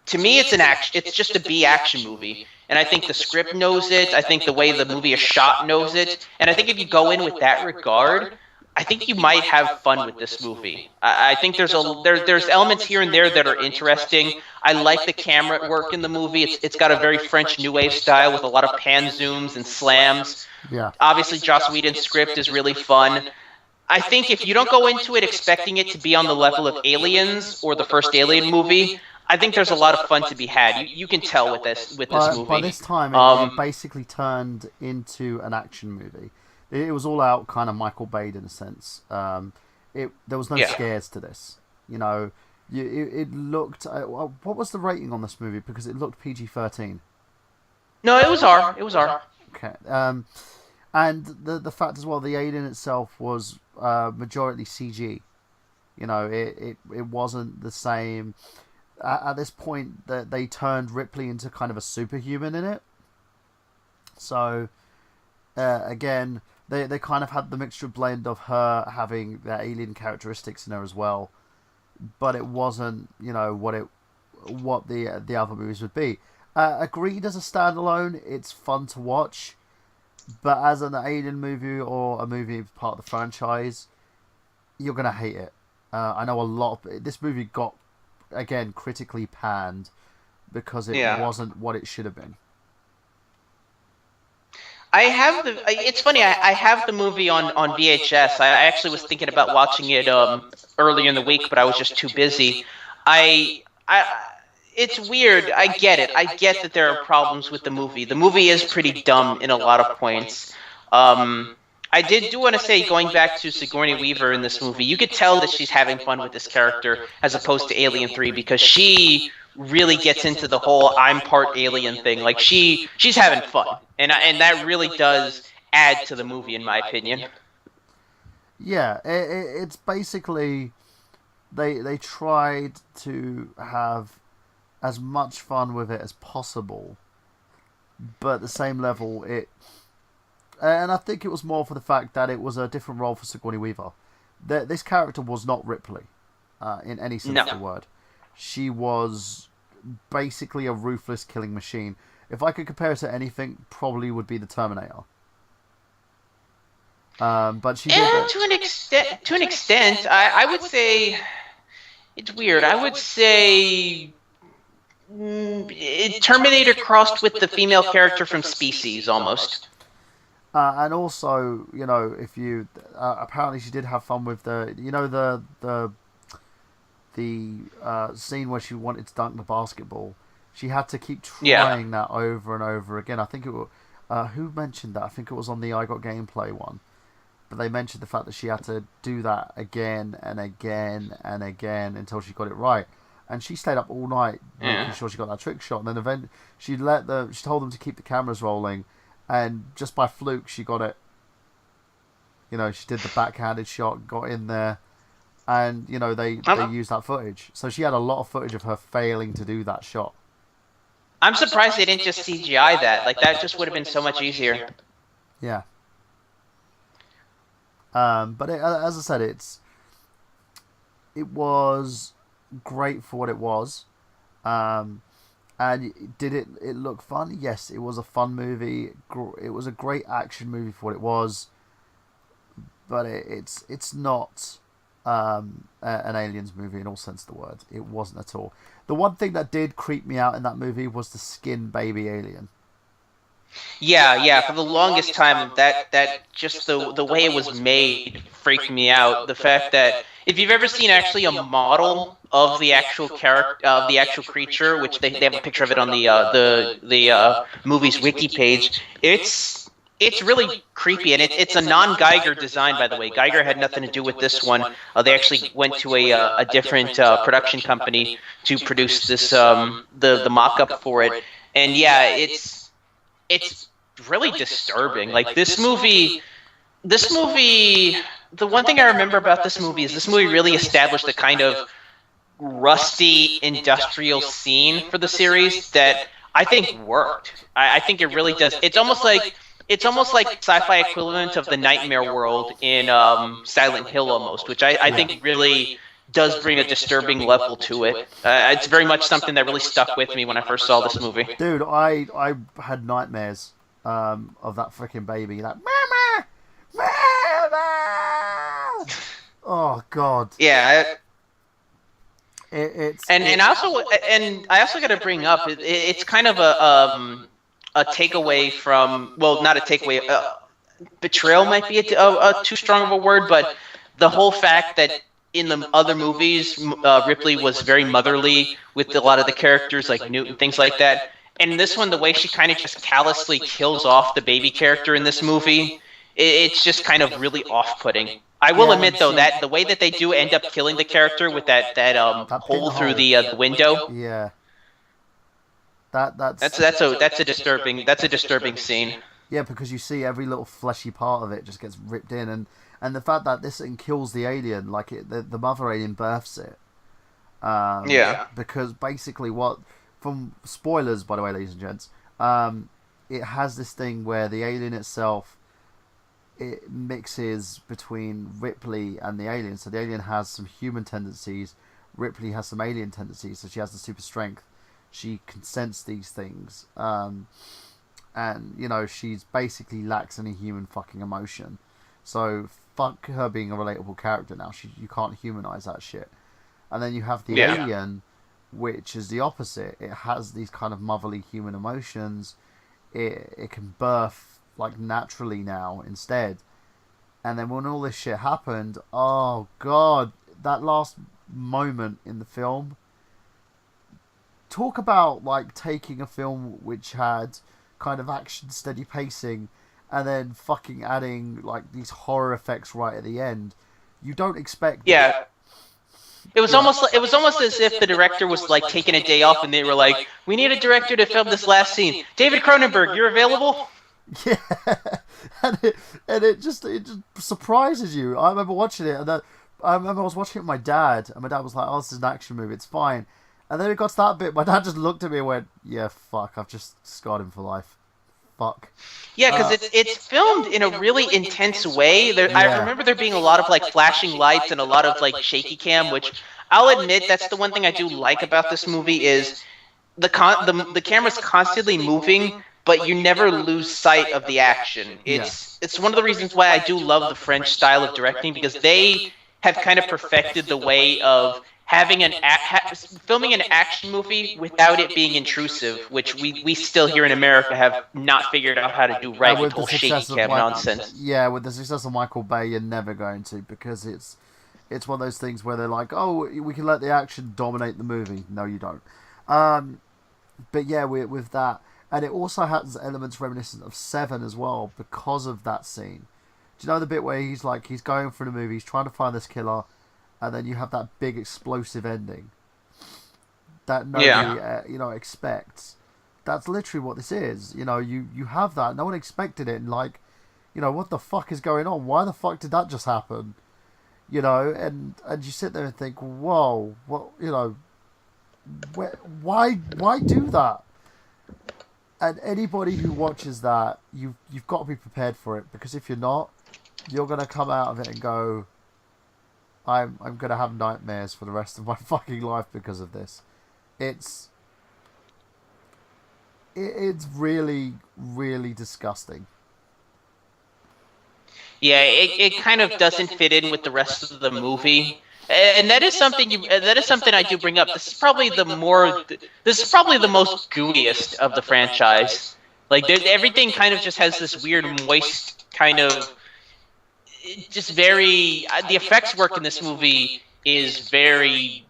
[SPEAKER 2] To me, it's just a B action movie, and I think the script knows it. I think the way the movie is shot knows it, and I think if you go in with that regard, I think you might have fun with this movie. I think there's elements here and there that are interesting. I like the camera work in the movie. It's got a very French New Wave style with a lot of pan zooms and slams.
[SPEAKER 3] Yeah.
[SPEAKER 2] Obviously, Joss Whedon's script is really fun. I think if you don't go into it expecting it to be on the level of Aliens or the first Alien movie, I think there's a lot of fun to be had. You can tell with this movie.
[SPEAKER 3] By this time, it basically turned into an action movie. It was all out kind of Michael Bay in a sense. There was no scares to this. It looked. What was the rating on this movie? Because it looked PG-13.
[SPEAKER 2] No, it was R. It was R.
[SPEAKER 3] Okay. And the fact as well, the alien itself was majority CG. You know, it wasn't the same. At this point, that they turned Ripley into kind of a superhuman in it. So again, they kind of had the mixture blend of her having the alien characteristics in her as well, but it wasn't, you know, what the other movies would be. Agreed, as a standalone, it's fun to watch, but as an alien movie or a movie part of the franchise, you're gonna hate it. I know a lot of this movie got, again, critically panned because it
[SPEAKER 2] Yeah.
[SPEAKER 3] wasn't what it should have been.
[SPEAKER 2] I have the. It's funny. I have the movie on VHS. I actually was thinking about watching it earlier in the week, but I was just too busy. I. It's weird. I get it. I get that there are problems with the movie. The movie is pretty dumb in a lot of points. I do want to say, going back to Sigourney Weaver in this movie, you could tell that she's having fun with this character as opposed to Alien 3, because she really gets into the whole I'm part alien thing. Like she's having fun, and that really does add to the movie, in my opinion.
[SPEAKER 3] Yeah, it's basically they tried to have as much fun with it as possible, but at the same level, and I think it was more for the fact that it was a different role for Sigourney Weaver. This character was not Ripley, in any sense of the
[SPEAKER 2] No.
[SPEAKER 3] word. She was basically a ruthless killing machine. If I could compare it to anything, probably would be the Terminator. But she did
[SPEAKER 2] And
[SPEAKER 3] that.
[SPEAKER 2] to an extent, I would say it's weird. I would say Terminator crossed with the female character from Species, almost.
[SPEAKER 3] And also, you know, if you apparently she did have fun with the scene where she wanted to dunk the basketball. She had to keep
[SPEAKER 2] Yeah.
[SPEAKER 3] trying that over and over again. I think it was who mentioned that? I think it was on the I Got Gameplay one. But they mentioned the fact that she had to do that again and again and again until she got it right. And she stayed up all night making
[SPEAKER 2] Yeah.
[SPEAKER 3] sure she got that trick shot. And then she told them to keep the cameras rolling, and just by fluke she got it. You know, she did the backhanded shot, got in there, and you know they used that footage. So she had a lot of footage of her failing to do that shot.
[SPEAKER 2] I'm surprised they didn't just CGI that. Like, that just would have been so much easier.
[SPEAKER 3] Yeah. But as I said, it was great for what it was. And did it look fun? Yes, it was a fun movie. It was a great action movie for what it was. But it's not an aliens movie in all sense of the word. It wasn't at all. The one thing that did creep me out in that movie was the skin baby alien.
[SPEAKER 2] Yeah. For the longest time, that just the way it was made freaked me out. The fact that if you've ever seen actually a model of the actual character, of the actual creature, which they have a picture of it on the movie's wiki page, it's really creepy, and it's a non-Geiger design, by the way. Geiger had nothing to do with this one. They actually went to a different production company to produce this the mock-up for it, and yeah, it's really disturbing. Like, this movie. The one thing I remember about this movie is this movie really established a kind of rusty industrial scene for the series that I think worked. I think it really does. It's almost like sci-fi equivalent of the nightmare world in Silent Hill, almost, which I think really does bring a disturbing level to it. It's very much something that really stuck with me when I first saw this movie.
[SPEAKER 3] Dude, I had nightmares of that freaking baby. That mama, mama. Oh God.
[SPEAKER 2] Yeah.
[SPEAKER 3] It's
[SPEAKER 2] And I also got to bring up it's kind of a takeaway from, well, not a takeaway, betrayal might be a too strong of a word, but the whole fact that in the other movies Ripley was very motherly with a lot of the characters, like Newt and things like that, and in this one the way she kind of just callously kills off the baby character in this movie, it's just kind of really off-putting. I will
[SPEAKER 3] Yeah,
[SPEAKER 2] admit though that the way that they do end up killing the character with that
[SPEAKER 3] that
[SPEAKER 2] hole through
[SPEAKER 3] pinhole.
[SPEAKER 2] the window.
[SPEAKER 3] Yeah, that's
[SPEAKER 2] That's a disturbing scene.
[SPEAKER 3] yeah, because you see every little fleshy part of it just gets ripped in, and the fact that this thing kills the alien, like the mother alien births it.
[SPEAKER 2] Yeah.
[SPEAKER 3] Because basically, what from spoilers, by the way, ladies and gents, it has this thing where the alien itself it mixes between Ripley and the alien. So the alien has some human tendencies. Ripley has some alien tendencies. So she has the super strength. She can sense these things. And she's basically lacks any human fucking emotion. So fuck her being a relatable character now. You can't humanize that shit. And then you have the
[SPEAKER 2] Yeah.
[SPEAKER 3] alien, which is the opposite. It has these kind of motherly human emotions. It can birth like naturally now instead. And then when all this shit happened, oh god, that last moment in the film. Talk about like taking a film which had kind of action steady pacing and then fucking adding like these horror effects right at the end. You don't expect this.
[SPEAKER 2] Yeah. It was almost as if the director was like taking a day off and they were like, "We need a director to film this last scene. David Cronenberg, you're available?"
[SPEAKER 3] Yeah, and it just surprises you. I remember watching it, and I remember I was watching it with my dad, and my dad was like, "Oh, this is an action movie. It's fine." And then it got to that bit. My dad just looked at me and went, "Yeah, fuck. I've just scarred him for life. Fuck."
[SPEAKER 2] Yeah, because it's filmed in a really intense way. I remember there being a lot of like flashing lights and a lot of like shaky cam, which I'll admit that's the one thing I do like about this movie is the camera's constantly moving, but you never lose sight of the action. It's one of the reasons why I do love the French style of directing because they have kind of perfected the way of having filming an action movie without it being intrusive, which we still here in America have not figured out how to do right with the whole shaky cam nonsense.
[SPEAKER 3] Yeah, with the success of Michael Bay, you're never going to because it's one of those things where they're like, oh, we can let the action dominate the movie. No, you don't. But yeah, with that, and it also has elements reminiscent of Seven as well because of that scene. Do you know the bit where he's going through the movie, he's trying to find this killer, and then you have that big explosive ending that nobody expects. That's literally what this is. You have that. No one expected it, and what the fuck is going on? Why the fuck did that just happen? And you sit there and think, whoa, what, why do that? And anybody who watches that, you've got to be prepared for it, because if you're not, you're gonna come out of it and go, I'm gonna have nightmares for the rest of my fucking life because of this. It's really, really disgusting.
[SPEAKER 2] Yeah, it kind of doesn't fit in with the rest of the movie. And that is something I do bring up. This is probably the most gooeyest of the franchise. Like everything kind of just has this weird moist kind of just very the effects work in this movie is very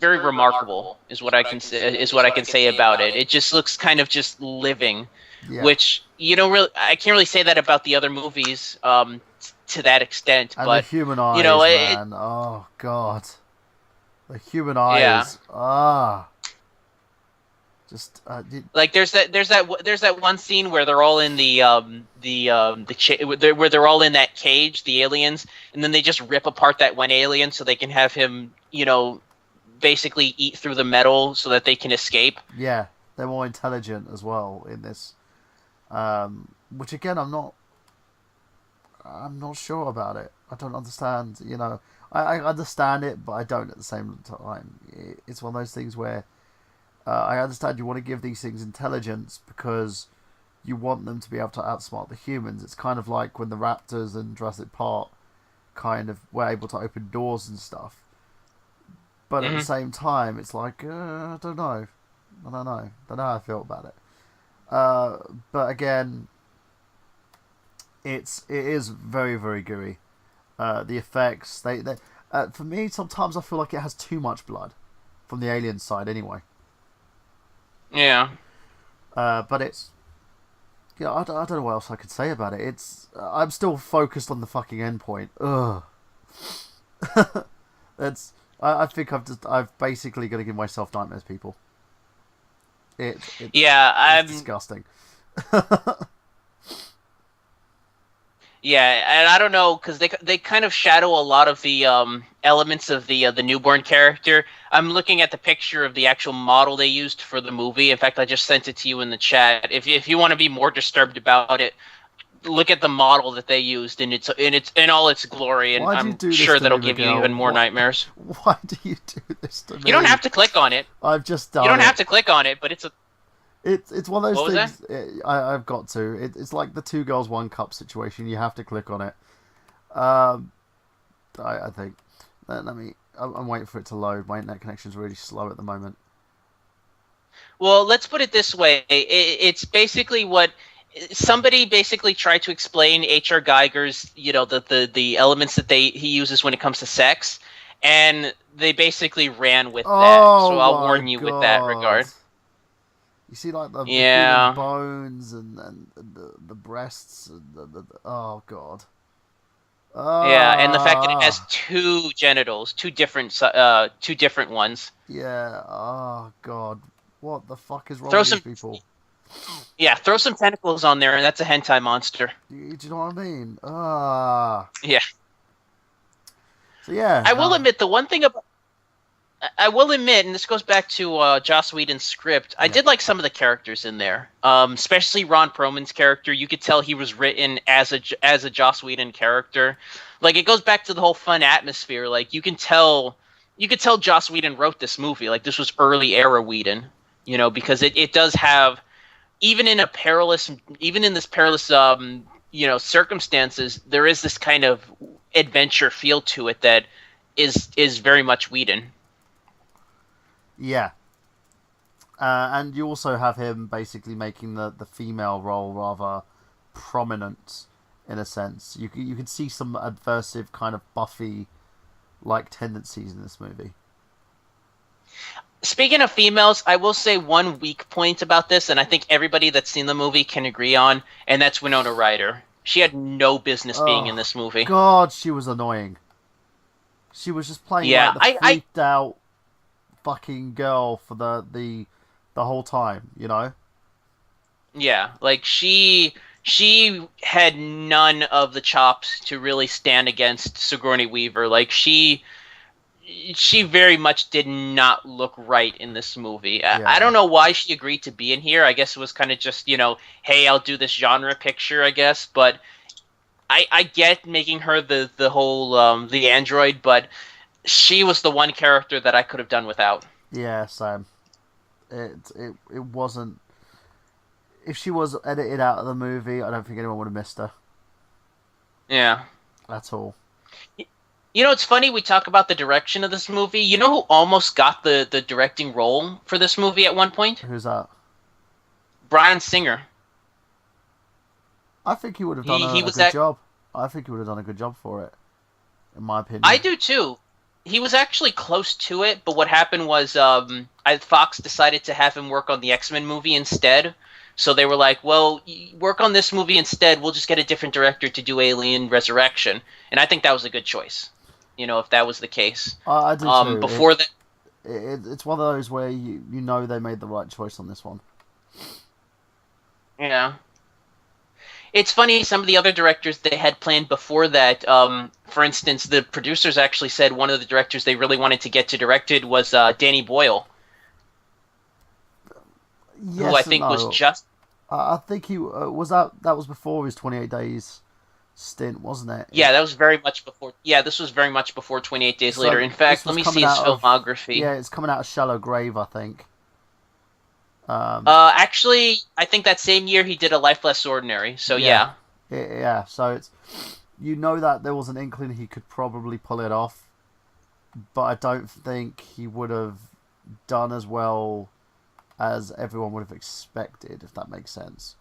[SPEAKER 2] remarkable is what I can say about it. It just looks kind of just living.
[SPEAKER 3] Yeah.
[SPEAKER 2] Which I can't really say that about the other movies to that extent.
[SPEAKER 3] And
[SPEAKER 2] but
[SPEAKER 3] the human eyes, man. Oh god, the human eyes. Yeah. Just
[SPEAKER 2] like there's that one scene where they're all in where they're all in that cage, the aliens, and then they just rip apart that one alien so they can have him, basically eat through the metal so that they can escape.
[SPEAKER 3] Yeah, they're more intelligent as well in this. Which again, I'm not sure about it. I don't understand. I understand it, but I don't at the same time. It's one of those things where I understand you want to give these things intelligence because you want them to be able to outsmart the humans. It's kind of like when the raptors in Jurassic Park kind of were able to open doors and stuff. But at the same time, it's like, I don't know. Don't know how I feel about it. But again, it is very, very gooey. The effects, they for me, sometimes I feel like it has too much blood from the alien side anyway.
[SPEAKER 2] Yeah.
[SPEAKER 3] But it's, I don't know what else I could say about it. I'm still focused on the fucking endpoint. Ugh. That's. I think I've basically got to give myself nightmares, people. It's
[SPEAKER 2] Yeah,
[SPEAKER 3] it's
[SPEAKER 2] I'm
[SPEAKER 3] disgusting.
[SPEAKER 2] Yeah, and I don't know because they kind of shadow a lot of the elements of the newborn character. I'm looking at the picture of the actual model they used for the movie. In fact, I just sent it to you in the chat. If you want to be more disturbed about it, look at the model that they used, and it's in all its glory. And
[SPEAKER 3] Why do you
[SPEAKER 2] I'm
[SPEAKER 3] do this
[SPEAKER 2] sure
[SPEAKER 3] to
[SPEAKER 2] that'll
[SPEAKER 3] me,
[SPEAKER 2] give you
[SPEAKER 3] Miguel?
[SPEAKER 2] even more
[SPEAKER 3] What?
[SPEAKER 2] nightmares.
[SPEAKER 3] Why do you do this to
[SPEAKER 2] You don't
[SPEAKER 3] me?
[SPEAKER 2] have to click on it.
[SPEAKER 3] I've just
[SPEAKER 2] You
[SPEAKER 3] done
[SPEAKER 2] don't have
[SPEAKER 3] it.
[SPEAKER 2] to click on it, but it's a
[SPEAKER 3] It's one of those
[SPEAKER 2] what was that?
[SPEAKER 3] things. I've got to. It's like the two girls one cup situation. You have to click on it. Um, I think. Let me. I'm waiting for it to load. My internet connection's really slow at the moment.
[SPEAKER 2] Well, let's put it this way. It's basically what somebody basically tried to explain H.R. Geiger's, the elements that he uses when it comes to sex, and they basically ran with that.
[SPEAKER 3] Oh
[SPEAKER 2] So I'll
[SPEAKER 3] my
[SPEAKER 2] warn you with that
[SPEAKER 3] god!
[SPEAKER 2] regard.
[SPEAKER 3] You see, like the human
[SPEAKER 2] Yeah.
[SPEAKER 3] bones and the breasts. And oh god.
[SPEAKER 2] Yeah, and the fact that it has
[SPEAKER 3] Ah.
[SPEAKER 2] two genitals, two different ones.
[SPEAKER 3] Yeah. Oh god. What the fuck is wrong
[SPEAKER 2] Throw
[SPEAKER 3] with these
[SPEAKER 2] some,
[SPEAKER 3] people?
[SPEAKER 2] yeah, throw some tentacles on there, and that's a hentai monster.
[SPEAKER 3] Do you know what I mean? Ah.
[SPEAKER 2] Yeah,
[SPEAKER 3] So yeah.
[SPEAKER 2] I will
[SPEAKER 3] No.
[SPEAKER 2] admit the one thing about I will admit, and this goes back to Joss Whedon's script, I
[SPEAKER 3] Yeah.
[SPEAKER 2] did like some of the characters in there, especially Ron Perlman's character. You could tell he was written as a Joss Whedon character. Like it goes back to the whole fun atmosphere. Like you could tell Joss Whedon wrote this movie. Like this was early era Whedon, because it does have even in this perilous circumstances, there is this kind of adventure feel to it that is very much Whedon.
[SPEAKER 3] Yeah. And you also have him basically making the female role rather prominent in a sense. You can see some adversive kind of Buffy like tendencies in this movie.
[SPEAKER 2] Speaking of females, I will say one weak point about this, and I think everybody that's seen the movie can agree on, and that's Winona Ryder. She had no business being in
[SPEAKER 3] Oh
[SPEAKER 2] this movie.
[SPEAKER 3] god, she was annoying. She was just playing like
[SPEAKER 2] Yeah,
[SPEAKER 3] the
[SPEAKER 2] I
[SPEAKER 3] freaked out fucking girl for the whole time, you know?
[SPEAKER 2] yeah, like she had none of the chops to really stand against Sigourney Weaver. Like she very much did not look right in this movie. I
[SPEAKER 3] Yeah.
[SPEAKER 2] don't know why she agreed to be in here. I guess it was kind of just, hey, I'll do this genre picture, I guess. But I get making her the whole the android, but she was the one character that I could have done without.
[SPEAKER 3] Yeah, Sam. It wasn't. If she was edited out of the movie, I don't think anyone would have missed her
[SPEAKER 2] Yeah.
[SPEAKER 3] at all.
[SPEAKER 2] It's funny we talk about the direction of this movie. You know who almost got the directing role for this movie at one point?
[SPEAKER 3] Who's that?
[SPEAKER 2] Bryan Singer.
[SPEAKER 3] I think he would have done
[SPEAKER 2] He
[SPEAKER 3] a
[SPEAKER 2] was
[SPEAKER 3] good
[SPEAKER 2] at
[SPEAKER 3] job. I think he would have done a good job for it, in my
[SPEAKER 2] I
[SPEAKER 3] opinion.
[SPEAKER 2] do too. He was actually close to it, but what happened was Fox decided to have him work on the X-Men movie instead. So they were like, "Well, work on this movie instead. We'll just get a different director to do Alien Resurrection." And I think that was a good choice. If that was the case.
[SPEAKER 3] I do too.
[SPEAKER 2] Before that,
[SPEAKER 3] It's one of those where you know they made the right choice on this one.
[SPEAKER 2] yeah. It's funny, some of the other directors they had planned before that, for instance, the producers actually said one of the directors they really wanted to get to directed was Danny Boyle, who I
[SPEAKER 3] Yes and
[SPEAKER 2] think was
[SPEAKER 3] no.
[SPEAKER 2] just.
[SPEAKER 3] I think he was that. That was before his 28 days stint, wasn't it?
[SPEAKER 2] Yeah, that was very much before. Yeah, this was very much before 28 Days Later.
[SPEAKER 3] So
[SPEAKER 2] In
[SPEAKER 3] this
[SPEAKER 2] fact, let
[SPEAKER 3] was
[SPEAKER 2] me see
[SPEAKER 3] coming
[SPEAKER 2] his
[SPEAKER 3] out of.
[SPEAKER 2] filmography.
[SPEAKER 3] Yeah, it's coming out of Shallow Grave, I think.
[SPEAKER 2] Actually, I think that same year he did A Life Less Ordinary, so
[SPEAKER 3] Yeah,
[SPEAKER 2] yeah.
[SPEAKER 3] yeah. So it's that there was an inkling he could probably pull it off, but I don't think he would have done as well as everyone would have expected, if that makes sense.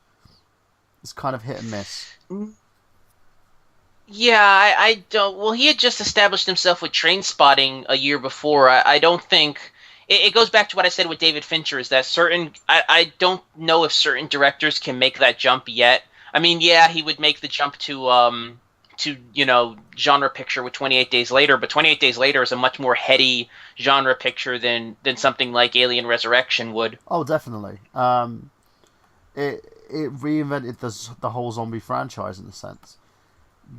[SPEAKER 3] It's kind of hit and miss.
[SPEAKER 2] Yeah, I don't. Well, he had just established himself with Train Spotting a year before. I don't think it goes back to what I said with David Fincher. Is that I don't know if certain directors can make that jump yet. I mean, yeah, he would make the jump to genre picture with 28 Days Later, but 28 Days Later is a much more heady genre picture than something like Alien Resurrection would.
[SPEAKER 3] Oh, definitely. It reinvented the whole zombie franchise in a sense,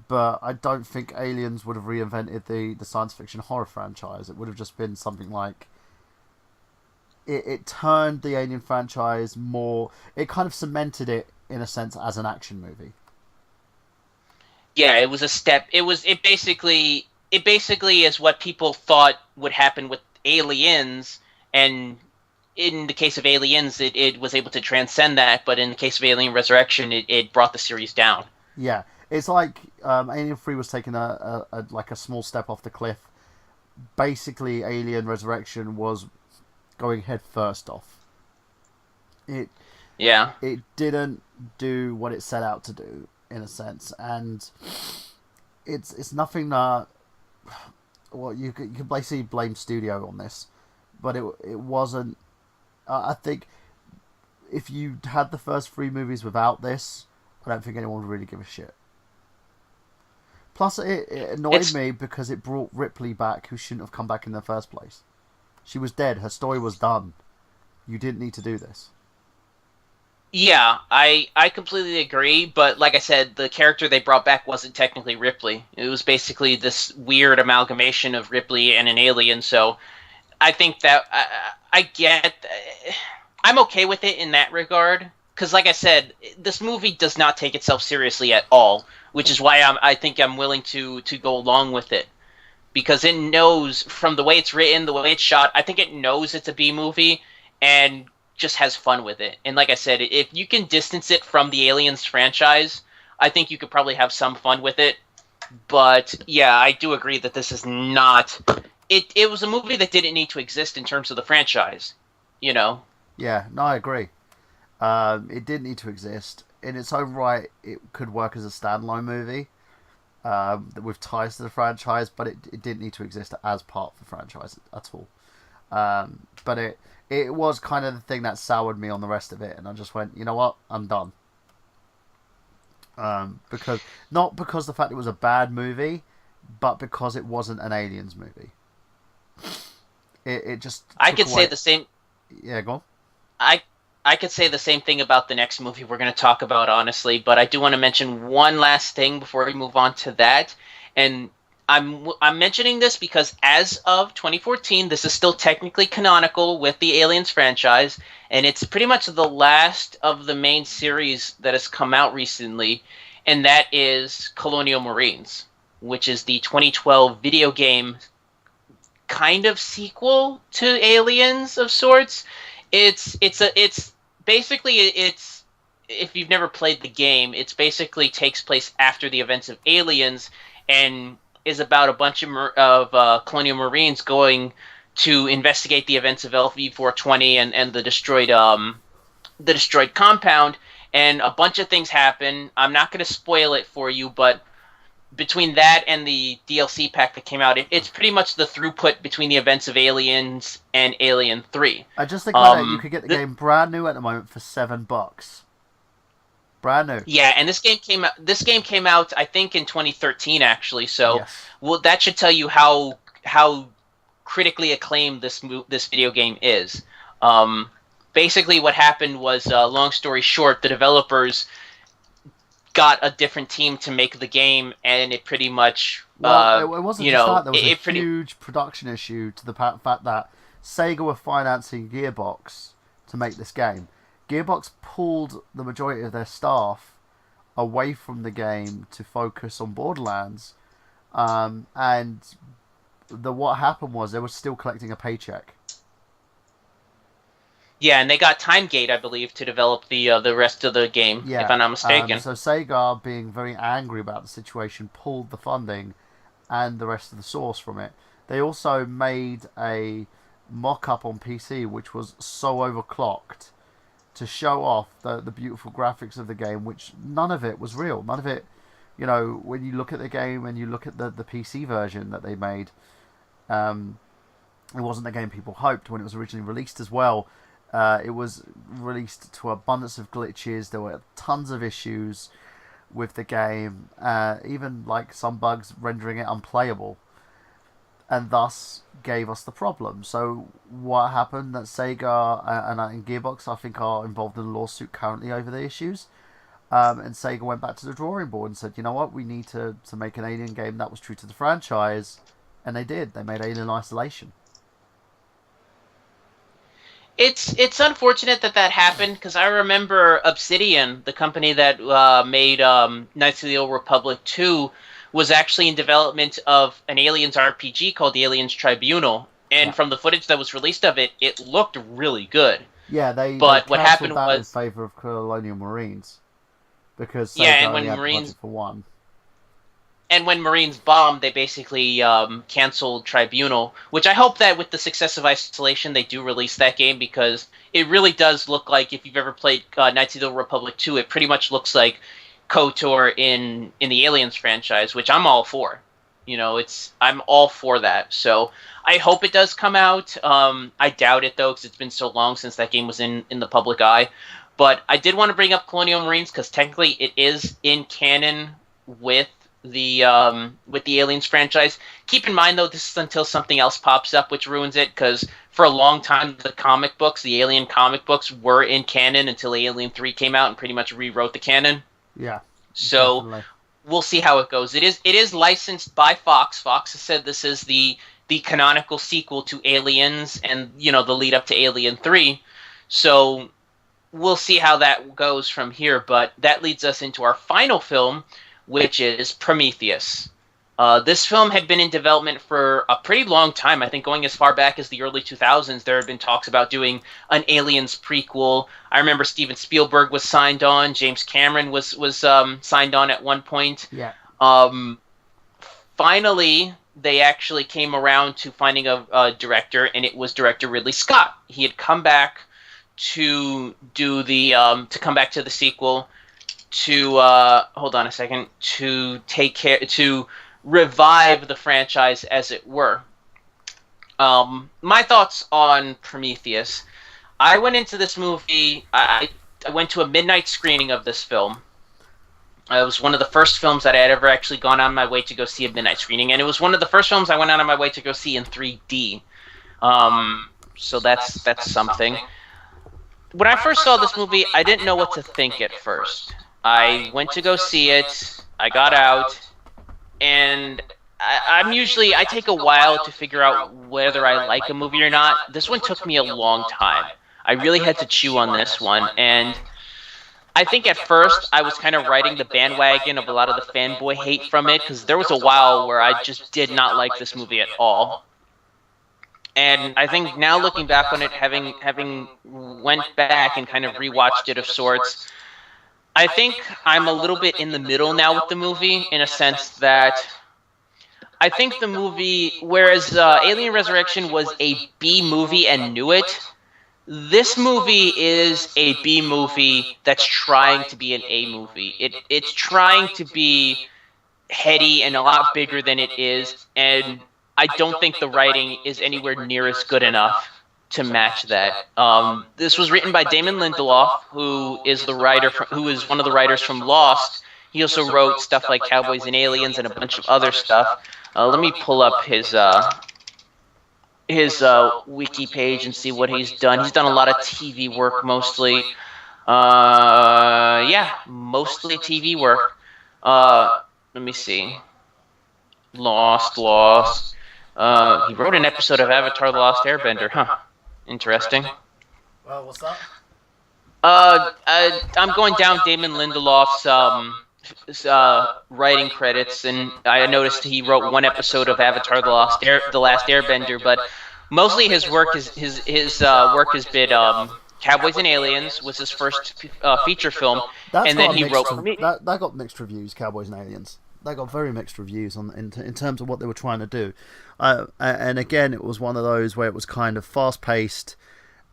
[SPEAKER 3] but I don't think Aliens would have reinvented the science fiction horror franchise. It would have just been something like it turned the Alien franchise more. It kind of cemented it in a sense as an action movie.
[SPEAKER 2] Yeah, it was a step. It basically is what people thought would happen with Aliens, and in the case of Aliens, it was able to transcend that, but in the case of Alien Resurrection, it brought the series down.
[SPEAKER 3] Yeah, it's like Alien 3 was taking a like a small step off the cliff. Basically, Alien Resurrection was going head first off. It
[SPEAKER 2] Yeah.
[SPEAKER 3] it didn't do what it set out to do in a sense, and it's nothing that well you can basically blame studio on this, but it wasn't. I think if you had the first three movies without this, I don't think anyone would really give a shit. Plus, it annoyed me because it brought Ripley back, who shouldn't have come back in the first place. She was dead. Her story was done. You didn't need to do this.
[SPEAKER 2] Yeah, I completely agree, but like I said, the character they brought back wasn't technically Ripley. It was basically this weird amalgamation of Ripley and an alien, so I think that I get. I'm okay with it in that regard because, like I said, this movie does not take itself seriously at all, which is why I think I'm willing to go along with it because it knows from the way it's written, the way it's shot. I think it knows it's a B movie and just has fun with it. And like I said, if you can distance it from the Aliens franchise, I think you could probably have some fun with it. But yeah, I do agree that this is not. It was a movie that didn't need to exist in terms of the franchise, you know.
[SPEAKER 3] Yeah, no, I agree. It did need to exist in its own right. It could work as a standalone movie with ties to the franchise, but it didn't need to exist as part of the franchise at all. But it was kind of the thing that soured me on the rest of it, and I just went, you know what, I'm done. Because not because the fact it was a bad movie, but because it wasn't an Aliens movie. It just
[SPEAKER 2] I
[SPEAKER 3] took
[SPEAKER 2] could
[SPEAKER 3] away...
[SPEAKER 2] say the same.
[SPEAKER 3] Yeah, go on.
[SPEAKER 2] I I could say the same thing about the next movie we're going to talk about, honestly, but I do want to mention one last thing before we move on to that. And I'm mentioning this because as of 2014, this is still technically canonical with the Aliens franchise, and it's pretty much the last of the main series that has come out recently, and that is Colonial Marines, which is the 2012 video game kind of sequel to Aliens of sorts. It's basically it's if you've never played the game, it's basically takes place after the events of Aliens and is about a bunch of Colonial Marines going to investigate the events of LV-420 and the destroyed compound, and a bunch of things happen. I'm not going to spoil it for you, but between that and the DLC pack that came out, it's pretty much the throughput between the events of Aliens and Alien 3.
[SPEAKER 3] I just think about it, you could get the game brand new at the moment for $7. Brand new.
[SPEAKER 2] Yeah, and this game came out. This game came out, I think, in 2013, actually. So,
[SPEAKER 3] Yes.
[SPEAKER 2] well, that should tell you how critically acclaimed this video game is. Basically, what happened was, long story short, the developers got a different team to make the game, and it pretty much,
[SPEAKER 3] well, it wasn't just that. There was a
[SPEAKER 2] pretty
[SPEAKER 3] huge production issue to the fact that Sega were financing Gearbox to make this game. Gearbox pulled the majority of their staff away from the game to focus on Borderlands, and what happened was they were still collecting a paycheck.
[SPEAKER 2] Yeah, and they got TimeGate, I believe, to develop the rest of the game,
[SPEAKER 3] Yeah,
[SPEAKER 2] if I'm not mistaken.
[SPEAKER 3] So Sega, being very angry about the situation, pulled the funding and the rest of the source from it. They also made a mock-up on PC which was so overclocked to show off the beautiful graphics of the game, which none of it was real. None of it, when you look at the game and you look at the PC version that they made, it wasn't the game people hoped when it was originally released as well. It was released to abundance of glitches. There were tons of issues. with the game, even like some bugs rendering it unplayable, and thus gave us the problem. So what happened? That Sega and Gearbox, I think, are involved in a lawsuit currently over the issues. And Sega went back to the drawing board and said, you know what, we need to make an Alien game that was true to the franchise. And they did. They made Alien Isolation.
[SPEAKER 2] It's unfortunate that that happened because I remember Obsidian, the company that made Knights of the Old Republic 2, was actually in development of an Aliens RPG called the Aliens Tribunal.
[SPEAKER 3] Yeah.
[SPEAKER 2] And from the footage that was released of it, it looked really good.
[SPEAKER 3] Yeah, they
[SPEAKER 2] But what happened
[SPEAKER 3] cancelled that in
[SPEAKER 2] was,
[SPEAKER 3] favour of Colonial Marines because
[SPEAKER 2] yeah,
[SPEAKER 3] Sega
[SPEAKER 2] and
[SPEAKER 3] only
[SPEAKER 2] when
[SPEAKER 3] had the
[SPEAKER 2] Marines
[SPEAKER 3] budget for one.
[SPEAKER 2] and when Marines bombed, they basically canceled Tribunal, which I hope that with the success of Isolation, they do release that game because it really does look like, if you've ever played Knights of the Old Republic 2, it pretty much looks like KOTOR in the Aliens franchise, which I'm all for. I'm all for that. So I hope it does come out. I doubt it, though, because it's been so long since that game was in the public eye. But I did want to bring up Colonial Marines because technically it is in canon with the Aliens franchise. Keep in mind, though, this is until something else pops up which ruins it, because for a long time the Alien comic books were in canon until Alien 3 came out and pretty much rewrote the canon.
[SPEAKER 3] Yeah,
[SPEAKER 2] So
[SPEAKER 3] definitely.
[SPEAKER 2] we'll see how it goes. It is licensed by Fox. Fox has said this is the canonical sequel to Aliens and the lead up to Alien 3. So we'll see how that goes from here, but that leads us into our final film, which is Prometheus. This film had been in development for a pretty long time. I think going as far back as the early 2000s, there had been talks about doing an Aliens prequel. I remember Steven Spielberg was signed on. James Cameron was signed on at one point.
[SPEAKER 3] Yeah.
[SPEAKER 2] Finally, they actually came around to finding a director, and it was director Ridley Scott. He had come back to do to come back to the sequel, to hold on a second, to revive the franchise, as it were. My thoughts on Prometheus. I went into this movie. I went to a midnight screening of this film. It was one of the first films that I had ever actually gone on my way to go see a midnight screening, and it was one of the first films I went on my way to go see in 3D. So that's something. When I first saw this movie, I didn't know what to think at first. I went to go see it. I got out, and I take a while to figure out whether I like a movie or not. This one took me a long time. I really had to chew on this one, and I think at first I was kind of riding the bandwagon of a lot of the fanboy hate from it, because there was a while where I just did not like this movie at all. And I think now, looking back on it, having went back and kind of rewatched it of sorts, I think I'm a little bit in the middle now with the movie, in a sense that I think the movie, whereas Alien Resurrection was a B movie and knew it, this movie is a B movie that's trying to be an A movie. It's trying to be heady and a lot bigger than it is, and I don't think the writing is anywhere near as good enough to match that. This was written by Damon Lindelof, who is one of the writers from Lost. He also wrote stuff like Cowboys and Aliens and a bunch of other stuff. Let me pull up his wiki page and see what he's done. He's done a lot of TV work, mostly. Mostly TV work. Let me see. Lost. He wrote an episode of Avatar: The Lost Airbender. Huh. Interesting.
[SPEAKER 3] Well, what's that?
[SPEAKER 2] I'm going down Damon Lindelof's writing credits, and I noticed he wrote one episode of Avatar: The Last Airbender, but mostly his work work has been Cowboys and Aliens was his first feature film, and then he wrote
[SPEAKER 3] that got mixed reviews. Cowboys and Aliens. They got very mixed reviews in terms of what they were trying to do, and again, it was one of those where it was kind of fast-paced,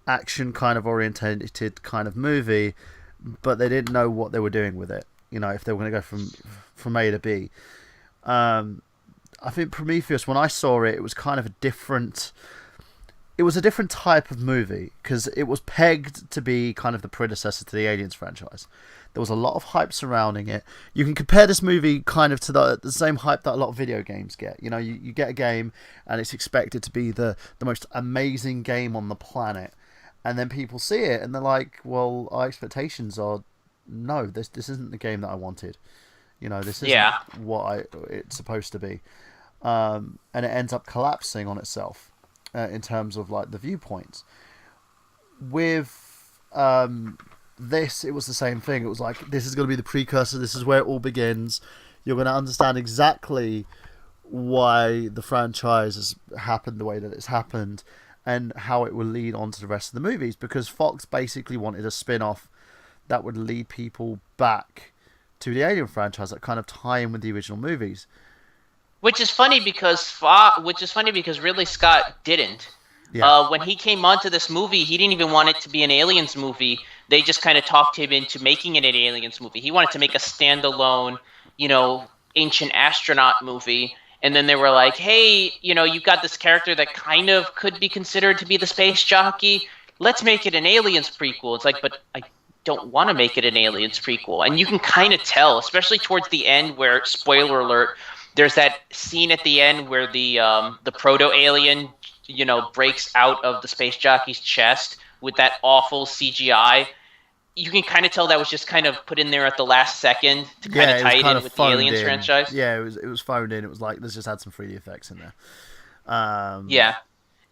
[SPEAKER 3] action kind of orientated kind of movie, but they didn't know what they were doing with it. If they were going to go from A to B. I think Prometheus, when I saw it, it was kind of a different. it was a different type of movie because it was pegged to be kind of the predecessor to the Aliens franchise. There was a lot of hype surrounding it. You can compare this movie kind of to the same hype that a lot of video games get. You know, you get a game and it's expected to be the most amazing game on the planet. And then people see it and they're like, well, our expectations are, no, this isn't the game that I wanted. You know, this isn't
[SPEAKER 2] Yeah.
[SPEAKER 3] it's supposed to be. And it ends up collapsing on itself in terms of like the viewpoints. With this, it was the same thing. It was like, this is going to be the precursor. This is where it all begins. You're going to understand exactly why the franchise has happened the way that it's happened and how it will lead on to the rest of the movies, because Fox basically wanted a spin-off that would lead people back to the Alien franchise, that kind of tie in with the original movies.
[SPEAKER 2] Which is funny because Ridley Scott didn't.
[SPEAKER 3] Yeah.
[SPEAKER 2] When he came onto this movie, he didn't even want it to be an Aliens movie. They just kind of talked him into making it an Aliens movie. He wanted to make a standalone, ancient astronaut movie. And then they were like, hey, you've got this character that kind of could be considered to be the space jockey. Let's make it an Aliens prequel. It's like, but I don't want to make it an Aliens prequel. And you can kind of tell, especially towards the end where, spoiler alert, there's that scene at the end where the proto-alien, breaks out of the space jockey's chest with that awful CGI. You can kind of tell that was just kind of put in there at the last second to kind of tie it in with the Aliens franchise.
[SPEAKER 3] Yeah, it was phoned in. It was like, let's just add some 3D effects in there.
[SPEAKER 2] Yeah.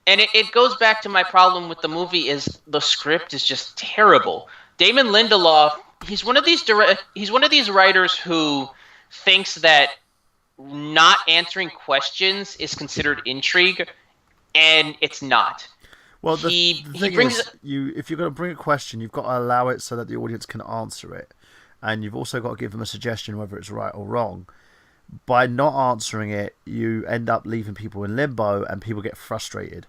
[SPEAKER 2] And it goes back to my problem with the movie is the script is just terrible. Damon Lindelof, he's one of these writers who thinks that not answering questions is considered intrigue, and it's not.
[SPEAKER 3] Well, the thing is, if you're going to bring a question, you've got to allow it so that the audience can answer it, and you've also got to give them a suggestion whether it's right or wrong. By not answering it, you end up leaving people in limbo, and people get frustrated.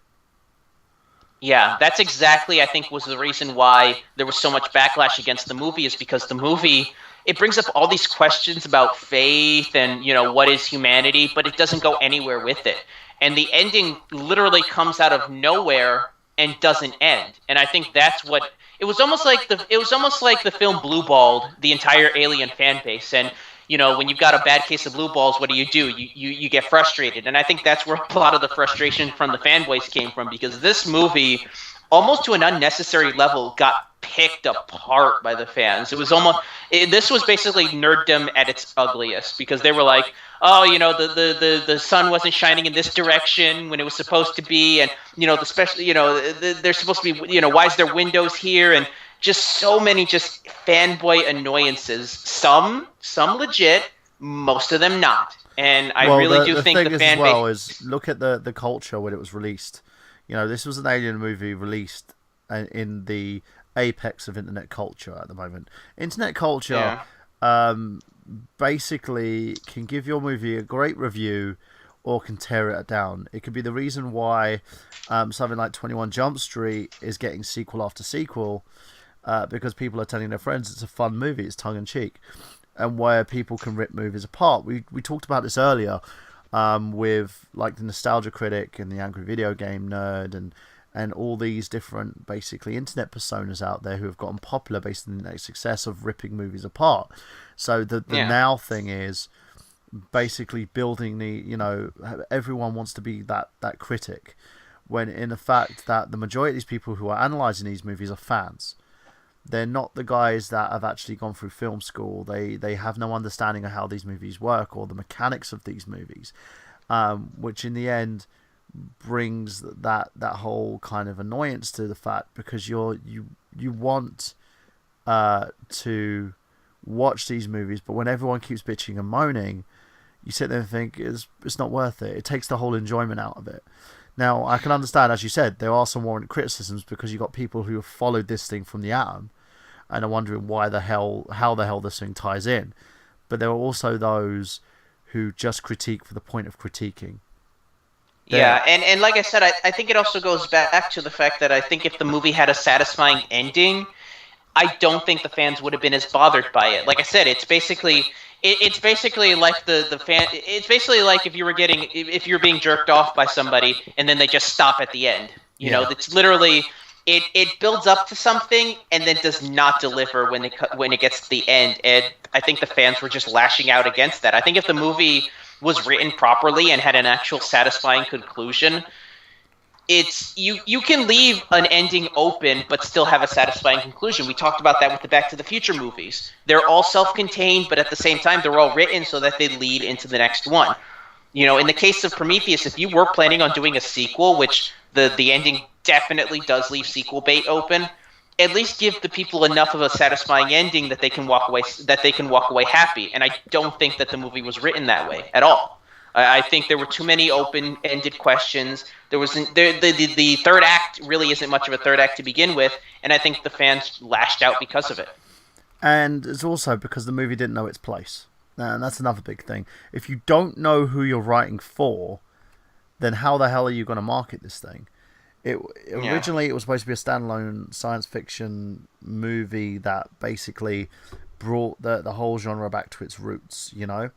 [SPEAKER 2] Yeah, that's exactly, I think, was the reason why there was so much backlash against the movie, is because the movie, it brings up all these questions about faith and, what is humanity, but it doesn't go anywhere with it. And the ending literally comes out of nowhere and doesn't end. And I think that's what it was almost like the film Blue Balled the entire Alien fan base. And when you've got a bad case of blue balls, what do? You get frustrated. And I think that's where a lot of the frustration from the fanboys came from, because this movie, almost to an unnecessary level, got picked apart by the fans. This was basically nerddom at its ugliest, because they were like, oh, the sun wasn't shining in this direction when it was supposed to be, and they're supposed to be, why is there windows here, and just so many just fanboy annoyances. Some legit, most of them not. And I really do think the fan base
[SPEAKER 3] is, look at the culture when it was released. This was an Alien movie released in the apex of internet culture at the moment. Internet culture, basically can give your movie a great review or can tear it down. It could be the reason why something like 21 Jump Street is getting sequel after sequel, because people are telling their friends it's a fun movie, it's tongue-in-cheek, and where people can rip movies apart. We talked about this earlier with like the Nostalgia Critic and the Angry Video Game Nerd and all these different basically internet personas out there who have gotten popular based on the success of ripping movies apart. So the now thing is basically building the, everyone wants to be that critic, when in the fact that the majority of these people who are analysing these movies are fans. They're not the guys that have actually gone through film school. They have no understanding of how these movies work or the mechanics of these movies, which in the end brings that whole kind of annoyance to the fact, because you want to watch these movies, but when everyone keeps bitching and moaning, you sit there and think it's not worth it. It takes the whole enjoyment out of it. Now, I can understand, as you said, there are some warranted criticisms, because you've got people who have followed this thing from the atom and are wondering how the hell this thing ties in. But there are also those who just critique for the point of critiquing.
[SPEAKER 2] Yeah, and like I said, I think it also goes back to the fact that I think if the movie had a satisfying ending, I don't think the fans would have been as bothered by it. Like I said, it's basically like the fan. It's basically like if you're being jerked off by somebody and then they just stop at the end. You know,
[SPEAKER 3] Yeah.
[SPEAKER 2] that's literally it builds up to something and then does not deliver when it gets to the end. And I think the fans were just lashing out against that. I think if the movie was written properly and had an actual satisfying conclusion, it's you can leave an ending open but still have a satisfying conclusion. We talked about that with the Back to the Future movies. They're all self-contained, but at the same time they're all written so that they lead into the next one. You know, in the case of Prometheus, if you were planning on doing a sequel, which the ending definitely does leave sequel bait open, at least give the people enough of a satisfying ending that they can walk away happy. And I don't think that the movie was written that way at all. I think there were too many open-ended questions. There was the third act really isn't much of a third act to begin with, and I think the fans lashed out because of it.
[SPEAKER 3] And it's also because the movie didn't know its place. And that's another big thing. If you don't know who you're writing for, then how the hell are you going to market this thing? Originally, it was supposed to be a standalone science fiction movie that basically brought the whole genre back to its roots, you know?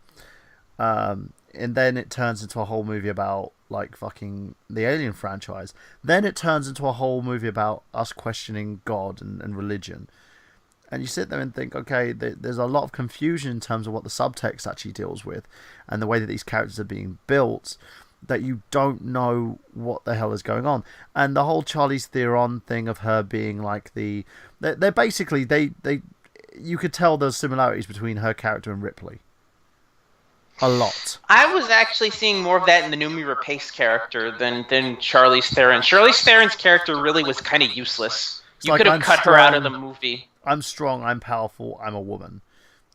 [SPEAKER 3] And then it turns into a whole movie about, like, fucking the Alien franchise. Then it turns into a whole movie about us questioning God and religion. And you sit there and think, okay, there's a lot of confusion in terms of what the subtext actually deals with and the way that these characters are being built, that you don't know what the hell is going on. And the whole Charlize Theron thing of her being like they're basically, you could tell there's similarities between her character and Ripley. A lot.
[SPEAKER 2] I was actually seeing more of that in the Noomi Rapace character than Charlize Theron. Charlize Theron's character really was kind of useless. You could have cut her out of the movie.
[SPEAKER 3] I'm strong, I'm powerful, I'm a woman.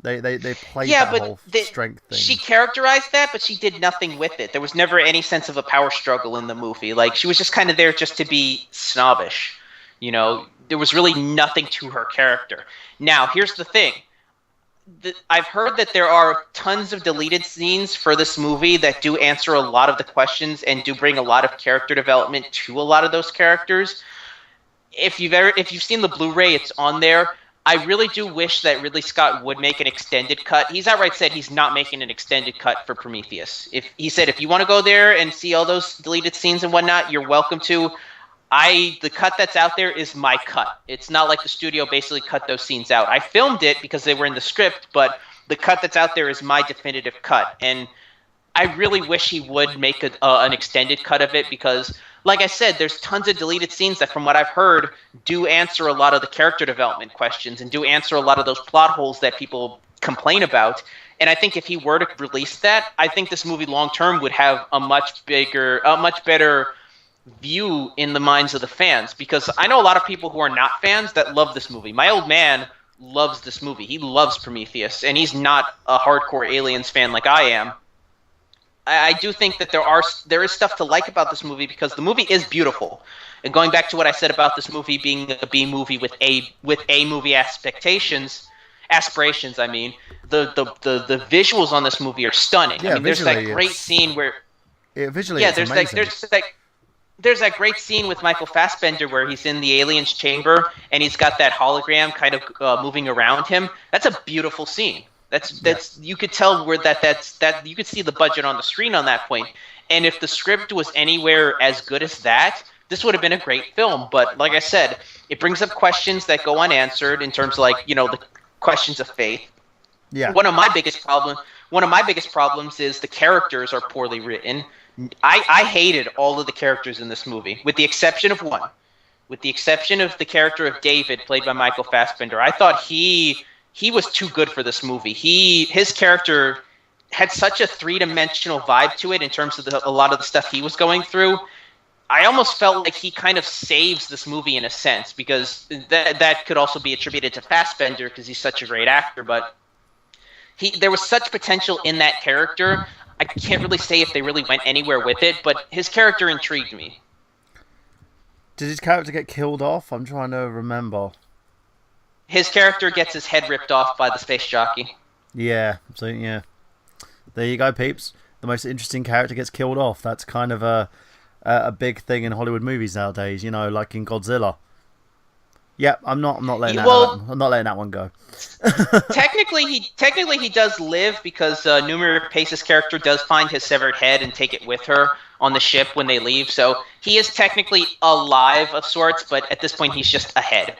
[SPEAKER 3] They played that whole strength thing.
[SPEAKER 2] She characterized that, but she did nothing with it. There was never any sense of a power struggle in the movie. Like, she was just kind of there just to be snobbish. You know, there was really nothing to her character. Now, here's the thing. I've heard that there are tons of deleted scenes for this movie that do answer a lot of the questions and do bring a lot of character development to a lot of those characters. If you've seen the Blu-ray, it's on there. I really do wish that Ridley Scott would make an extended cut. He's outright said he's not making an extended cut for Prometheus. He said if you want to go there and see all those deleted scenes and whatnot, you're welcome to. The cut that's out there is my cut. It's not like the studio basically cut those scenes out. I filmed it because they were in the script, but the cut that's out there is my definitive cut. And I really wish he would make an extended cut of it because, like I said, there's tons of deleted scenes that, from what I've heard, do answer a lot of the character development questions and do answer a lot of those plot holes that people complain about. And I think if he were to release that, I think this movie long term would have a much better view in the minds of the fans, because I know a lot of people who are not fans that love this movie. My old man loves this movie. He loves Prometheus, and he's not a hardcore Aliens fan like I am. I do think that there is stuff to like about this movie because the movie is beautiful. And going back to what I said about this movie being a B movie with A movie aspirations, I mean, the visuals on this movie are stunning.
[SPEAKER 3] Yeah,
[SPEAKER 2] I mean, there's that great scene where
[SPEAKER 3] visually it's amazing.
[SPEAKER 2] There's that great scene with Michael Fassbender where he's in the alien's chamber and he's got that hologram kind of moving around him. That's a beautiful scene. That's you could tell where that's you could see the budget on the screen on that point. And if the script was anywhere as good as that, this would have been a great film. But like I said, it brings up questions that go unanswered in terms of, like, you know, the questions of faith.
[SPEAKER 3] Yeah.
[SPEAKER 2] One of my biggest problems is the characters are poorly written. I hated all of the characters in this movie, with the exception of one. With the exception of the character of David, played by Michael Fassbender. I thought he was too good for this movie. His character had such a three-dimensional vibe to it in terms of a lot of the stuff he was going through. I almost felt like he kind of saves this movie in a sense, because that could also be attributed to Fassbender because he's such a great actor, but there was such potential in that character. I can't really say if they really went anywhere with it, but his character intrigued me.
[SPEAKER 3] Did his character get killed off? I'm trying to remember.
[SPEAKER 2] His character gets his head ripped off by the space jockey.
[SPEAKER 3] Yeah, so yeah. There you go, peeps. The most interesting character gets killed off. That's kind of a big thing in Hollywood movies nowadays, you know, like in Godzilla. Yeah, I'm not letting
[SPEAKER 2] Well,
[SPEAKER 3] I'm not letting that one go.
[SPEAKER 2] technically he does live because Numeri Pace's character does find his severed head and take it with her on the ship when they leave. So he is technically alive of sorts, but at this point he's just a head.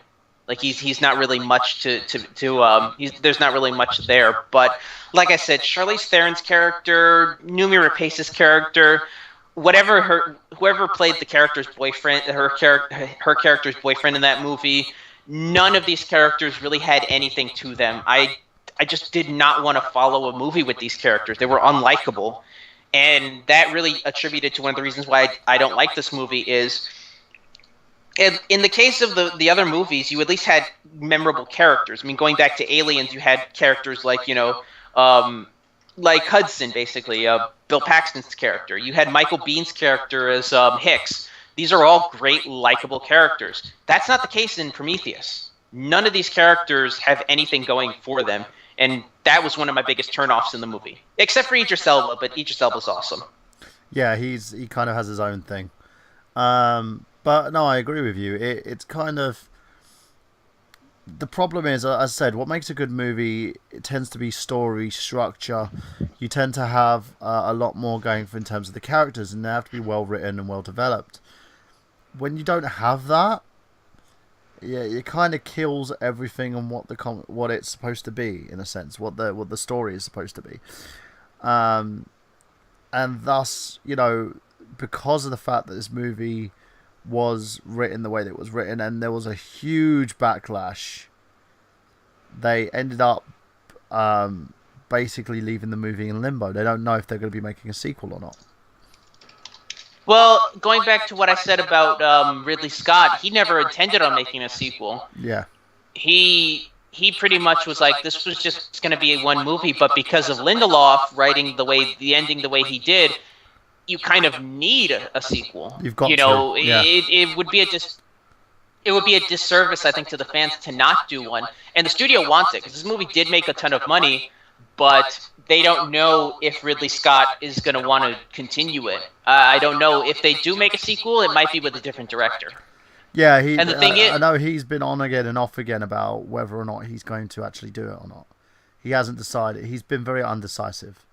[SPEAKER 2] Like he's not really much there's not really much there. But like I said, Charlize Theron's character, Numeri Pace's character, whoever played the character's boyfriend, her character's boyfriend in that movie, none of these characters really had anything to them. I just did not want to follow a movie with these characters. They were unlikable. And that really attributed to one of the reasons why I don't like this movie is in the case of the other movies, you at least had memorable characters. I mean, going back to Aliens, you had characters like, like Hudson, basically, Bill Paxton's character. You had Michael Bihn's character as Hicks. These are all great, likable characters. That's not the case in Prometheus. None of these characters have anything going for them, and that was one of my biggest turnoffs in the movie. Except for Idris Elba, but Idris Elba's awesome.
[SPEAKER 3] Yeah, he kind of has his own thing. But no, I agree with you. It's kind of the problem is, as I said, what makes a good movie it tends to be story structure. You tend to have a lot more going for in terms of the characters, and they have to be well written and well developed. When you don't have that, yeah, it kind of kills everything and what it's supposed to be in a sense, what the story is supposed to be, and thus, because of the fact that this movie was written the way that it was written, and there was a huge backlash, they ended up basically leaving the movie in limbo. They don't know if they're going to be making a sequel or not.
[SPEAKER 2] Well, going back to what I said about Ridley Scott, he never intended on making a sequel.
[SPEAKER 3] Yeah.
[SPEAKER 2] He pretty much was like, this was just going to be one movie, but because of Lindelof writing the ending the way he did, you kind of need a sequel.
[SPEAKER 3] You've got to. Yeah.
[SPEAKER 2] It would be a disservice, I think, to the fans to not do one. And the studio wants it because this movie did make a ton of money, but they don't know if Ridley Scott is going to want to continue it. I don't know if they do make a sequel. It might be with a different director.
[SPEAKER 3] Yeah, I know he's been on again and off again about whether or not he's going to actually do it or not. He hasn't decided. He's been very undecisive.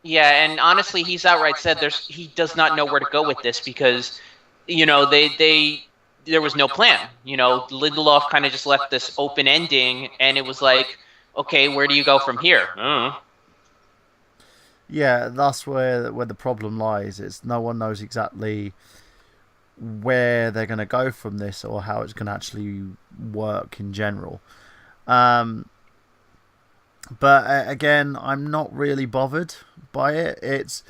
[SPEAKER 2] Yeah, and honestly, he's outright said he does not know where to go with this because, there was no plan. Lindelof kind of just left this open ending, and it was like, okay, where do you go from here?
[SPEAKER 3] Yeah, that's where the problem lies. It's no one knows exactly where they're going to go from this or how it's going to actually work in general. But again, I'm not really bothered by it. It's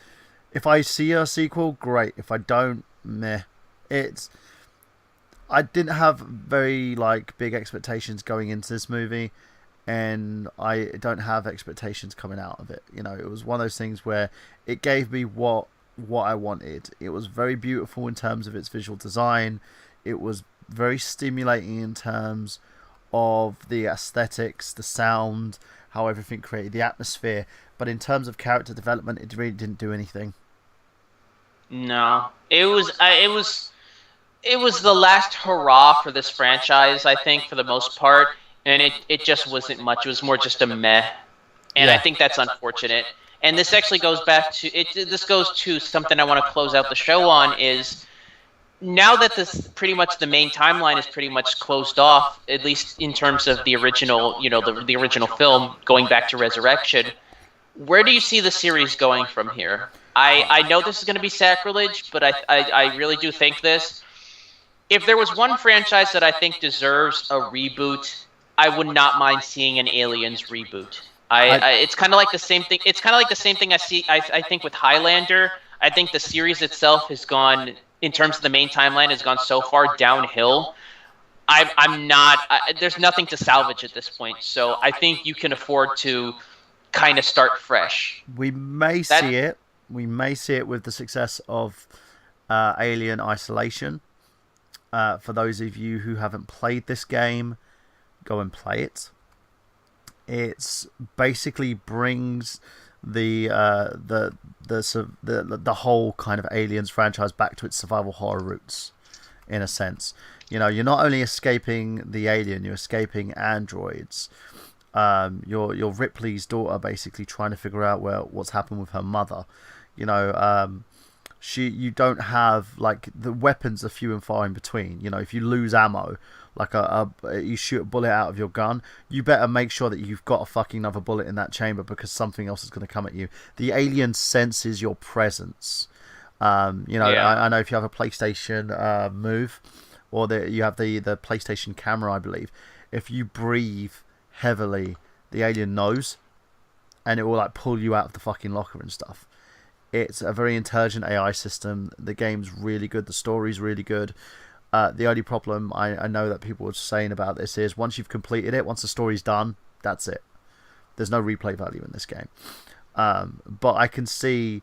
[SPEAKER 3] if I see a sequel, great. If I don't, meh. I didn't have very big expectations going into this movie, and I don't have expectations coming out of it. It was one of those things where it gave me what I wanted. It was very beautiful in terms of its visual design. It was very stimulating in terms of the aesthetics, the sound, how everything created the atmosphere. But in terms of character development, it really didn't do anything.
[SPEAKER 2] No, it was the last hurrah for this franchise, I think, for the most part, and it just wasn't much. It was more just a meh, and yeah. I think that's unfortunate. And this actually goes back to this goes to something I want to close out the show on is now that this pretty much the main timeline is pretty much closed off, at least in terms of the original, the original film going back to Resurrection. Where do you see the series going from here? I know this is going to be sacrilege, but I really do think this. If there was one franchise that I think deserves a reboot, I would not mind seeing an Aliens reboot. It's kind of like the same thing. It's kind of like the same thing I think with Highlander. I think the series itself has gone, in terms of the main timeline, has gone so far downhill. There's nothing to salvage at this point. So I think you can afford to kind of start fresh.
[SPEAKER 3] We may see it. We may see it with the success of Alien Isolation. For those of you who haven't played this game, go and play it. It basically brings the whole kind of Aliens franchise back to its survival horror roots in a sense. You're not only escaping the alien, you're escaping androids. You're Ripley's daughter, basically trying to figure out what's happened with her mother. You know, you don't have, like, the weapons are few and far in between. If you lose ammo, like you shoot a bullet out of your gun, you better make sure that you've got a fucking another bullet in that chamber, because something else is going to come at you. The alien senses your presence.
[SPEAKER 2] Yeah.
[SPEAKER 3] I know if you have a PlayStation Move, or you have the PlayStation camera, I believe. If you breathe heavily, the alien knows, and it will, like, pull you out of the fucking locker and stuff. It's a very intelligent AI system. The game's really good. The story's really good. The only problem I know that people are saying about this is, once you've completed it, once the story's done, that's it. There's no replay value in this game. But I can see,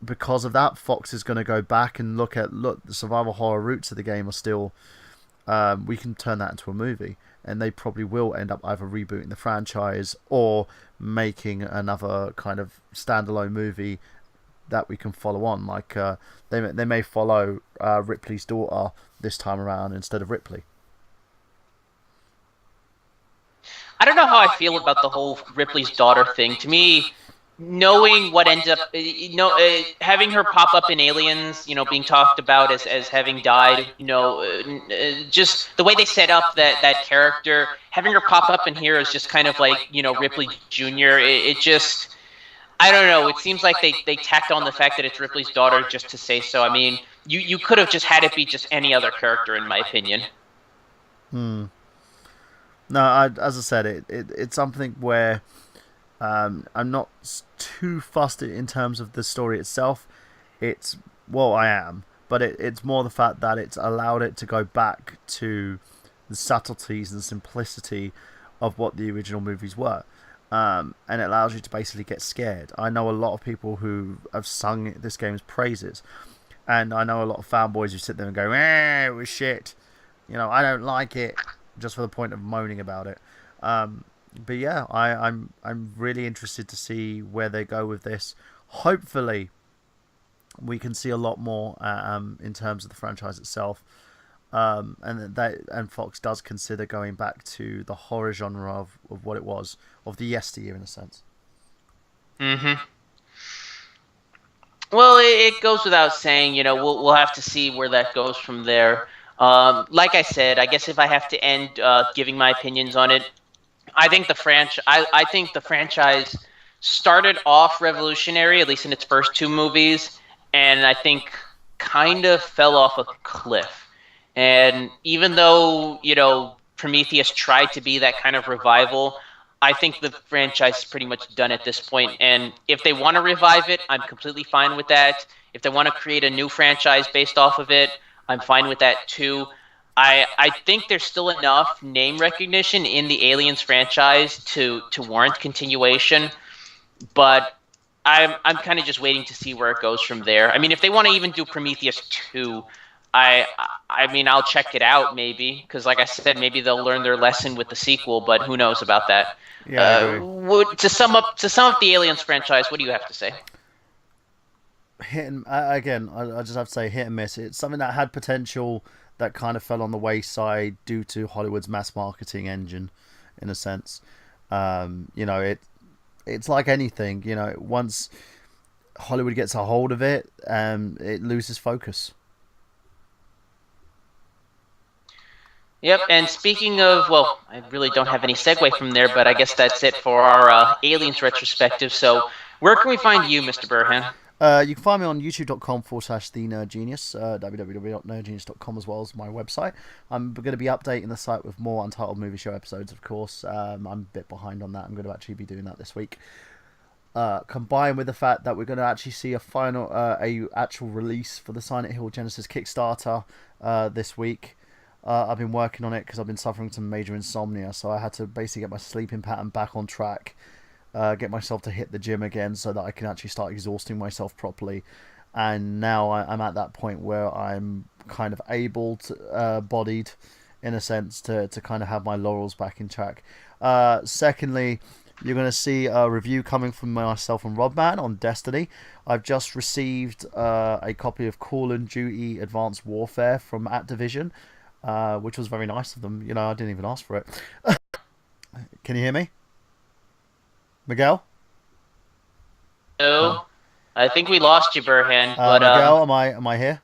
[SPEAKER 3] because of that, Fox is going to go back and look, the survival horror roots of the game are still, we can turn that into a movie, and they probably will end up either rebooting the franchise or making another kind of standalone movie that we can follow on. Like, they may follow Ripley's daughter this time around instead of Ripley.
[SPEAKER 2] I don't know how I feel about the whole Ripley's daughter thing. To me, knowing what ends up, having her pop up in Aliens, being talked about as having died, just the way they set up that character, having her pop up in here is just kind of like, Ripley Jr. It just, I don't know. It seems like they tacked on the fact that it's Ripley's daughter just to say so. I mean, you could have just had it be just any other character, in my opinion.
[SPEAKER 3] No, as I said, it's something where I'm not too fussed in terms of the story itself. I am, but it's more the fact that it's allowed it to go back to the subtleties and simplicity of what the original movies were. And it allows you to basically get scared. I know a lot of people who have sung this game's praises, and I know a lot of fanboys who sit there and go, it was shit. I don't like it, just for the point of moaning about it. But yeah, I'm really interested to see where they go with this. Hopefully, we can see a lot more in terms of the franchise itself, and Fox does consider going back to the horror genre of what it was, of the yesteryear, in a sense.
[SPEAKER 2] Mm-hmm. Well, it goes without saying, we'll have to see where that goes from there. Like I said, I guess if I have to end giving my opinions on it, I think the franchise started off revolutionary, at least in its first two movies, and I think kind of fell off a cliff. And even though, Prometheus tried to be that kind of revival, I think the franchise is pretty much done at this point. And if they want to revive it, I'm completely fine with that. If they want to create a new franchise based off of it, I'm fine with that too. I think there's still enough name recognition in the Aliens franchise to warrant continuation, but I'm kind of just waiting to see where it goes from there. I mean, if they want to even do Prometheus 2, I mean, I'll check it out maybe, because like I said, maybe they'll learn their lesson with the sequel, but who knows about that.
[SPEAKER 3] Yeah,
[SPEAKER 2] To sum up the Aliens franchise, what do you have to say?
[SPEAKER 3] Again, I just have to say, hit and miss. It's something that had potential that kind of fell on the wayside due to Hollywood's mass marketing engine, in a sense. It's like anything. Once Hollywood gets a hold of it, it loses focus.
[SPEAKER 2] Yep, and speaking of, well, I really don't have any segue from there, but I guess that's it for our Aliens retrospective. So, where can we find you, Mr. Burhan?
[SPEAKER 3] You can find me on youtube.com/thenerdgenius, www.nerdgenius.com as well as my website. I'm going to be updating the site with more Untitled Movie Show episodes, of course. I'm a bit behind on that. I'm going to actually be doing that this week. Combined with the fact that we're going to actually see a actual release for the Silent Hill Genesis Kickstarter this week. I've been working on it because I've been suffering some major insomnia, so I had to basically get my sleeping pattern back on track, get myself to hit the gym again so that I can actually start exhausting myself properly. And now I'm at that point where I'm kind of able to, bodied, in a sense, to kind of have my laurels back in track. Secondly, You're going to see a review coming from myself and Rodman on Destiny. I've just received a copy of Call of Duty Advanced Warfare from Activision, which was very nice of them. You know, I didn't even ask for it. Can you hear me, Miguel?
[SPEAKER 2] So I think we lost you, Burhan, but
[SPEAKER 3] Miguel, am I here?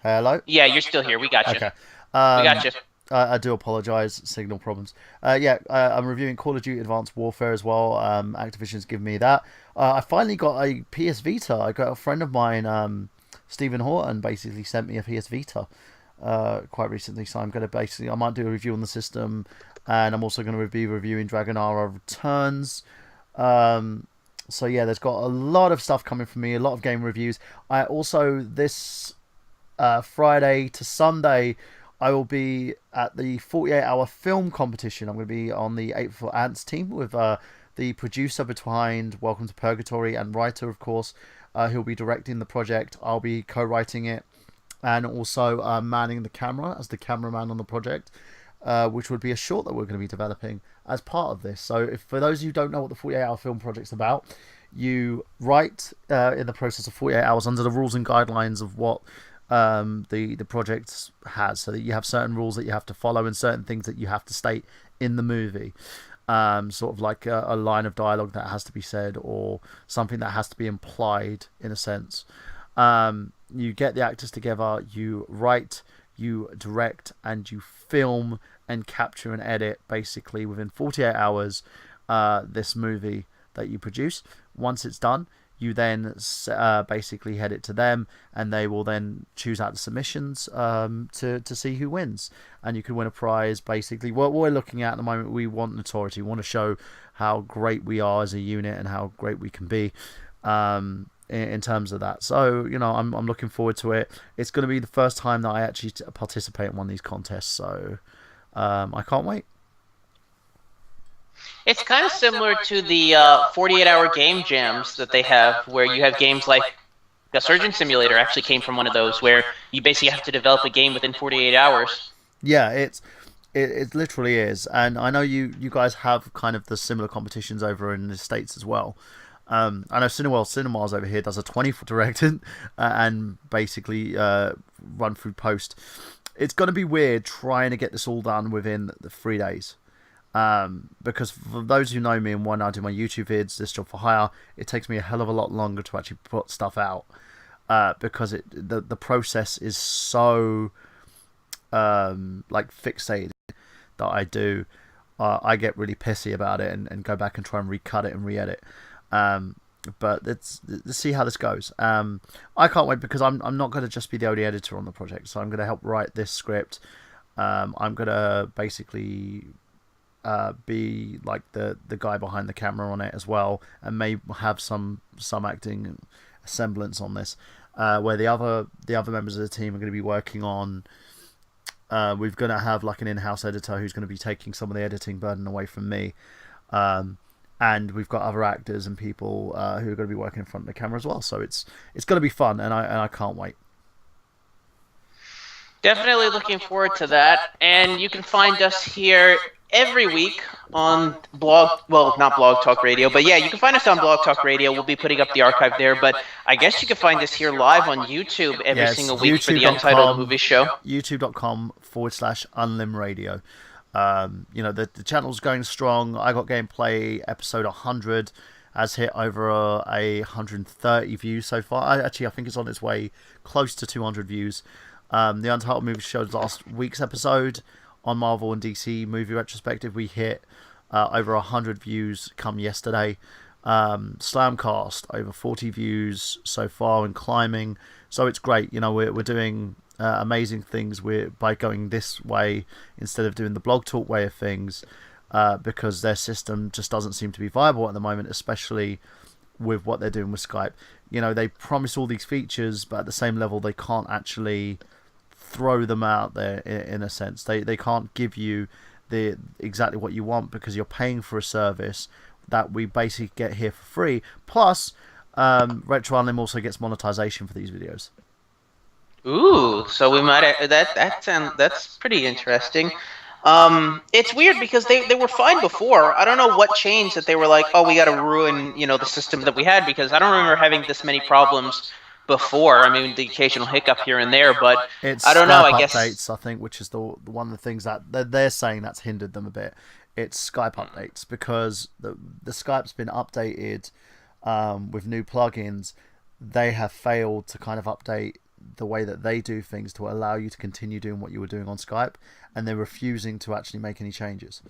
[SPEAKER 3] Hello.
[SPEAKER 2] yeah, you're still here. We got you.
[SPEAKER 3] Okay.
[SPEAKER 2] We got
[SPEAKER 3] Um,
[SPEAKER 2] you.
[SPEAKER 3] I do apologise, signal problems. I'm reviewing Call of Duty Advanced Warfare as well. Activision's given me that. I finally got a PS Vita. I got a friend of mine, Stephen Horton, basically sent me a PS Vita quite recently. So I'm going to I might do a review on the system, and I'm also going to be reviewing Dragonara Returns. Um, so yeah, there's got a lot of stuff coming from me, a lot of game reviews. I also this Friday to Sunday, I will be at the 48-hour film competition. I'm going to be on the 8 for Ants team with the producer behind Welcome to Purgatory and writer, of course. He'll be directing the project. I'll be co-writing it and also manning the camera as the cameraman on the project, which would be a short that we're going to be developing as part of this. So, for those of you who don't know what the 48-hour film project's about, you write in the process of 48 hours under the rules and guidelines of what the project has, so that you have certain rules that you have to follow and certain things that you have to state in the movie. Sort of like a line of dialogue that has to be said or something that has to be implied in a sense. You get the actors together, you write, you direct, and you film and capture and edit basically within 48 hours this movie that you produce. Once it's done, you then basically head it to them, and they will then choose out the submissions to see who wins. And you can win a prize. Basically, what we're looking at the moment, we want notoriety. We want to show how great we are as a unit and how great we can be in terms of that. So, you know, I'm looking forward to it. It's going to be the first time that I actually participate in one of these contests. So I can't wait.
[SPEAKER 2] It's kind of similar to the 48-hour game jams that they have, where you have games like a Surgeon Simulator actually came from one of those, where you basically have to develop a game within 48 hours.
[SPEAKER 3] Yeah, it literally is, and I know you guys have kind of the similar competitions over in the States as well. I know Cinemas over here does a 24 directed and basically run through post. It's going to be weird trying to get this all done within the 3 days. Because for those who know me and when I do my YouTube vids, this job for hire, it takes me a hell of a lot longer to actually put stuff out. Because the process is so like fixated that I do. I get really pissy about it and go back and try and recut it and re-edit. But let's see how this goes. I can't wait because I'm not going to just be the only editor on the project, so I'm going to help write this script. I'm going to basically be like the guy behind the camera on it as well, and may have some acting semblance on this, where the other members of the team are going to be working on. We're going to have like an in-house editor who's going to be taking some of the editing burden away from me, and we've got other actors and people who are going to be working in front of the camera as well. So it's going to be fun, and I can't wait.
[SPEAKER 2] Definitely looking forward to that. And you can find us here every week on not Blog Talk Radio, but yeah, you can find us on Blog Talk Radio. We'll be putting up the archive there, but I guess you can find us here live on YouTube every single week for the Untitled Movie Show.
[SPEAKER 3] YouTube.com/unlimradio. You know, the channel's going strong. I Got Gameplay episode 100 has hit over 130 views so far. I think it's on its way close to 200 views. The Untitled Movie Show's last week's episode on Marvel and DC movie retrospective, we hit over 100 views come yesterday. Slamcast over 40 views so far and climbing. So it's great. You know, we're doing amazing things by going this way instead of doing the blog talk way of things, because their system just doesn't seem to be viable at the moment, especially with what they're doing with Skype. You know, they promise all these features, but at the same level, they can't actually throw them out there in a sense. They can't give you exactly what you want because you're paying for a service that we basically get here for free. Plus, Retro Unlim also gets monetization for these videos.
[SPEAKER 2] Ooh, so we might that's pretty interesting. It's weird because they were fine before. I don't know what changed that they were like, oh, we got to ruin, the system that we had, because I don't remember having this many problems before. I mean, the occasional hiccup here and there, but I
[SPEAKER 3] It's
[SPEAKER 2] don't know.
[SPEAKER 3] Skype
[SPEAKER 2] I guess.
[SPEAKER 3] updates, I think, which is the one of the things that they're saying that's hindered them a bit. It's Skype updates because the Skype's been updated with new plugins. They have failed to kind of update the way that they do things to allow you to continue doing what you were doing on Skype, and they're refusing to actually make any changes.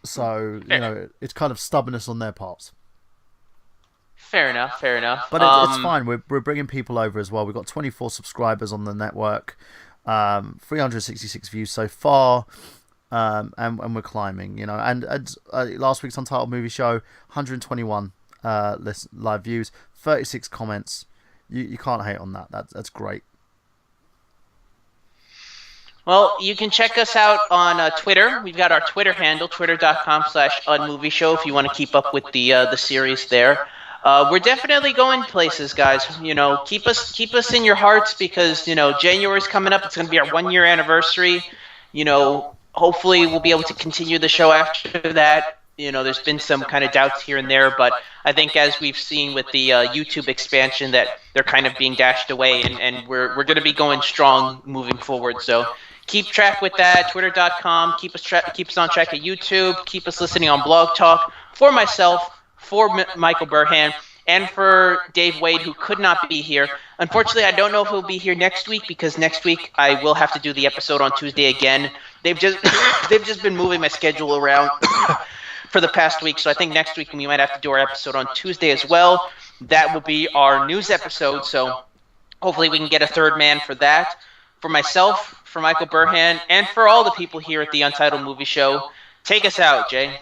[SPEAKER 3] So it's kind of stubbornness on their parts.
[SPEAKER 2] Fair enough. Fair enough.
[SPEAKER 3] But it's fine. We're bringing people over as well. We've got 24 subscribers on the network, 366 views so far, and we're climbing. And last week's Untitled movie show, 121 live views, 36 comments. You can't hate on that. That's great.
[SPEAKER 2] Well, you can check us out on Twitter. We've got our Twitter handle, twitter.com/unmovieshow, if you want to keep up with the series there. We're definitely going places, guys. Keep us in your hearts, because January's coming up. It's going to be our 1-year anniversary. Hopefully we'll be able to continue the show after that. There's been some kind of doubts here and there, but I think as we've seen with the YouTube expansion that they're kind of being dashed away, and we're going to be going strong moving forward. So keep track with that. Twitter.com. Keep us on track at YouTube. Keep us listening on Blog Talk. For myself, for Michael Burhan, and for Dave Wade, who could not be here. Unfortunately, I don't know if he'll be here next week, because next week I will have to do the episode on Tuesday again. They've just been moving my schedule around for the past week, so I think next week we might have to do our episode on Tuesday as well. That will be our news episode, so hopefully we can get a third man for that. For myself, for Michael Burhan, and for all the people here at the Untitled Movie Show, take us out, Jay.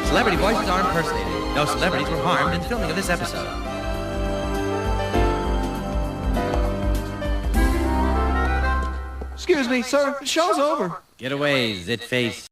[SPEAKER 1] Celebrity voices are impersonated. No celebrities were harmed in filming of this episode.
[SPEAKER 4] Excuse me, sir. The show's over.
[SPEAKER 1] Get away, zit face.